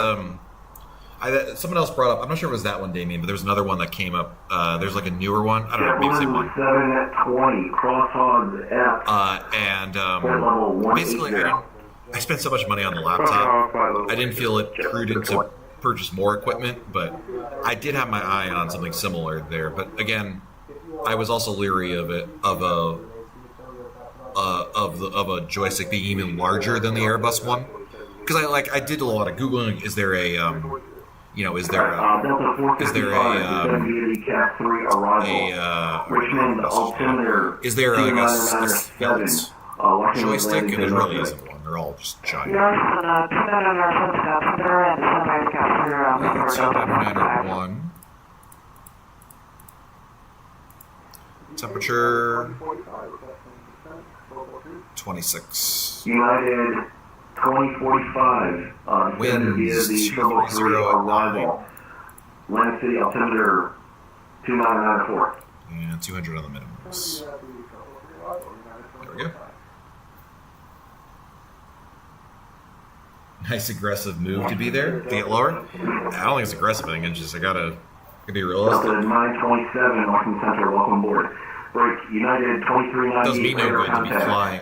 someone else brought up, I'm not sure if it was that one, Damien, but there's another one that came up. There's like a newer one. I don't know, maybe the same one. 720, crosshogs F. Basically, I spent so much money on the laptop, I didn't feel it prudent to purchase more equipment, but I did have my eye on something similar there. But again, I was also leery of a joystick being even larger than the Airbus one, because I did a lot of googling. Is there a felt joystick? And there really isn't one. They're all just giant. 2901. Temperature 26. United 2045. Winds via the 230 arrival. Atlantic City altimeter 2994. And 200 on the minimums. There we go. Nice aggressive move to be there, to get lower. I don't think it's aggressive. I think it's just I gotta be realistic. Delta 927, Washington Center, welcome aboard. Break United 2398. Does me no good to be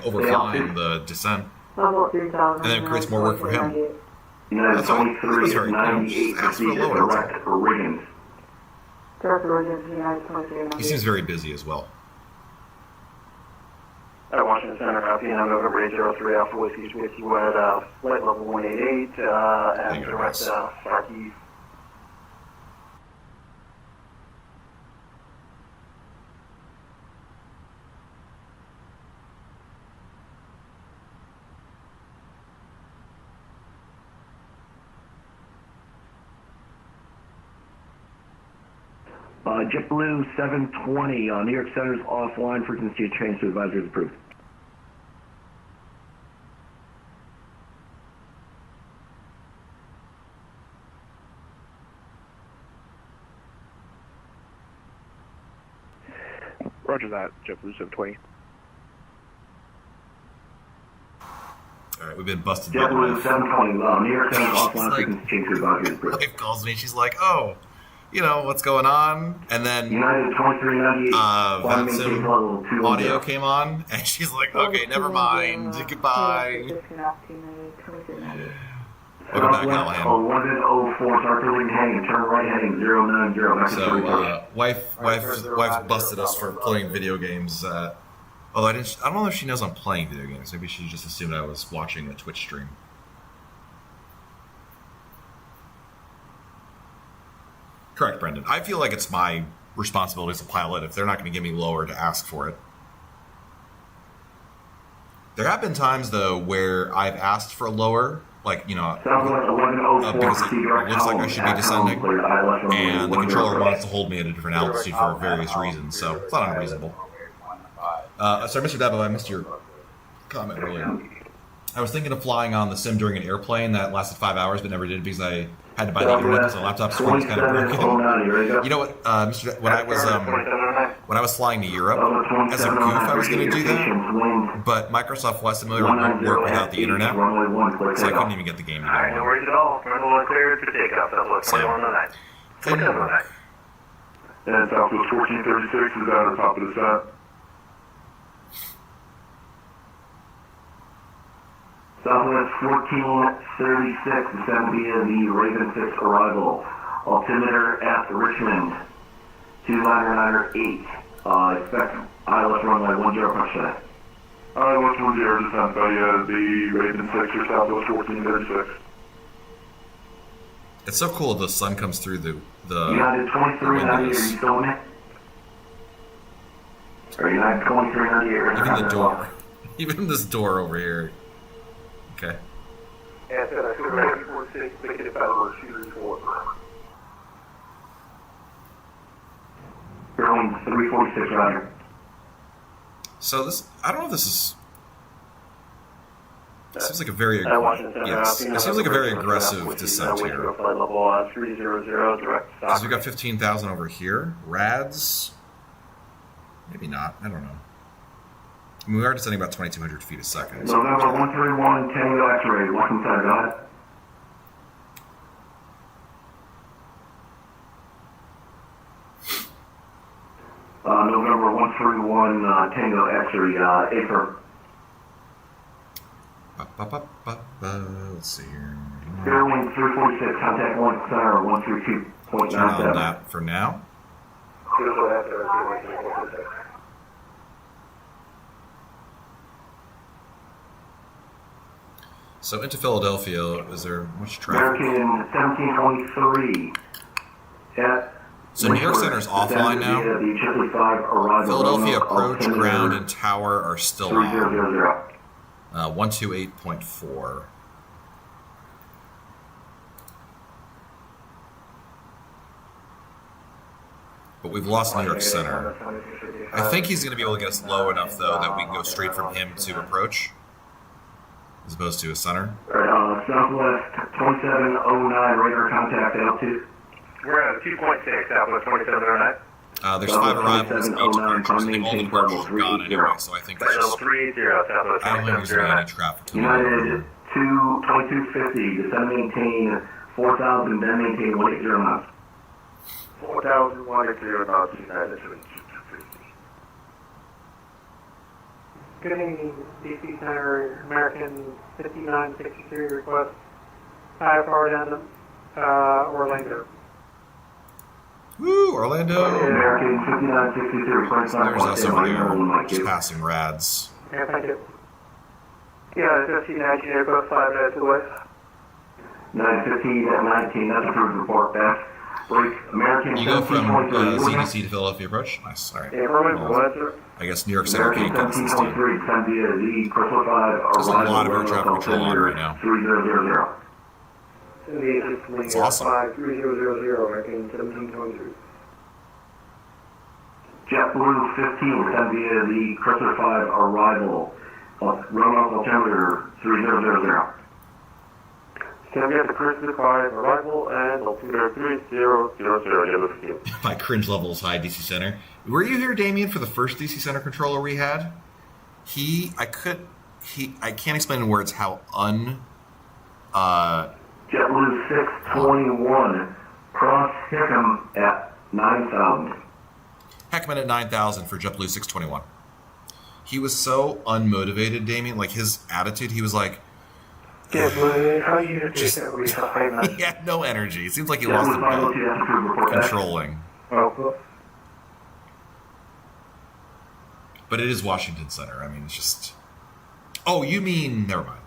overflying the descent, and then it creates more work for him. United That's why it was very 2398, ask for a proceed lower. direct Riggins. He seems very busy as well. At Washington Center, PM November 803 Alpha Whiskey's with you at flight level 188 and direct Starkey. JetBlue 720, New York Center's offline, frequency change to advisory is approved. Roger that, JetBlue 720. Alright, we've been busted. JetBlue 720, New York Center's offline, frequency change to advisory is approved. Wife calls me, she's like, oh, you know, what's going on? And then United 2398, Vanson audio came on, and she's like, okay, never mind, goodbye. Welcome back, Southwest Callahan. 1104, start to lean hanging, turn right heading, 090, back to So, 330. wife busted us for playing video games. Although I don't know if she knows I'm playing video games. Maybe she just assumed I was watching the Twitch stream. Correct, Brendan. I feel like it's my responsibility as a pilot if they're not going to give me lower to ask for it. There have been times, though, where I've asked for a lower, like, Southwest 1104, because proceed it direct looks like I column, should be at descending, column, clear, ILS runway and the 10. controller wants to hold me at a different altitude for various reasons, so it's not unreasonable. Sorry, Mr. Dabo, I missed your comment earlier. I was thinking of flying on the sim during an airplane that lasted 5 hours, but never did because I had to buy the internet because the laptop screen was kind of broken. You know what, Mr. When I was flying to Europe, as a goof, I was going to do that, but Microsoft Flight Simulator won't work without the internet, so I couldn't even get the game to All right, no worries at all. Runway cleared for takeoff. Southwest 2109. 2109. And Southwest 1436 is at the top of the set. Southwest 1436, descend via the Raven 6 arrival. Altimeter at Richmond, 298. Expect ILS runway 10 approach today. ILS 10, descent via the Raven 6 or Southwest 1436. It's so cool the sun comes through the United 2398, are you still in it? Or United 2398? even the door. Even this door over here. Okay. And then I feel like 46, making it power, shooter 4. Airline 346, roger. So this, I don't know if this is. It seems like a very it seems like a very aggressive descent here. Flight level 300, direct stock. Because we got 15,000 over here. Rads, maybe not. I don't know. I mean, we are descending about 2,200 feet a second. So November 131, Tango X-ray, welcome center, go ahead. November 131, Tango X-ray, April. Let's see here. Airwing 346, contact 1 center, 132.97. Turn on that for now. So into Philadelphia, is there much traffic? American 1723. So New York Center is offline now. Philadelphia approach, ground, and tower are still on. 128.4. But we've lost New York Center. I think he's going to be able to get us low enough, though, that we can go straight from him to approach, as opposed to a center. Southwest 2709, radar contact altitude. We're at 2.6, Southwest 2709. There's 5 arrivals, 8 departures, and all the departures are gone anyway, so I think that's Level just... 30, Southwest I don't think there's going to be any 2709. traffic. United 2250, descend maintain 4000, then maintain 180 knots. 4,180 knots, United 2250. Good evening, DC Center, American 5963 request. IFR down to Orlando. Woo, Orlando! American 5963 request. There's us over there, just passing rads. Yeah, thank you. Yeah, 1519 aircraft 5 minutes away. 915 at 19, that's approved report back. Break, American You go from 1723. ZDC to Philadelphia approach? Nice, alright. Yeah, Roman, I guess New York Center American can't get us this time. 1723, send via the Crystal 5. There's a lot of air traffic control on right now. 3000. It's awesome. 3000, American 1723. JetBlue 15, send via the Crystal 5 arrival. Roanoke altimeter 3000. Can we have the Christmas 5 arrival and altimeter 3000, yellow field. My cringe level is high, DC Center. Were you here, Damien, for the first DC Center controller we had? I can't explain in words how JetBlue 621, cross Hickam at 9,000. Heckman at 9,000 for JetBlue 621. He was so unmotivated, Damien. Like, his attitude, he was like, JetBlue, how are you doing? Just he had no energy. It seems like he lost the bet controlling. Oh, But it is Washington Center. I mean, it's just... Oh, you mean... Never mind.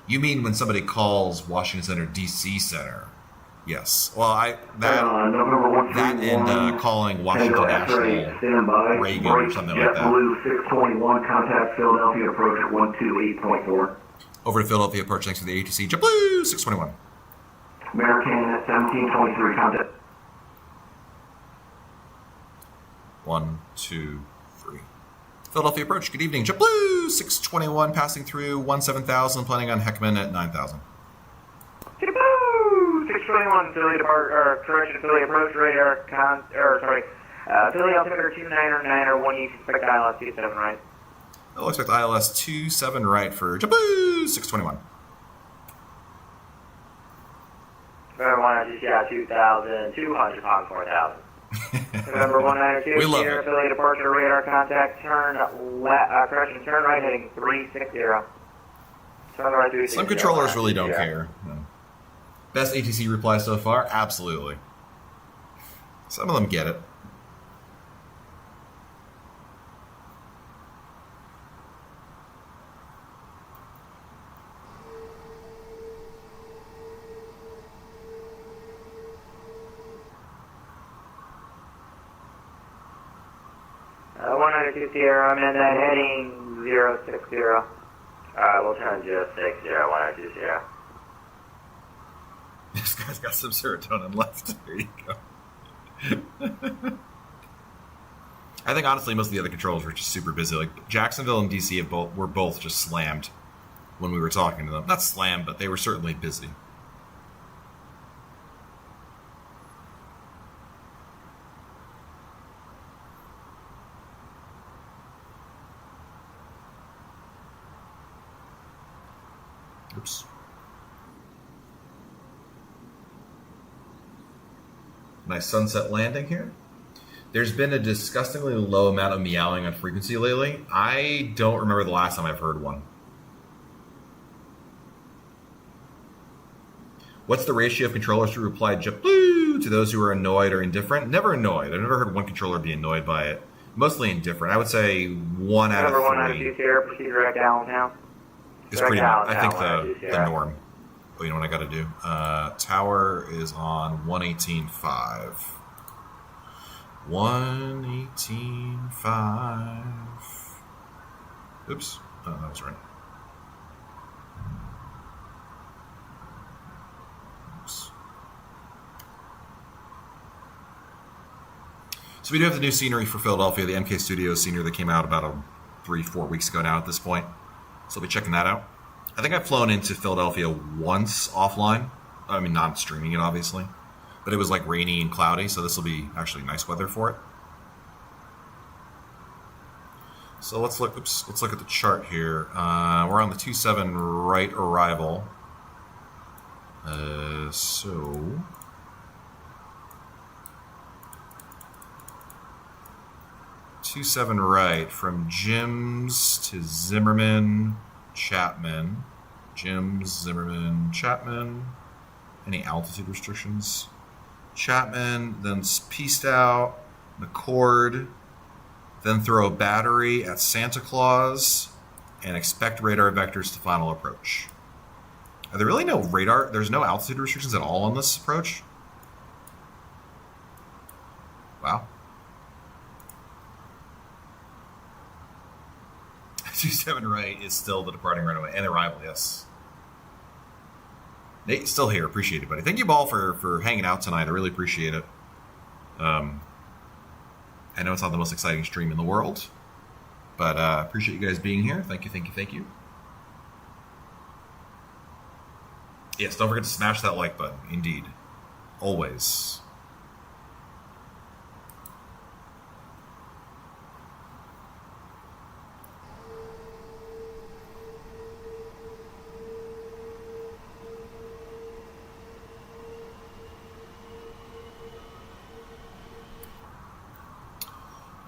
You mean when somebody calls Washington Center D.C. Center. Yes. Well, that and calling Washington National Reagan or something like that. JetBlue 621, contact Philadelphia approach at 128.4. Over to Philadelphia approach thanks to the ATC. JetBlue 621. American at 1723, contact. 1, 2, 3. Philadelphia approach. Good evening. JetBlue 621 passing through 17,000, planning on Heckman at 9,000. JetBlue 621 Philly Philly approach radar Philly altimeter 299 1 you can expect ILS 27 right. I'll expect ILS 27 right for JetBlue 621. November 192 GCI 2,200 pounds 4,000. November 192 Sierra Philly departure radar contact turn correction turn right heading 360. Turn right 360. Some controllers really don't care. No. Best ATC reply so far? Absolutely. Some of them get it. Sierra, I'm in that heading 060. We'll turn 060, 192 Sierra. This guy's got some serotonin left. There you go. I think honestly most of the other controllers were just super busy. Like Jacksonville and DC were both just slammed when we were talking to them. Not slammed, but they were certainly busy. Oops. Nice sunset landing here. There's been a disgustingly low amount of meowing on frequency lately. I don't remember the last time I've heard one. What's the ratio of controllers who replied JetBlue to those who are annoyed or indifferent? Never annoyed. I've never heard one controller be annoyed by it. Mostly indifferent. I would say 1 out of 3. Number 192 Sierra, proceed direct Allentown. It's pretty much, I think, the norm. Oh, you know what I got to do? Tower is on 118.5. 118.5. Oops. Oh, that was right. Oops. So we do have the new scenery for Philadelphia, the MK Studios scenery that came out about 3-4 weeks ago now at this point. So I'll be checking that out. I think I've flown into Philadelphia once offline. I mean, not streaming it, obviously. But it was like rainy and cloudy, so this will be actually nice weather for it. So let's look at the chart here. We're on the 27 right arrival. So 27 right from Jim's to Zimmerman, Chapman. Jim's, Zimmerman, Chapman. Any altitude restrictions? Chapman, then pieced out, McCord, then throw a battery at Santa Claus, and expect radar vectors to final approach. Are there really no radar? There's no altitude restrictions at all on this approach? Wow. 27 right is still the departing runway and arrival, yes. Nate's still here. Appreciate it, buddy. Thank you all for hanging out tonight. I really appreciate it. I know it's not the most exciting stream in the world, but appreciate you guys being here. Thank you, thank you, thank you. Yes, don't forget to smash that like button. Indeed. Always.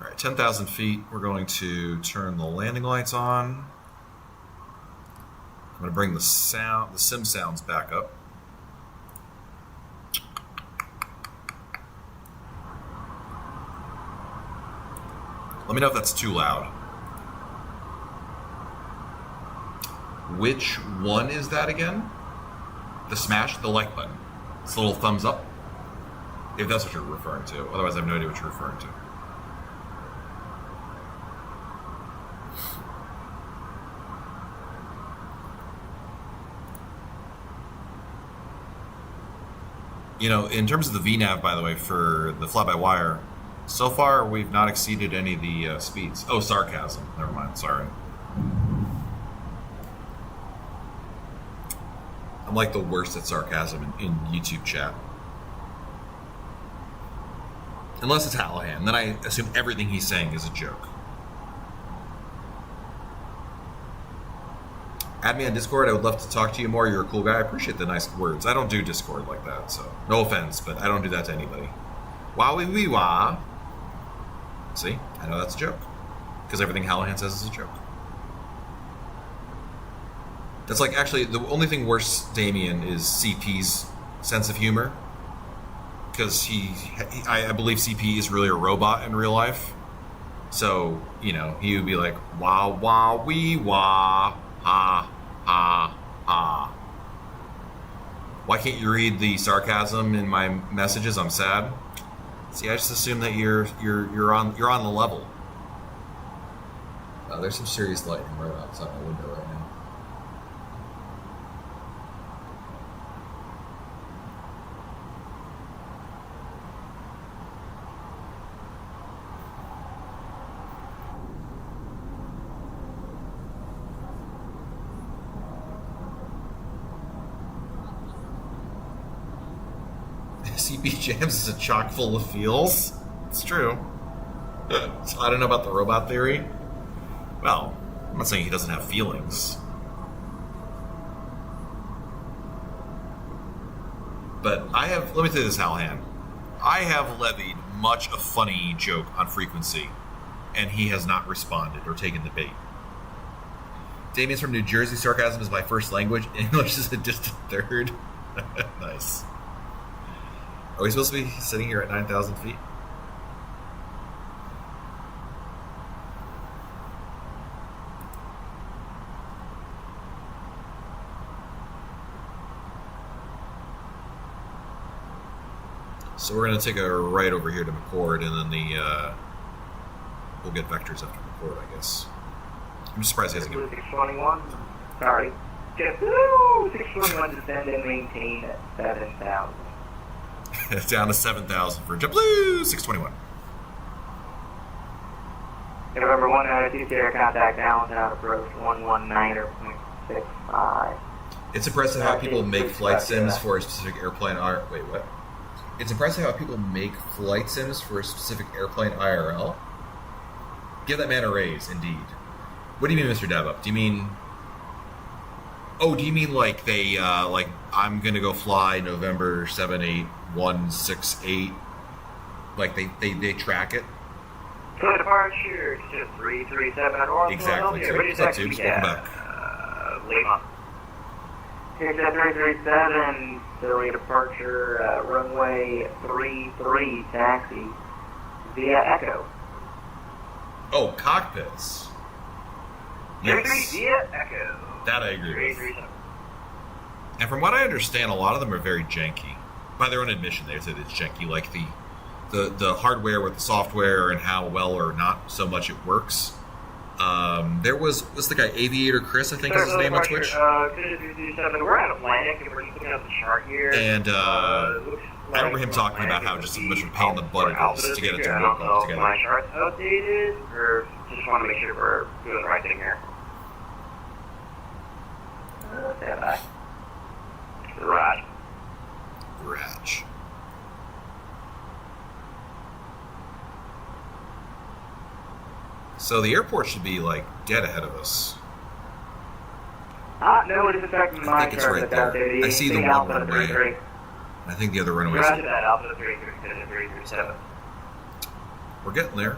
All right, 10,000 feet. We're going to turn the landing lights on. I'm going gonna bring the sim sounds back up. Let me know if that's too loud. Which one is that again? The smash the like button. It's a little thumbs up. If that's what you're referring to. Otherwise, I have no idea what you're referring to. You know, in terms of the VNAV, by the way, for the fly-by-wire, so far we've not exceeded any of the speeds. Oh, sarcasm. Never mind. Sorry. I'm like the worst at sarcasm in YouTube chat. Unless it's Hallahan, then I assume everything he's saying is a joke. Add me on Discord. I would love to talk to you more. You're a cool guy. I appreciate the nice words. I don't do Discord like that, so no offense, but I don't do that to anybody. Wowie wee wah. See, I know that's a joke because everything Hallahan says is a joke. That's like actually the only thing worse, Damien, is CP's sense of humor. Because I believe CP is really a robot in real life. So, you know, he would be like, wah, wah, wee, wah, ha, ha, ha. Why can't you read the sarcasm in my messages? I'm sad. See, I just assume that you're on the level. There's some serious lightning right outside my window right now. CP Jams is a chock full of feels. It's true. So I don't know about the robot theory. Well, I'm not saying he doesn't have feelings. But I have, let me tell you this, Hallahan. I have levied much a funny joke on Frequency, and he has not responded or taken the bait. Damien's from New Jersey. Sarcasm is my first language. English is a distant third. Nice. Are we supposed to be sitting here at 9,000 feet? So we're going to take a right over here to McCord, and then we'll get vectors after McCord, I guess. I'm just surprised he hasn't given 621. Sorry. JetBlue 621 descend and maintain at 7,000. Down to 7,000 for JetBlue 621. November 1, TCR contact now without approach 119.65. It's impressive how people make flight sims for a specific airplane. Wait, what? It's impressive how people make flight sims for a specific airplane IRL. Give that man a raise, indeed. What do you mean, Mr. Dabup? Do you mean... Oh, do you mean like they, like, I'm gonna go fly November 78168? Like, they track it? For departure, it's just 337 at Orlando. Exactly. What's up, Tubes? Welcome back. Lima. Here's that 337, Philly departure, runway 33, taxi, via Echo. Oh, cockpits. Yes. Via Echo. That I agree with. And from what I understand, a lot of them are very janky. By their own admission, they said it's janky, like the hardware with the software and how well or not so much it works. There was, what's the guy, Aviator Chris, I think is his name on Twitch. We're at Atlantic, and we're just looking at the chart here. And I remember him talking about how just much of a pain in the butt it is to get it to work all together. My chart's updated, or just want to make sure we're doing the right thing here. Stand by. Raj. So the airport should be like dead ahead of us. No, it is affecting my I think it's right there. I see the one runway. I think the other runway is... Roger that, Alpha 337. We're getting there.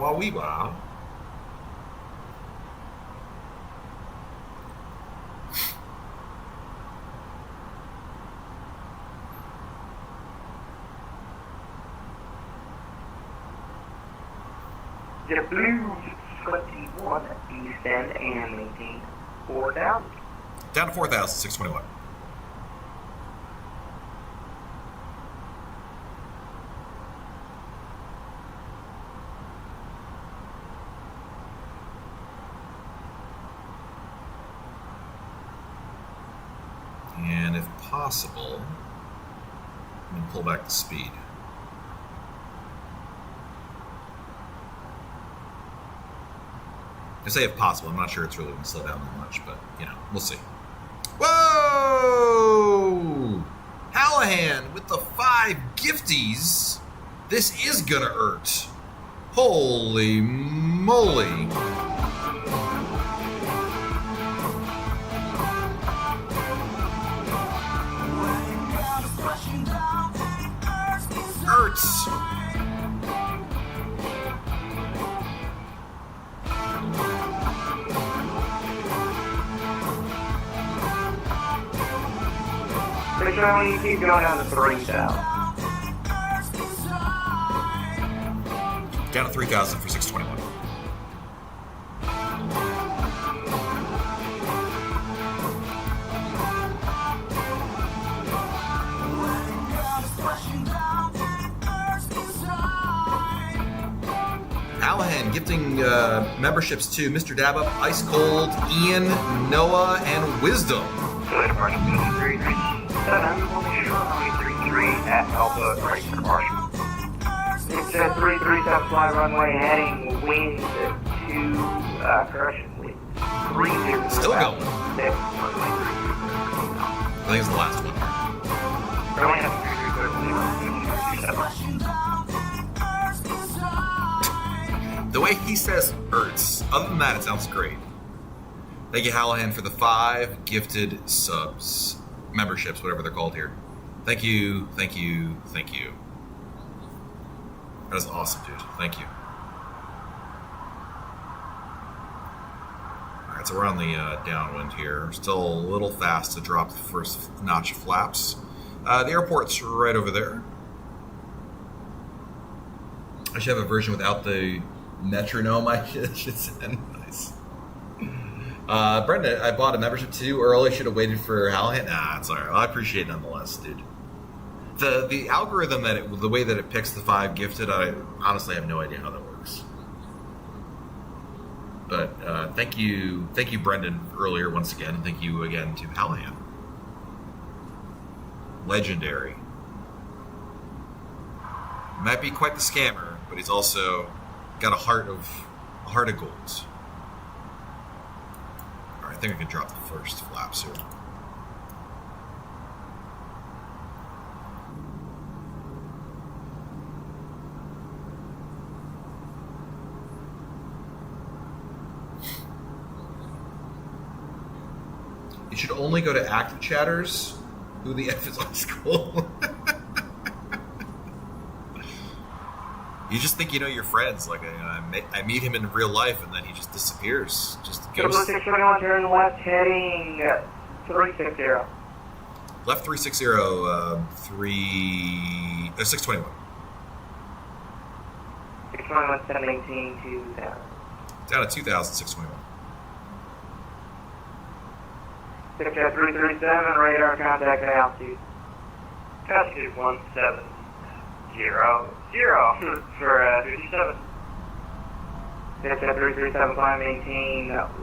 wah, wee, wah. The Blues 21 descend and maintain 4,000. Down to 4,621. And if possible, I'm going to pull back the speed. I say if possible. I'm not sure it's really going to slow down that much, but, you know, we'll see. Whoa! Hallahan with the 5 gifties. This is going to hurt. Holy moly. Hurts. Pretty sure when you keep going down to 3,000. Down to 3,000 for 621. Hallahan gifting memberships to Mr. Dabup, Ice Cold, Ian, Noah, and Wisdom. Good departure 333 at Alpha, right for departure. It says 337 fly runway heading wind to correction wind 30. Still going. I think it's the last one. The way he says hurts. Other than that, it sounds great. Thank you, Hallahan, for the 5 gifted subs. Memberships, whatever they're called here. Thank you, thank you, thank you. That is awesome, dude. Thank you. Alright, so we're on the downwind here. Still a little fast to drop the first notch of flaps. The airport's right over there. I should have a version without the metronome. I should send. Nice. Brendan, I bought a membership too early. Should have waited for Hallahan. Nah, it's alright. Well, I appreciate it nonetheless, dude. The algorithm the way that it picks the 5 gifted, I honestly have no idea how that works. But thank you, Brendan, earlier once again, and thank you again to Hallahan. Legendary. Might be quite the scammer, but he's also got a heart of gold. All right, I think I can drop the first flaps here. You should only go to active chatters. Who the F is on school? You just think you know your friends. Like I meet him in real life, and then he just disappears. Just goes. 621, turn left heading 360. Left 360, 621. 621, 718, 2000. Down to 2,621. 337, radar contact at altitude. Altitude 170 for 57. 337, climb, maintain 10,000.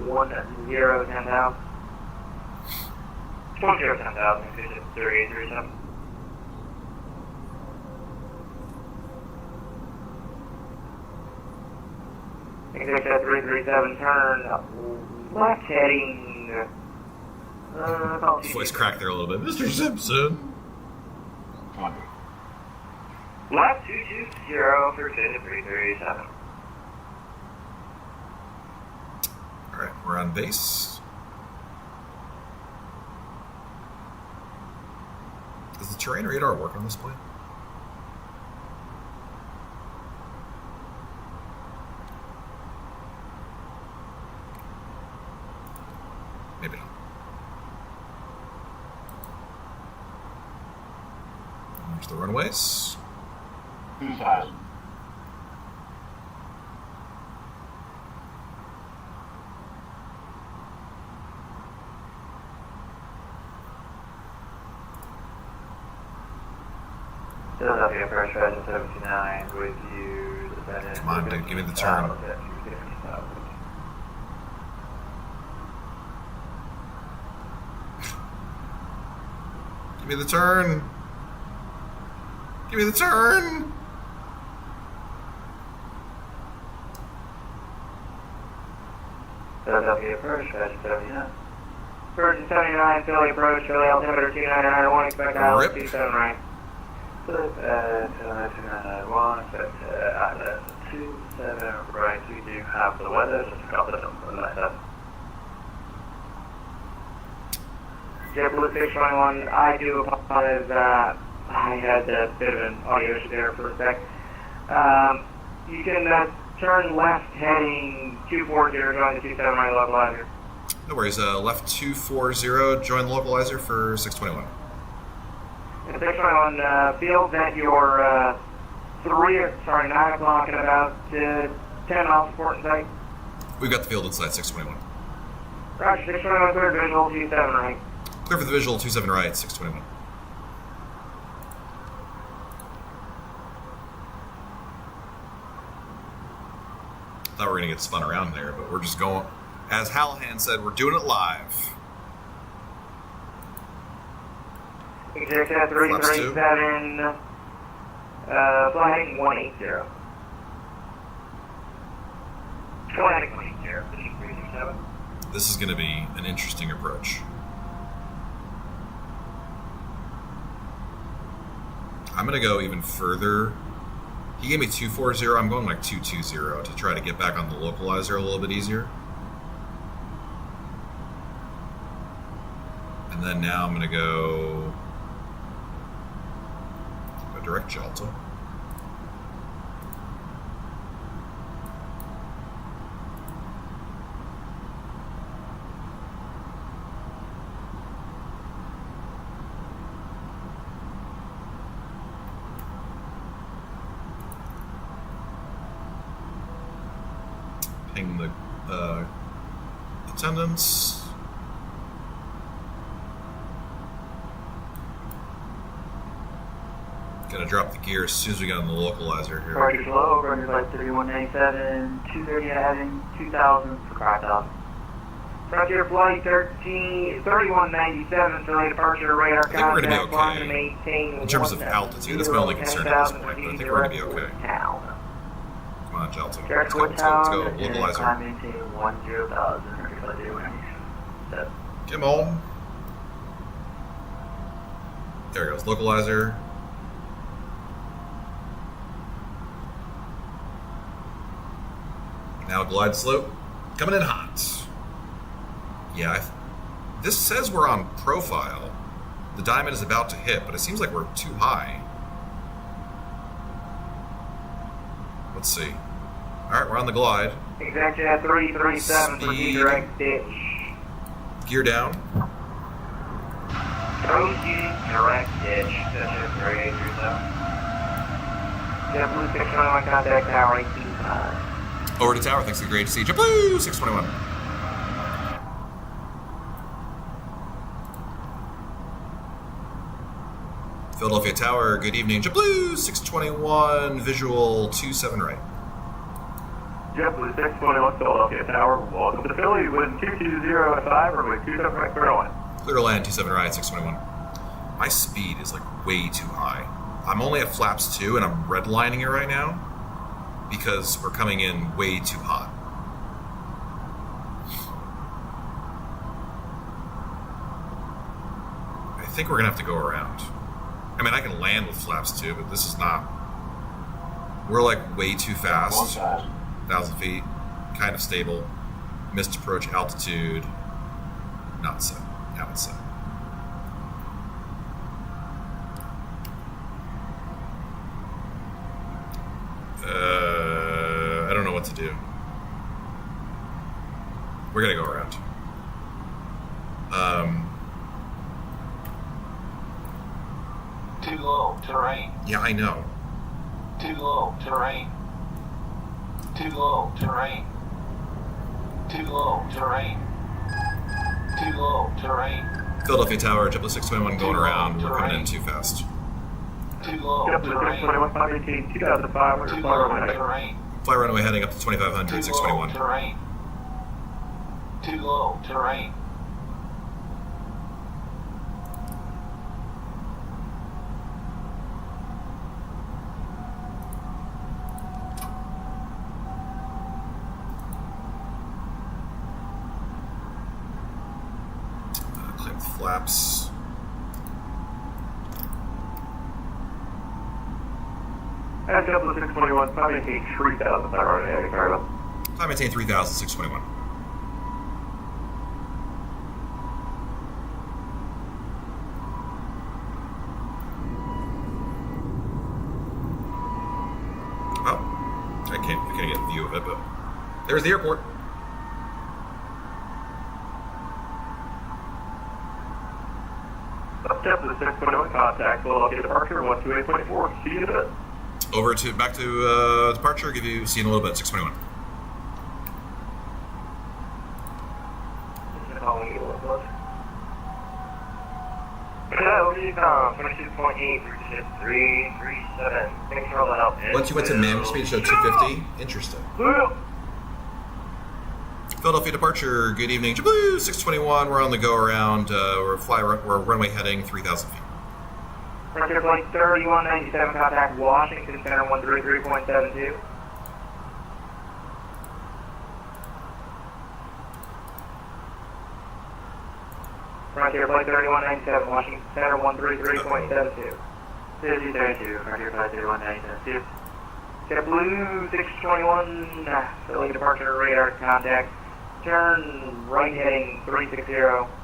10,000, 3837. Exit 337, turn left heading. Voice cracked there a little bit. Mr. Simpson. Left 220 for 337. Alright, we're on base. Does the terrain radar work on this plane? runways. 2000. Philadelphia approach version 79 with you. Come on, dude, give me the turn. Give me the turn. Give me the turn. Philadelphia approach version 79. Version 79, Philly approach, Philly altimeter 2991, expect ILS 27 right. Flip at 2991, expect ILS 27 right. We do have the weather, just a couple of them for the left side. JetBlue 621, I do apologize, I had a bit of an audio issue there for a sec. You can turn left heading 240, join the 27 right localizer. No worries, left 240, join the localizer for 621. And 621, field that your 9 o'clock and about 10 miles of port in sight. We've got the field inside 621. Roger, 621, clear visual 27 right. Clear for the visual, 27 right, 621. Thought we were going to get spun around there, but we're just going, as Hallahan said, we're doing it live. Exec 337, flying 180. Flying 180, 337. This is going to be an interesting approach. I'm going to go even further. He gave me 240. I'm going like 220 to try to get back on the localizer a little bit easier. And then now I'm going to go direct Jalta. Ping the attendants. Gonna drop the gear as soon as we get on the localizer here. Roger slow, running flight 3197, 230 heading 2000 for 5000. Frontier flight 3197, Philly departure radar I think we're gonna be contact, okay. In terms of altitude, that's my only concern at this point, but I think we're gonna be okay. Come on, Jalta. Let's go, let's go, let's go. Localizer. Maintain 10,000, running flight 3197. Come on. There it goes, localizer. Now glide slope, coming in hot. Yeah, this says we're on profile. The diamond is about to hit, but it seems like we're too high. Let's see. All right, we're on the glide. Exact 337 for direct ditch. Gear down. Proceed direct ditch. That's 3837. JetBlue 621, contact tower 185. Over to tower, thanks, great to see you. JetBlue 621. Philadelphia Tower, good evening. JetBlue 621, visual 27 right. JetBlue 621, Philadelphia Tower, welcome to Philly with 220 at 5 or with 27 right, clear to land. Clear to land, 27 right, 621. My speed is like way too high. I'm only at flaps 2 and I'm redlining it right now because we're coming in way too hot. I think we're gonna have to go around. I mean, I can land with flaps 2, but this is not. We're like way too fast. 1,000 feet, kind of stable. Missed approach altitude, not set. Now it's set. I don't know what to do. We're gonna go around. Too low. terrain. Yeah, I know. Too low terrain. Too low terrain. Too low terrain. Too low terrain. Philadelphia Tower, JetBlue 621 going around. We're coming in too fast. Too low JetBlue 621, 518, 2005, Too low terrain. Fly runway heading up to 2500, 621. Too low terrain. Too low terrain. Clear the flaps. At JetBlue 621, 518, 3000, fly heading Carlo. Climb maintain 3000, 621. I can't get a view of it, but there's the airport. JetBlue 621, contact Philadelphia departure 128.4. See you in a bit. Over to back to departure. See you in a little bit. 621. Hello, Recon 26.8, 337. Thanks for all the help. Once you went to manage speed, it showed 250. Interesting. Philadelphia departure. Good evening, JetBlue 621. We're on the go around. We're runway heading 3,000 feet. Frontier Flight 3197, contact Washington Center 133.72. Frontier Flight 3197, Washington Center 133.72. 5032, Frontier Flight 3197. JetBlue 621, Philly departure radar contact. Turn right heading 360,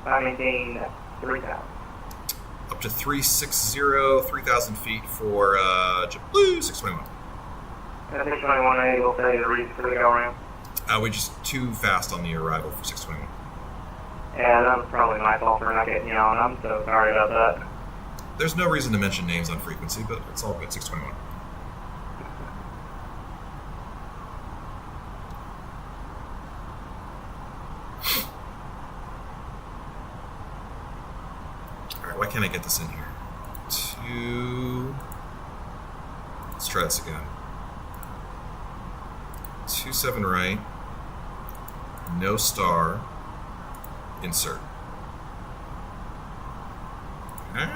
I maintain 3000. Up to 360, 3,000 feet for JetBlue 621. 621, I will tell you the reason for the go around. We're just too fast on the arrival for 621. Yeah, that was probably my fault for not getting you on. I'm so sorry about that. There's no reason to mention names on frequency, but it's all good. 621. Alright, why can't I get this in here? Let's try this again. 27 right. No star. Insert.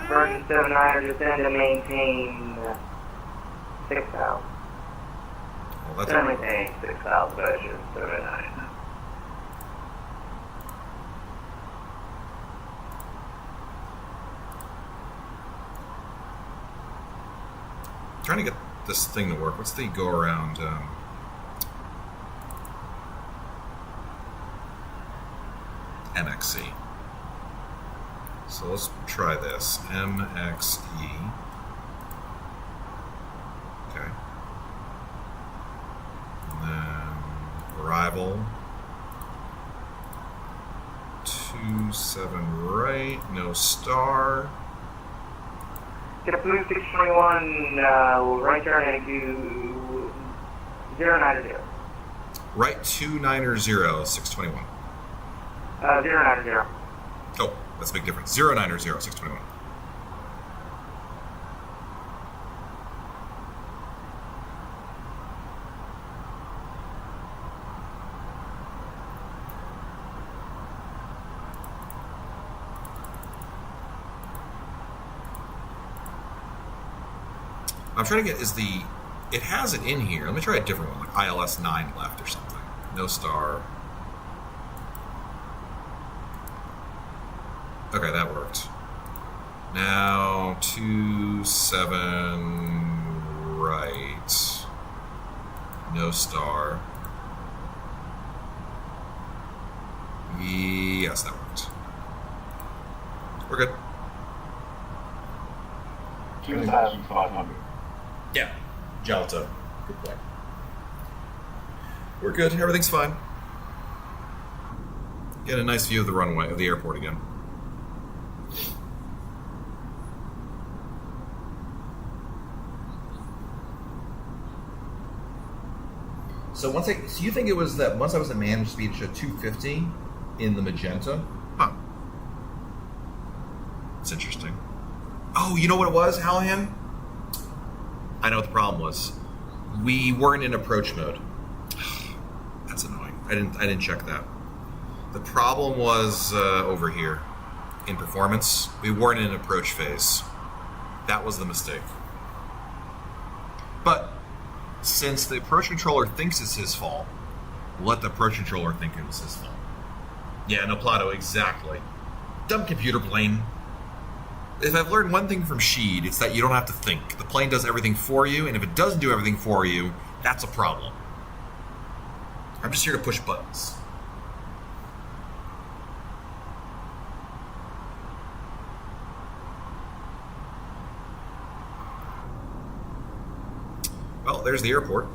Version 79, descend to maintain 6,000. Well, that's Descend to maintain 6,000, version 79. trying to get this thing to work. What's the go around? MXE. So let's try this. MXE. Okay. And then arrival. 27 right, no star. Get a blue 621, right turn heading to 090. Right 290, 621. 090. Oh, that's a big difference. 090, 621. I'm trying to get, it has it in here. Let me try a different one, like ILS 9 left or something. No star. Okay, that worked. Now, 27 right. No star. Yes, that worked. We're good. 2,500. Yeah, Jalta. Good point. We're good. Everything's fine. Get a nice view of the runway, of the airport again. So so you think it was that once I was at managed speed, it showed 250 in the magenta? Huh. It's interesting. Oh, you know what it was, Hallahan? I know what the problem was. We weren't in approach mode. That's annoying. I didn't check that. The problem was over here in performance. We weren't in approach phase. That was the mistake. But since the approach controller thinks it's his fault, let the approach controller think it was his fault. Yeah, no, Plato, exactly. Dumb computer plane. If I've learned one thing from Sheed, it's that you don't have to think. The plane does everything for you, and if it doesn't do everything for you, that's a problem. I'm just here to push buttons. Well, there's the airport.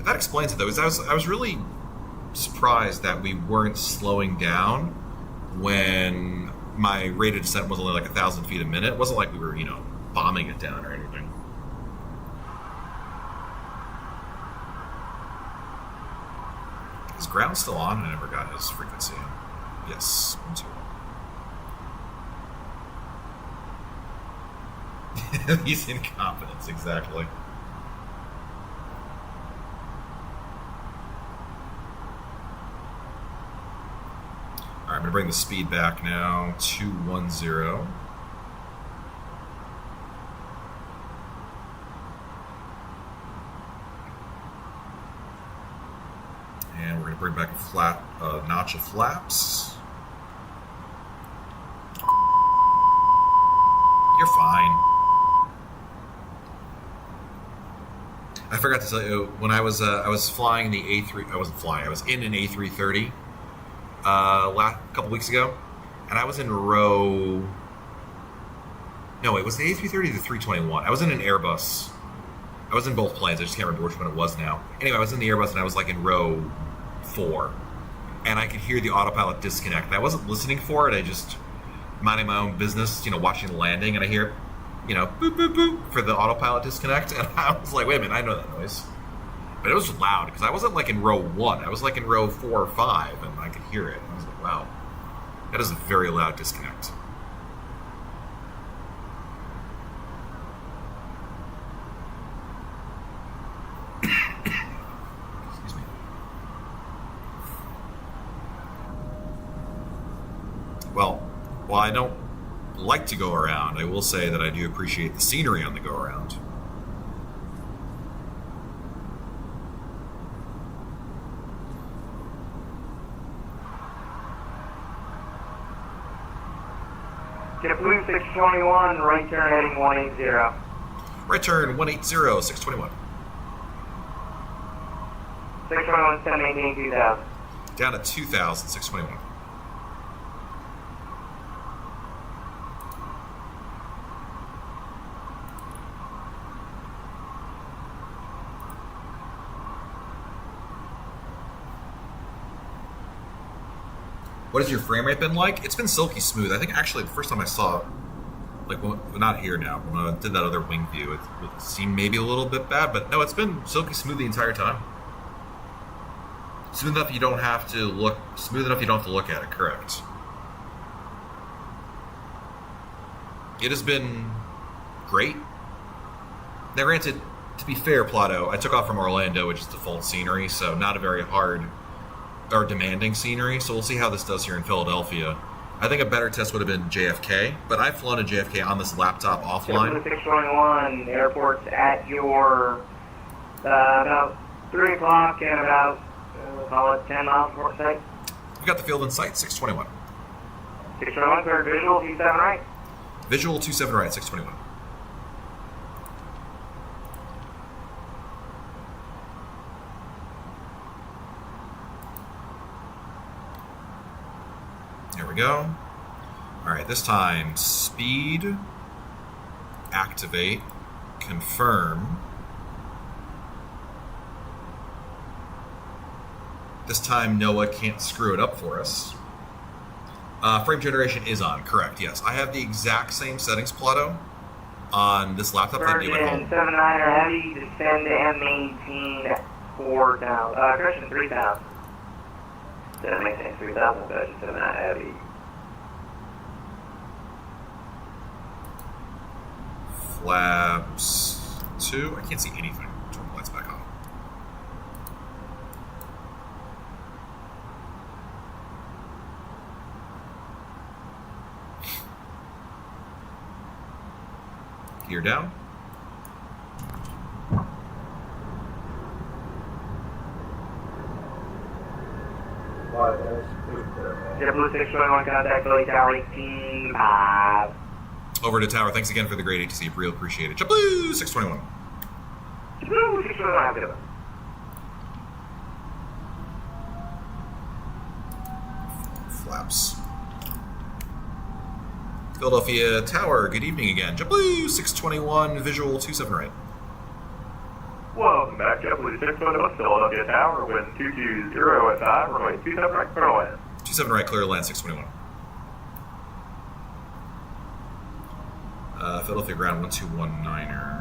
That explains it, though. I was really surprised that we weren't slowing down when my rate of descent was only like 1,000 feet a minute. It wasn't like we were, bombing it down or anything. Is ground still on? I never got his frequency. Yes, 1, 2. He's in confidence, exactly. Alright, I'm going to bring the speed back now, 210. And we're going to bring back a notch of flaps. You're fine. I forgot to tell you, when I was flying the A3, I wasn't flying, I was in an A330 a couple weeks ago, and I was in row, no, it was the A330 or the 321. I was in an Airbus. I was in both planes, I just can't remember which one it was now. Anyway, I was in the Airbus and I was like in row 4, and I could hear the autopilot disconnect. I wasn't listening for it, I just minding my own business, watching the landing, and I hear, boop, boop, boop, for the autopilot disconnect, and I was like, wait a minute, I know that noise. But it was loud, because I wasn't like in row 1, I was like in row 4 or 5, and I could hear it. And I was like, wow, that is a very loud disconnect. Excuse me. Well, while I don't like to go around, I will say that I do appreciate the scenery on the go around. JetBlue 621, right turn heading 180. Right turn 180, 621. 621, 718, 2000. Down to 2,000, 621. What has your frame rate been like? It's been silky smooth. I think actually the first time I saw it, like, well, not here now, when I did that other wing view, it seemed maybe a little bit bad, but no, it's been silky smooth the entire time. Smooth enough you don't have to look at it, correct. It has been great. Now granted, to be fair, Plato, I took off from Orlando, which is default scenery, so not a very hard or demanding scenery, so we'll see how this does here in Philadelphia. I think a better test would have been JFK, but I've flown to JFK on this laptop offline. 621, airport's at your, about 3 o'clock and about, call it 10 miles from port site. We got the field in sight, 621. 621, cleared visual, 27 right. Visual, 27 right, 621. There we go. All right, this time, speed, activate, confirm. This time, NOAA can't screw it up for us. Frame generation is on, correct, yes. I have the exact same settings, Plato. on this laptop than I do at home. 79er heavy, descend and maintain 4,000. Correction, 3,000. Descend and maintain 3,000, but 79 heavy. Flaps 2. I can't see anything. Turn the lights back on. Gear down. JetBlue 621, contact Philly Tower 18.5. Over to tower. Thanks again for the great ATC. Real appreciate it. JetBlue 621. JetBlue 621, have a good one. Flaps. Philadelphia Tower, good evening again. JetBlue 621, visual 27 right. Welcome back, JetBlue 621, Philadelphia Tower, wind 220 at 5, runway 27 right, clear to land. 27 right, clear to land, 621. Philadelphia ground 1219er.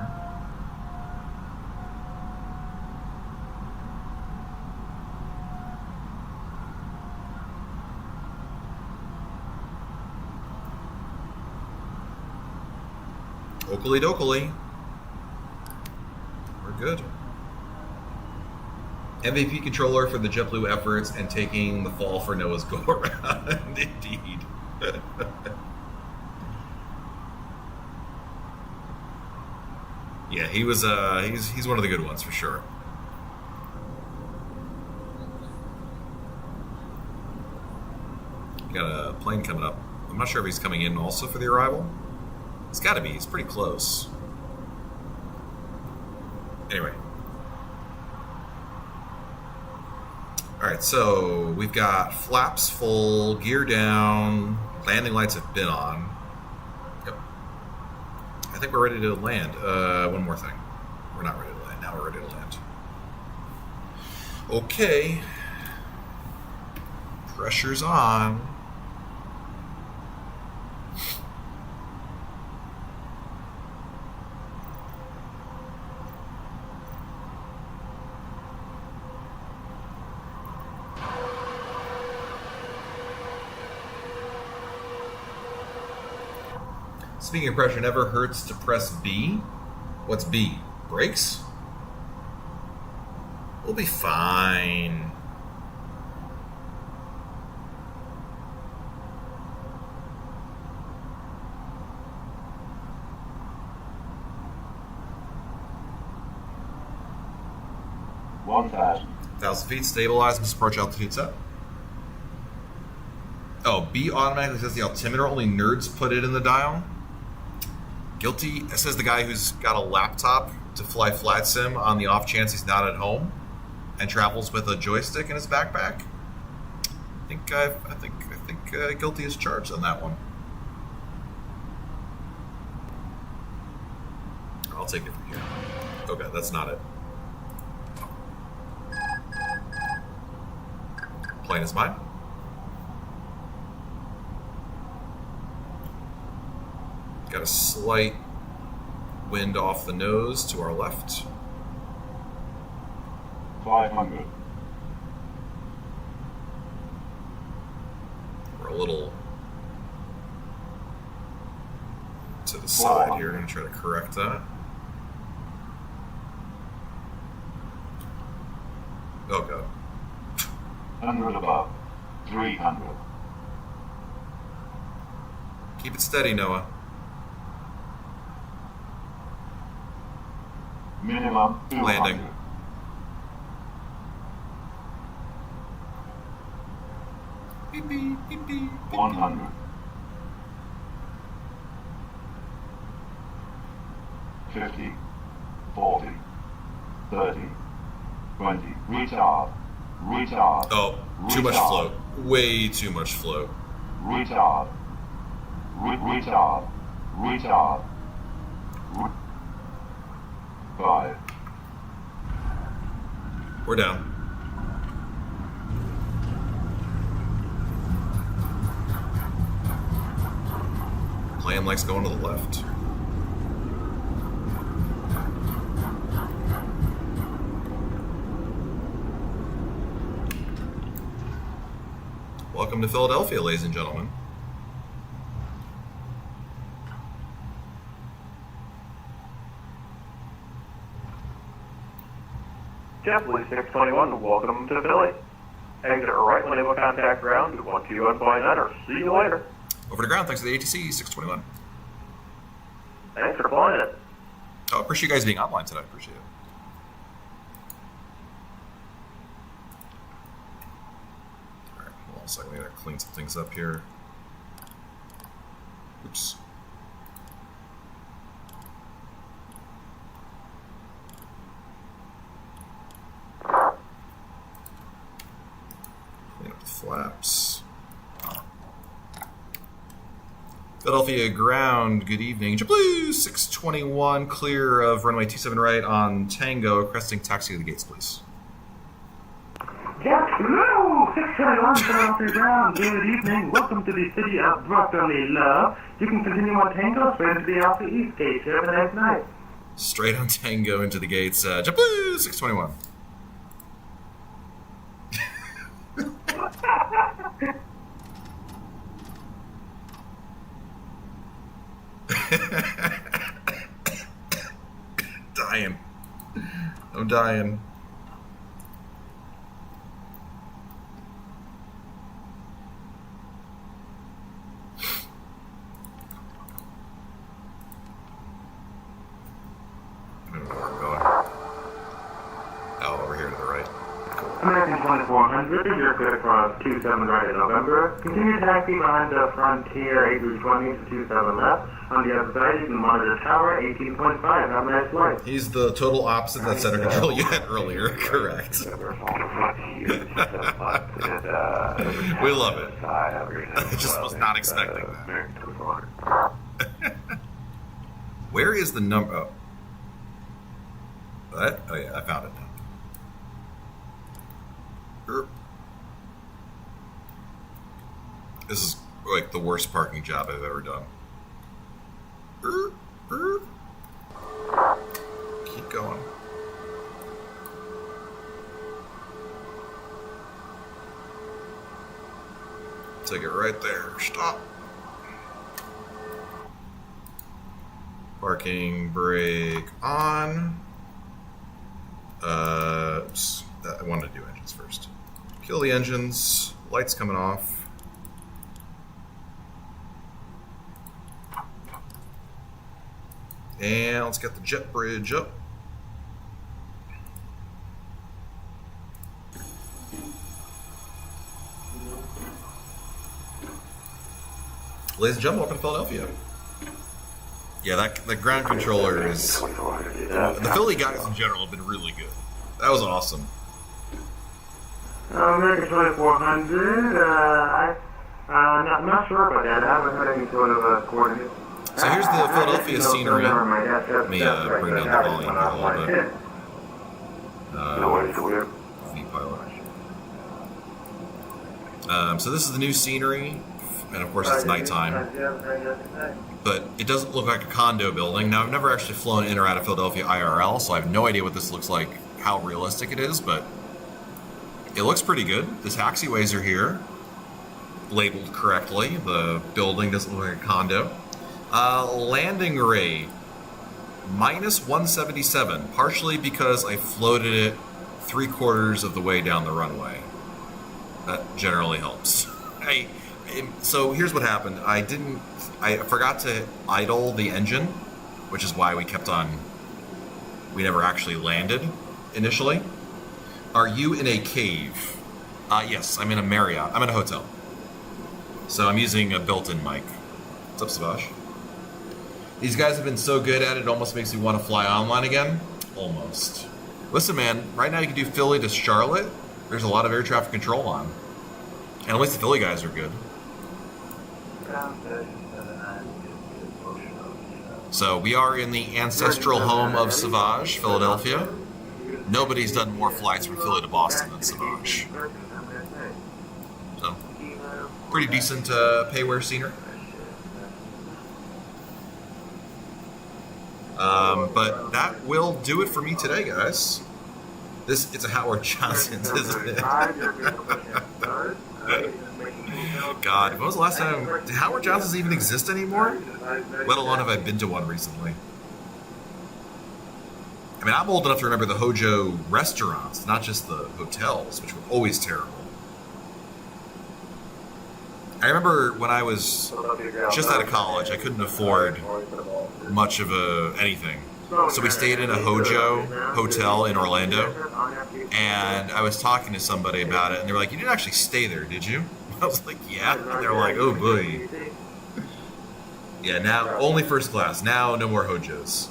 Oakley dokley. We're good. MVP controller for the JetBlue efforts and taking the fall for Noah's go around. Indeed. Yeah, he was. He's one of the good ones for sure. Got a plane coming up. I'm not sure if he's coming in also for the arrival. It's got to be. He's pretty close. Anyway. All right, so we've got flaps full, gear down, landing lights have been on. Yep. I think we're ready to land. One more thing. We're not ready to land. Now we're ready to land. Okay. Pressure's on. Speaking of pressure, never hurts to press B. What's B? Brakes? We'll be fine. Thousand feet, stabilized, approach altitude set. Oh, B automatically says the altimeter. Only nerds put it in the dial. Guilty, says the guy who's got a laptop to fly flat sim on the off chance he's not at home and travels with a joystick in his backpack. I think Guilty is charged on that one. I'll take it from here. Okay, that's not it. Plane is mine. Got a slight wind off the nose to our left. 500. We're a little to the side here. I'm going to try to correct that. Oh, God. 100 above. 300. Keep it steady, Noah. Minimum 200. Landing. Beep, beep, beep, beep, 100. 50. 40. 30. 20. Retard. Retard. Oh, too much float. Way too much float. Retard. Retard. Retard. 5. We're down. Plane likes going to the left. welcome to Philadelphia, ladies and gentlemen. JetBlue 621, welcome to Philly. Exit right when able to contact ground to 121.9 or see you later. Over to ground, thanks to the ATC 621. Thanks for flying it. Oh, appreciate you guys being online today. Appreciate it. All right, hold on a second. We gotta clean some things up here. Oops. Clean up the flaps. Philadelphia ground, good evening. JetBlue 621, clear of runway 27 right on Tango, requesting taxi to the gates, please. JetBlue 621, Philadelphia ground, good evening. Welcome to the city of brotherly love. You can continue on Tango straight into the Alpha East gate. Have a nice night. Straight on Tango into the gates, JetBlue 621. Dying. I'm dying. I don't know where I'm going. Oh, over here to the right. American 2400, you're good across 27 right in November. Continue taxi behind the Frontier A320 to 27 left. On the other side, you can monitor tower 18.5. Have a nice flight. He's the total opposite that center control you had earlier. Correct. We love it. I just was not expecting that. Where is the number? Oh. What? Oh yeah, I found it now. This is like the worst parking job I've ever done. Keep going. Take it right there. Stop. Parking brake on. I wanted to do engines first. Kill the engines. Lights coming off. And let's get the jet bridge up. Ladies and gentlemen, welcome to Philadelphia. Yeah, the ground controller is... the Philly guys in general have been really good. That was awesome. American 2400, I'm not sure about that. I haven't heard any sort of coordinates. So here's the Philadelphia scenery. Let me bring down the volume a little bit. V-pilot. So this is the new scenery, and of course it's nighttime. But it doesn't look like a condo building. Now, I've never actually flown in or out of Philadelphia IRL, so I have no idea what this looks like, how realistic it is, but it looks pretty good. The taxiways are here, labeled correctly. The building doesn't look like a condo. Landing rate, minus 177, partially because I floated it 3/4 of the way down the runway. That generally helps. So here's what happened. I forgot to idle the engine, which is why we never actually landed initially. Are you in a cave? Yes, I'm in a Marriott. I'm in a hotel. So I'm using a built-in mic. What's up, Savage? These guys have been so good at it, it almost makes me want to fly online again. Almost. Listen, man, right now you can do Philly to Charlotte. There's a lot of air traffic control on. And at least the Philly guys are good. So we are in the ancestral home of Savage, Philadelphia. Nobody's done more flights from Philly to Boston than Savage. So, pretty decent pay-wear scenery. But that will do it for me today, guys. It's a Howard Johnson's, isn't it? God, when was the last time? Do Howard Johnson's even exist anymore? Let alone have I been to one recently. I mean, I'm old enough to remember the Hojo restaurants, not just the hotels, which were always terrible. I remember when I was just out of college, I couldn't afford much of anything. So we stayed in a Hojo hotel in Orlando, and I was talking to somebody about it, and they were like, "You didn't actually stay there, did you?" I was like, "Yeah." And they were like, "Oh boy." Yeah, now only first class. Now no more Hojos.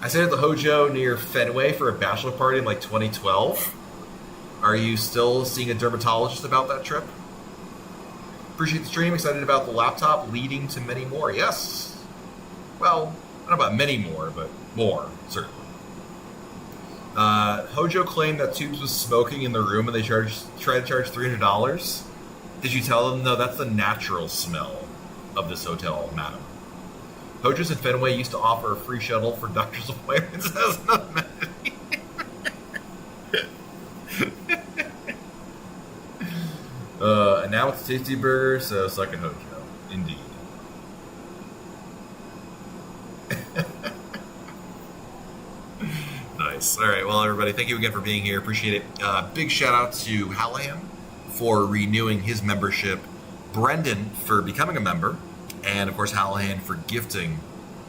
I stayed at the Hojo near Fenway for a bachelor party in like 2012. Are you still seeing a dermatologist about that trip? Appreciate the stream. Excited about the laptop leading to many more. Yes. Well, I don't know about many more, but more, certainly. Hojo claimed that Tubes was smoking in the room and they tried to charge $300. Did you tell them, no, that's the natural smell of this hotel, madam? Hojo's in Fenway used to offer a free shuttle for doctor's appointments as an amenity. And now it's a tasty burger, so suck a Hojo. Indeed. Nice. All right. Well, everybody, thank you again for being here. Appreciate it. Big shout out to Hallahan for renewing his membership, Brendan for becoming a member, and of course Hallahan for gifting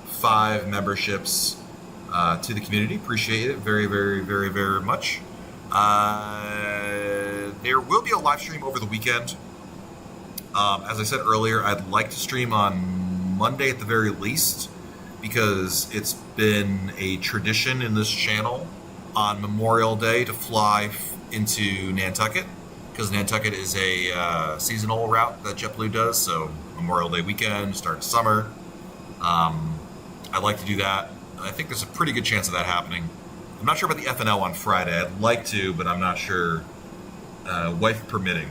5 memberships to the community. Appreciate it very, very, very, very much. There will be a live stream over the weekend. As I said earlier, I'd like to stream on Monday at the very least, because it's been a tradition in this channel on Memorial Day to fly into Nantucket, because Nantucket is a seasonal route that JetBlue does, so Memorial Day weekend, start of summer. I'd like to do that. I think there's a pretty good chance of that happening. I'm not sure about the FNL on Friday. I'd like to, but I'm not sure. Wife permitting,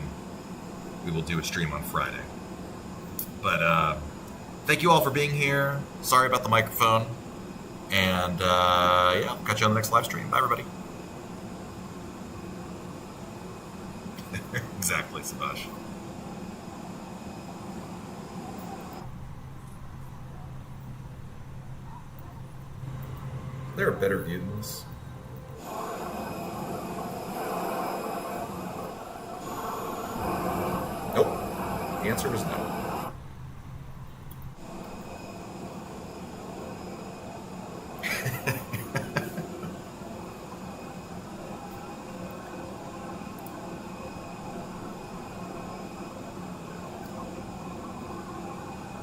we will do a stream on Friday. But thank you all for being here. Sorry about the microphone. And yeah, catch you on the next live stream. Bye, everybody. Exactly, Sabash. Is there a better view than this? Nope. The answer was no.